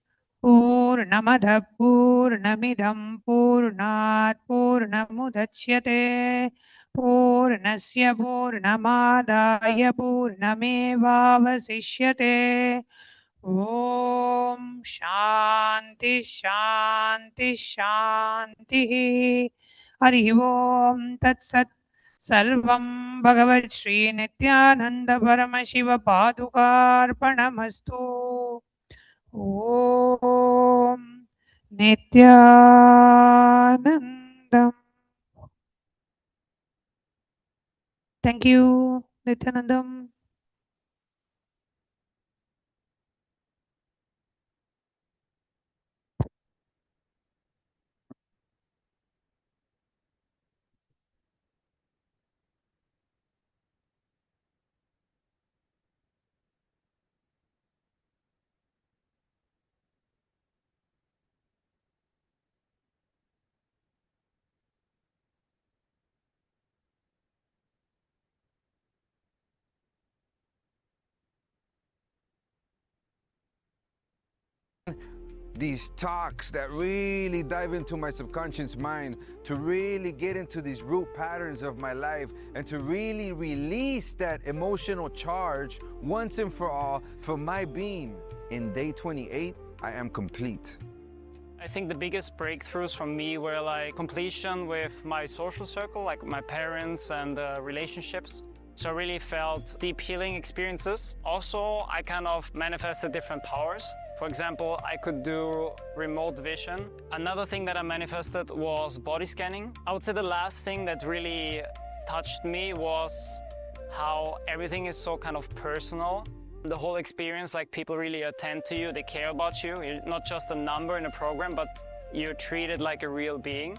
Purnamada Purnamidam Purnat Purnamudachyate Purnasya Purnamadaya Purnamevavasishyate. Om Shanti Shanti Shanti. Hari Om Tat Sat. Sarvam Bhagavad Shri Nithyananda Paramashiva Padukarpanamastu. Om Nithyanandam. Thank you, Nithyanandam. These talks that really dive into my subconscious mind, to really get into these root patterns of my life, and to really release that emotional charge once and for all for my being. In day 28, I am complete. I think the biggest breakthroughs for me were like completion with my social circle, like my parents and relationships. So I really felt deep healing experiences. Also, I kind of manifested different powers. For example, I could do remote vision. Another thing that I manifested was body scanning. I would say the last thing that really touched me was how everything is so kind of personal. The whole experience, like people really attend to you, they care about you. You're not just a number in a program, but you're treated like a real being.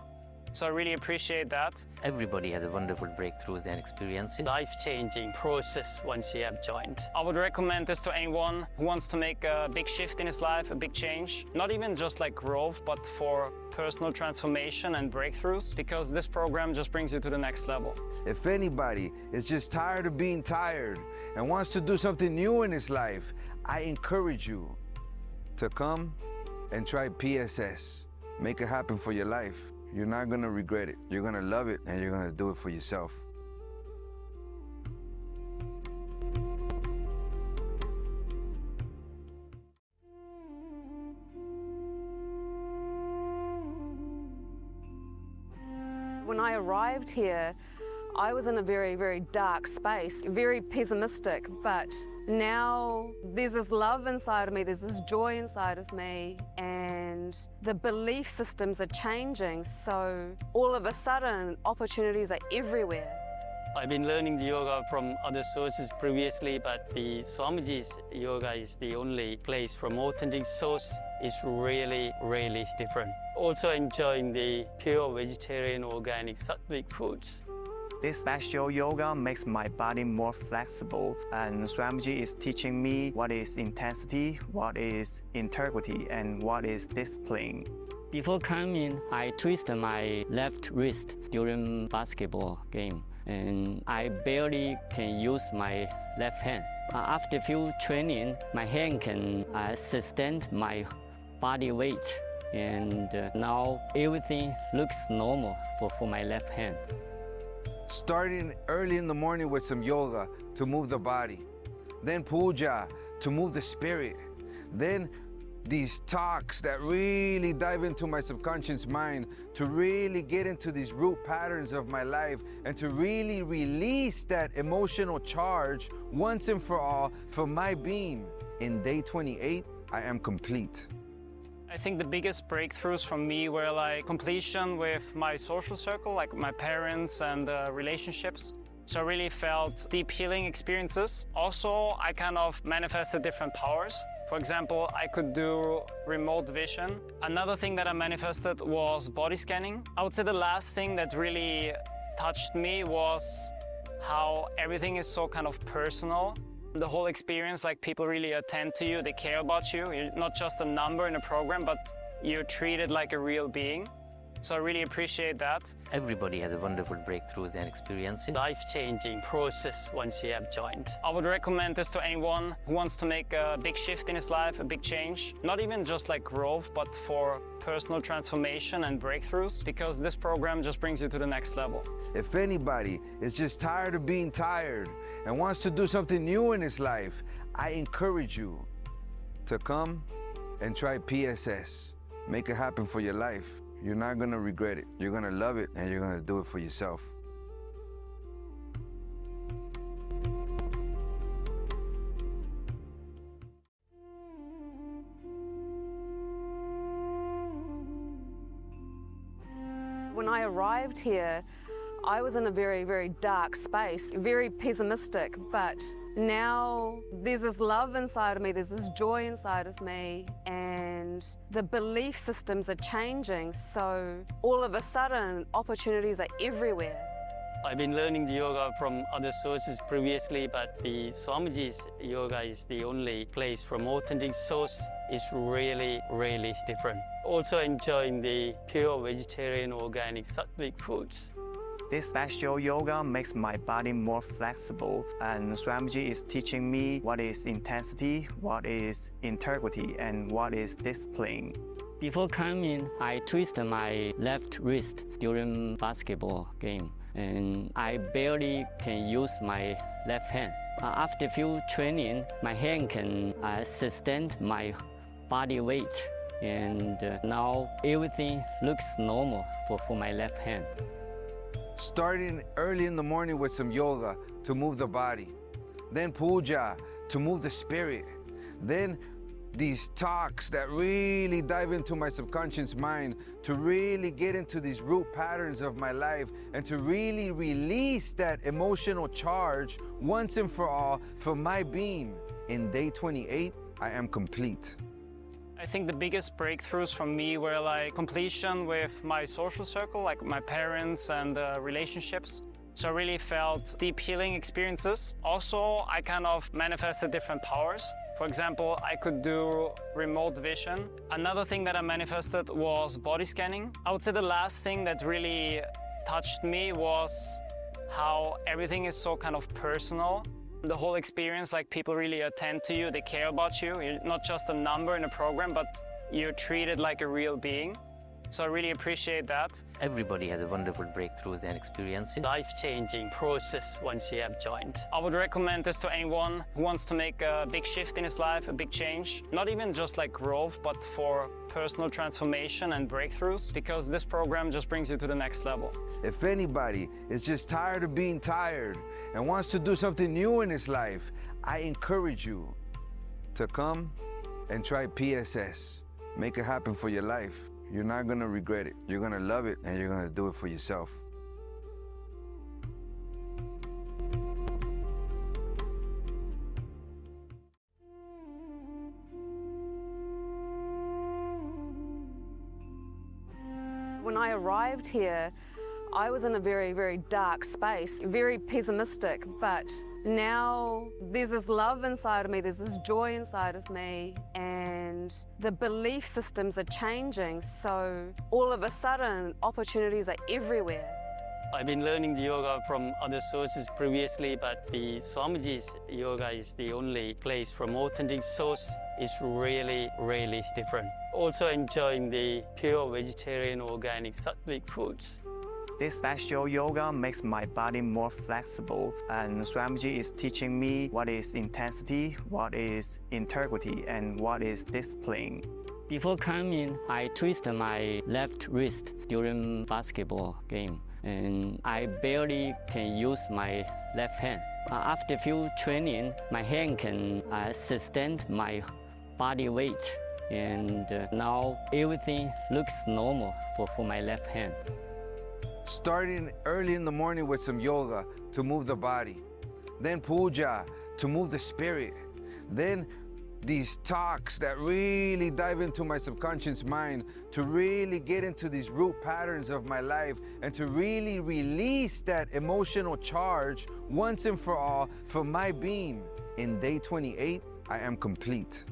So I really appreciate that. Everybody has a wonderful breakthroughs and experiences. Life-changing process once you have joined. I would recommend this to anyone who wants to make a big shift in his life, a big change. Not even just like growth, but for personal transformation and breakthroughs, because this program just brings you to the next level. If anybody is just tired of being tired and wants to do something new in his life, I encourage you to come and try PSS. Make it happen for your life. You're not gonna regret it. You're gonna love it, and you're gonna do it for yourself. When I arrived here, I was in a very, very dark space, very pessimistic, but now there's this love inside of me, there's this joy inside of me, and the belief systems are changing, so all of a sudden, opportunities are everywhere. I've been learning the yoga from other sources previously, but the Swamiji's yoga is the only place from authentic source. Is really, really different. Also enjoying the pure vegetarian, organic, sattvic foods. This special yoga makes my body more flexible, and Swamiji is teaching me what is intensity, what is integrity, and what is discipline. Before coming, I twisted my left wrist during basketball game, and I barely can use my left hand. After few training, my hand can sustain my body weight, and now everything looks normal for my left hand. Starting early in the morning with some yoga to move the body, then puja to move the spirit, then these talks that really dive into my subconscious mind to really get into these root patterns of my life and to really release that emotional charge once and for all for my being. In day 28, I am complete. I think the biggest breakthroughs for me were like completion with my social circle, like my parents and relationships. So I really felt deep healing experiences. Also, I kind of manifested different powers. For example, I could do remote vision. Another thing that I manifested was body scanning. I would say the last thing that really touched me was how everything is so kind of personal. The whole experience, like people really attend to you, they care about you. You're not just a number in a program, but you're treated like a real being. So I really appreciate that. Everybody has a wonderful breakthroughs and experiences. Life-changing process once you have joined. I would recommend this to anyone who wants to make a big shift in his life, a big change. Not even just like growth, but for personal transformation and breakthroughs, because this program just brings you to the next level. If anybody is just tired of being tired and wants to do something new in his life, I encourage you to come and try PSS. Make it happen for your life. You're not gonna regret it. You're gonna love it, and you're gonna do it for yourself. When I arrived here, I was in a very, very dark space, very pessimistic, but now there's this love inside of me, there's this joy inside of me, and the belief systems are changing, so all of a sudden, opportunities are everywhere. I've been learning the yoga from other sources previously, but the Swamiji's yoga is the only place from authentic source. Is really, really different. Also enjoying the pure vegetarian, organic, sattvic foods. This special yoga makes my body more flexible, and Swamiji is teaching me what is intensity, what is integrity, and what is discipline. Before coming, I twisted my left wrist during basketball game, and I barely can use my left hand. After few training, my hand can sustain my body weight, and now everything looks normal for my left hand. Starting early in the morning with some yoga to move the body, then puja to move the spirit, then these talks that really dive into my subconscious mind, to really get into these root patterns of my life, and to really release that emotional charge once and for all for my being. In day 28, I am complete. I think the biggest breakthroughs for me were like completion with my social circle, like my parents and relationships. So I really felt deep healing experiences. Also, I kind of manifested different powers. For example, I could do remote vision. Another thing that I manifested was body scanning. I would say the last thing that really touched me was how everything is so kind of personal. The whole experience, like people really attend to you, they care about you. You're not just a number in a program, but you're treated like a real being. So I really appreciate that. Everybody has a wonderful breakthroughs and experiences. Life-changing process once you have joined. I would recommend this to anyone who wants to make a big shift in his life, a big change. Not even just like growth, but for personal transformation and breakthroughs, because this program just brings you to the next level. If anybody is just tired of being tired and wants to do something new in his life, I encourage you to come and try PSS. Make it happen for your life. You're not gonna regret it. You're gonna love it, and you're gonna do it for yourself. When I arrived here, I was in a very, very dark space, very pessimistic, but now there's this love inside of me, there's this joy inside of me, and the belief systems are changing, so all of a sudden opportunities are everywhere. I've been learning the yoga from other sources previously, but the Swamiji's yoga is the only place from authentic source. Is really, really different. Also enjoying the pure vegetarian organic sattvic foods. This special yoga makes my body more flexible, and Swamiji is teaching me what is intensity, what is integrity, and what is discipline. Before coming, I twisted my left wrist during basketball game, and I barely can use my left hand. After few training, my hand can sustain my body weight, and now everything looks normal for my left hand. Starting early in the morning with some yoga to move the body, then puja to move the spirit, then these talks that really dive into my subconscious mind, to really get into these root patterns of my life, and to really release that emotional charge once and for all for my being. In day 28, I am complete.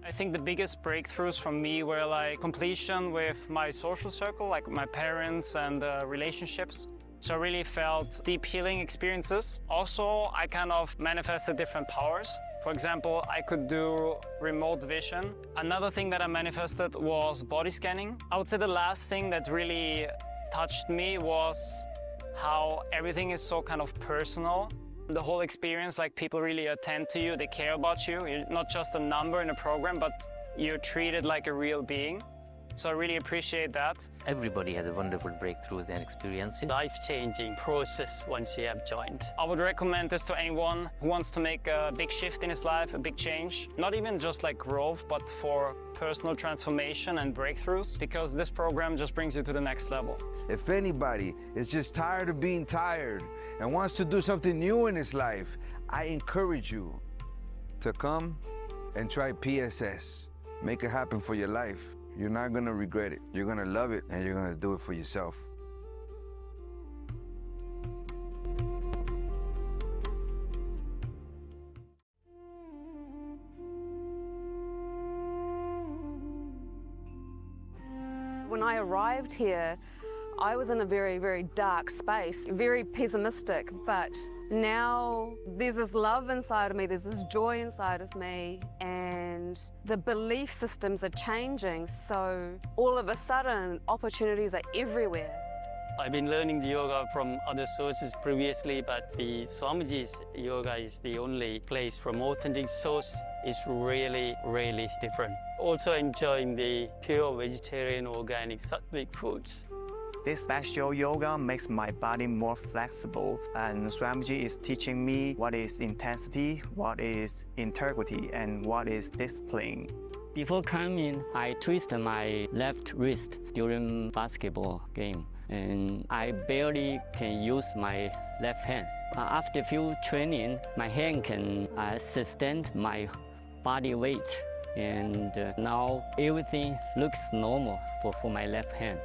I think the biggest breakthroughs for me were like completion with my social circle, like my parents and relationships. So I really felt deep healing experiences. Also, I kind of manifested different powers. For example, I could do remote vision. Another thing that I manifested was body scanning. I would say the last thing that really touched me was how everything is so kind of personal. The whole experience, like people really attend to you, they care about you. You're not just a number in a program, but you're treated like a real being. So I really appreciate that. Everybody has a wonderful breakthroughs and experiences. Life-changing process once you have joined. I would recommend this to anyone who wants to make a big shift in his life, a big change. Not even just like growth, but for personal transformation and breakthroughs, because this program just brings you to the next level. If anybody is just tired of being tired and wants to do something new in his life, I encourage you to come and try PSS. Make it happen for your life. You're not gonna regret it. You're gonna love it, and you're gonna do it for yourself. When I arrived here, I was in a very, very dark space, very pessimistic, but now there's this love inside of me, there's this joy inside of me, and the belief systems are changing, so all of a sudden opportunities are everywhere. I've been learning the yoga from other sources previously, but the Swamiji's yoga is the only place from authentic source. Is really, really different. Also enjoying the pure vegetarian organic sattvic foods. This bestial yoga makes my body more flexible, and Swamiji is teaching me what is intensity, what is integrity, and what is discipline. Before coming, I twisted my left wrist during basketball game, and I barely can use my left hand. After few training, my hand can sustain my body weight, and now everything looks normal for my left hand.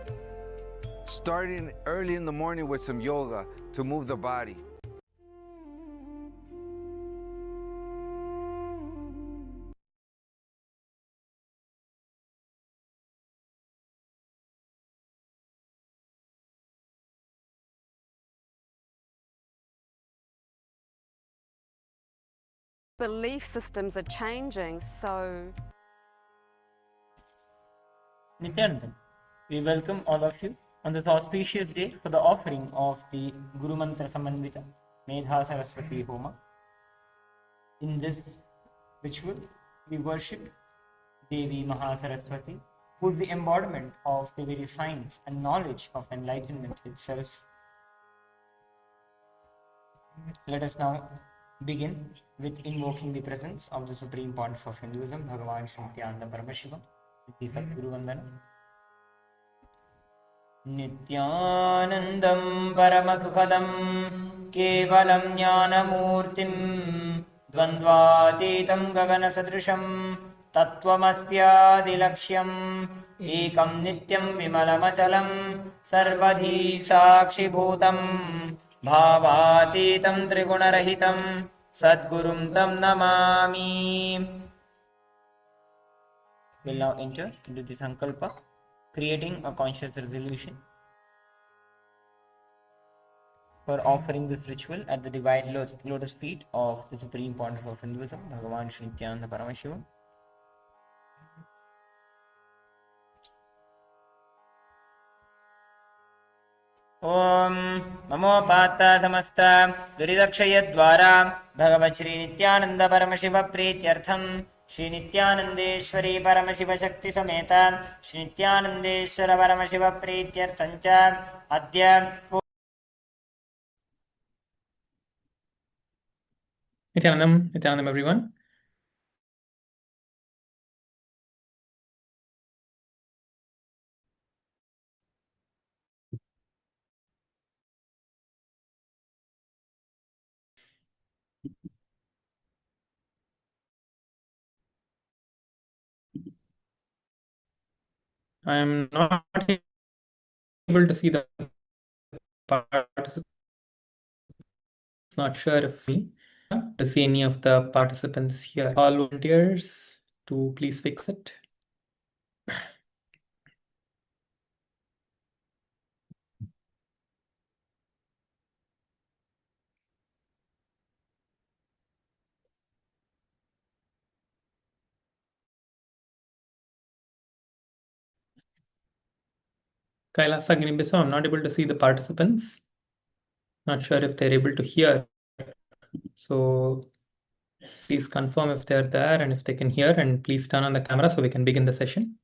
Starting early in the morning with some yoga to move the body. Belief systems are changing, so Nithyananda, we welcome all of you on this auspicious day for the offering of the Guru Mantra Samandita Medha Saraswati Homa. In this ritual, we worship Devi Mahasaraswati, who is the embodiment of the very science and knowledge of enlightenment itself. Let us now begin with invoking the presence of the Supreme Pontiff of Hinduism, Bhagavan Shri Nithyananda Paramashivam, with the Sadguru Vandana. Nithyanandam Paramasukhadam Kevalam Jnanamurtim Dvandvatitam Gaganasadrisham Tattvamasyadilaksham Ekam Nityam Vimalamachalam Sarvadhi Sakshibhutam Bhavatitam Trigunarahitam Sadgurum Tam Namami. We'll now enter into the Sankalpa, creating a conscious resolution for offering this ritual at the divine lotus feet of the Supreme Pontiff of Hinduism, Bhagavan Shri Nithyananda Paramashivam. Om Mamo Pata Samasta Duridakshayadvara Bhagavat Shri Nithyananda Paramashiva Pretyartham Shri Nithyanandeshwari Paramashiva Shakti Sameta Shri Nithyanandeshwara Paramashiva Pretyarthancha Adya Nithyanandam, Nithyanandam everyone. I am not able to see the participants. Not sure if me to see any of the participants here. All volunteers to please fix it. Kailasa, Gnimbiso, I'm not able to see the participants. Not sure if they're able to hear. So please confirm if they're there and if they can hear, and please turn on the camera so we can begin the session.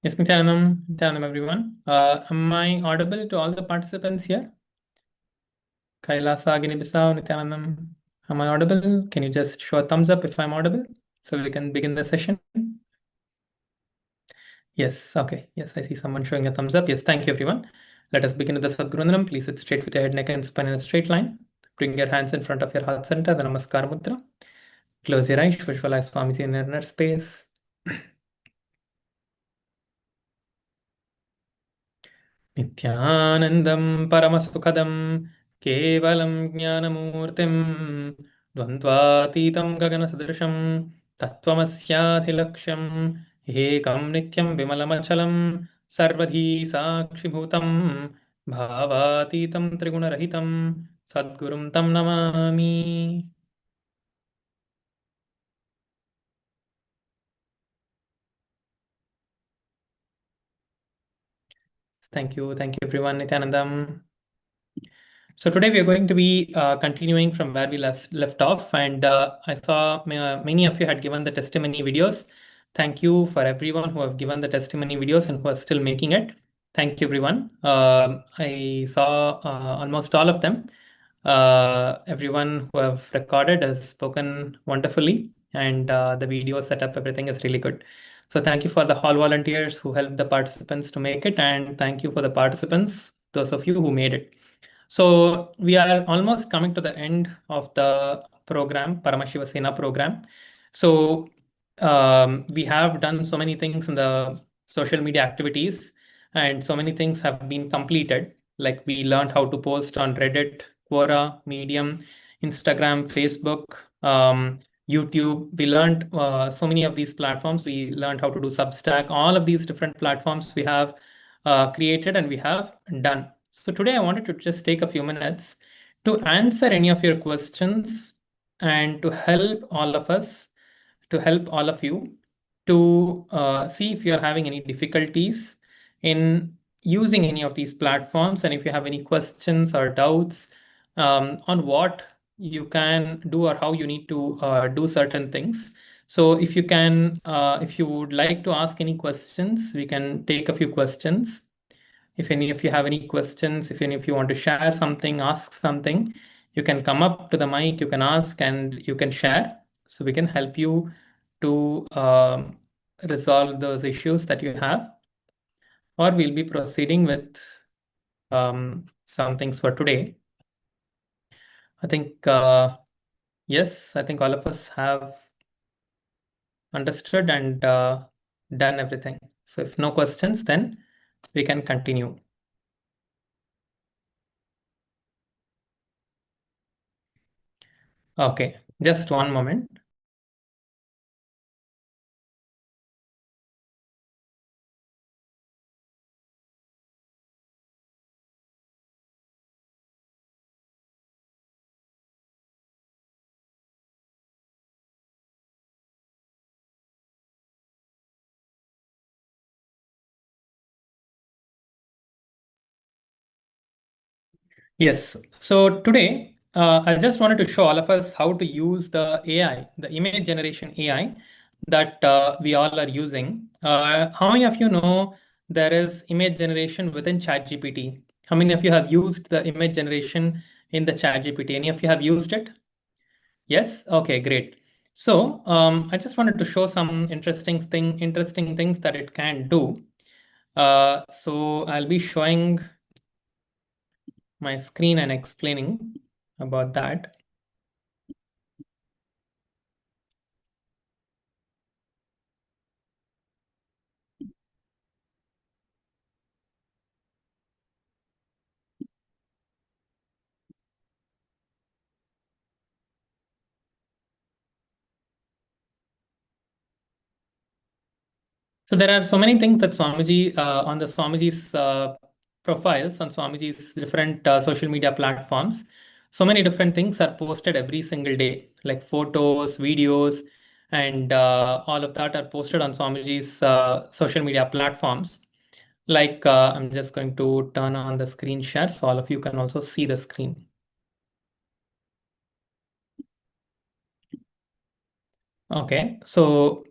Yes, Nithyanandam, everyone. Am I audible to all the participants here? Kailasa, Guinea-Bissau, Nithyanandam. Am I audible? Can you just show a thumbs up if I'm audible so we can begin the session? Yes, okay. Yes, I see someone showing a thumbs up. Yes, thank you, everyone. Let us begin with the Sadgurundanam. Please sit straight with your head, neck, and spine in a straight line. Bring your hands in front of your heart center, the Namaskar Mudra. Close your eyes, visualize Swamiji in inner space. नित्यानन्दं परमसुखदं केवलं ज्ञानमूर्तिं द्वन्द्वातीतं गगनसदृशं तत्त्वमस्याधिलक्ष्यम् एकं नित्यं विमलमचलं सर्वधी साक्षिभूतं भावातीतं त्रिगुणरहितं सद्गुरुं तं Namami. Thank you everyone. Nithyanandam. So today we are going to be continuing from where we left off, and I saw many of you had given the testimony videos. Thank you for everyone who have given the testimony videos and who are still making it. Thank you, everyone. I saw almost all of them. Everyone who have recorded has spoken wonderfully, and the video setup, everything is really good. So thank you for the hall volunteers who helped the participants to make it, and thank you for the participants, those of you who made it. So we are almost coming to the end of the program, Paramashiva Sena program. So we have done so many things in the social media activities, and so many things have been completed. Like we learned how to post on Reddit, Quora, Medium, Instagram, Facebook, YouTube. We learned so many of these platforms. We learned how to do Substack. All of these different platforms we have created and we have done. So today I wanted to just take a few minutes to answer any of your questions and to help all of us, to help all of you to see if you're having any difficulties in using any of these platforms, and if you have any questions or doubts on what you can do or how you need to do certain things. So if you can, if you would like to ask any questions, we can take a few questions. If any of you have any questions, if any of you want to share something, ask something, you can come up to the mic, you can ask, and you can share. So we can help you to resolve those issues that you have. Or we'll be proceeding with some things for today. I think, yes, I think all of us have understood and done everything. So if no questions, then we can continue. Okay, just one moment. Yes, so today I just wanted to show all of us how to use the AI, the image generation AI that we all are using. How many of you know there is image generation within ChatGPT? How many of you have used the image generation in the ChatGPT? Any of you have used it? Yes? Okay, great. So I just wanted to show some interesting things that it can do. So I'll be showing my screen and explaining about that. So there are so many things that Swamiji, on the Swamiji's profiles, on Swamiji's different social media platforms, so many different things are posted every single day, like photos, videos, and all of that are posted on Swamiji's social media platforms. Like I'm just going to turn on the screen share so all of you can also see the screen. Okay, so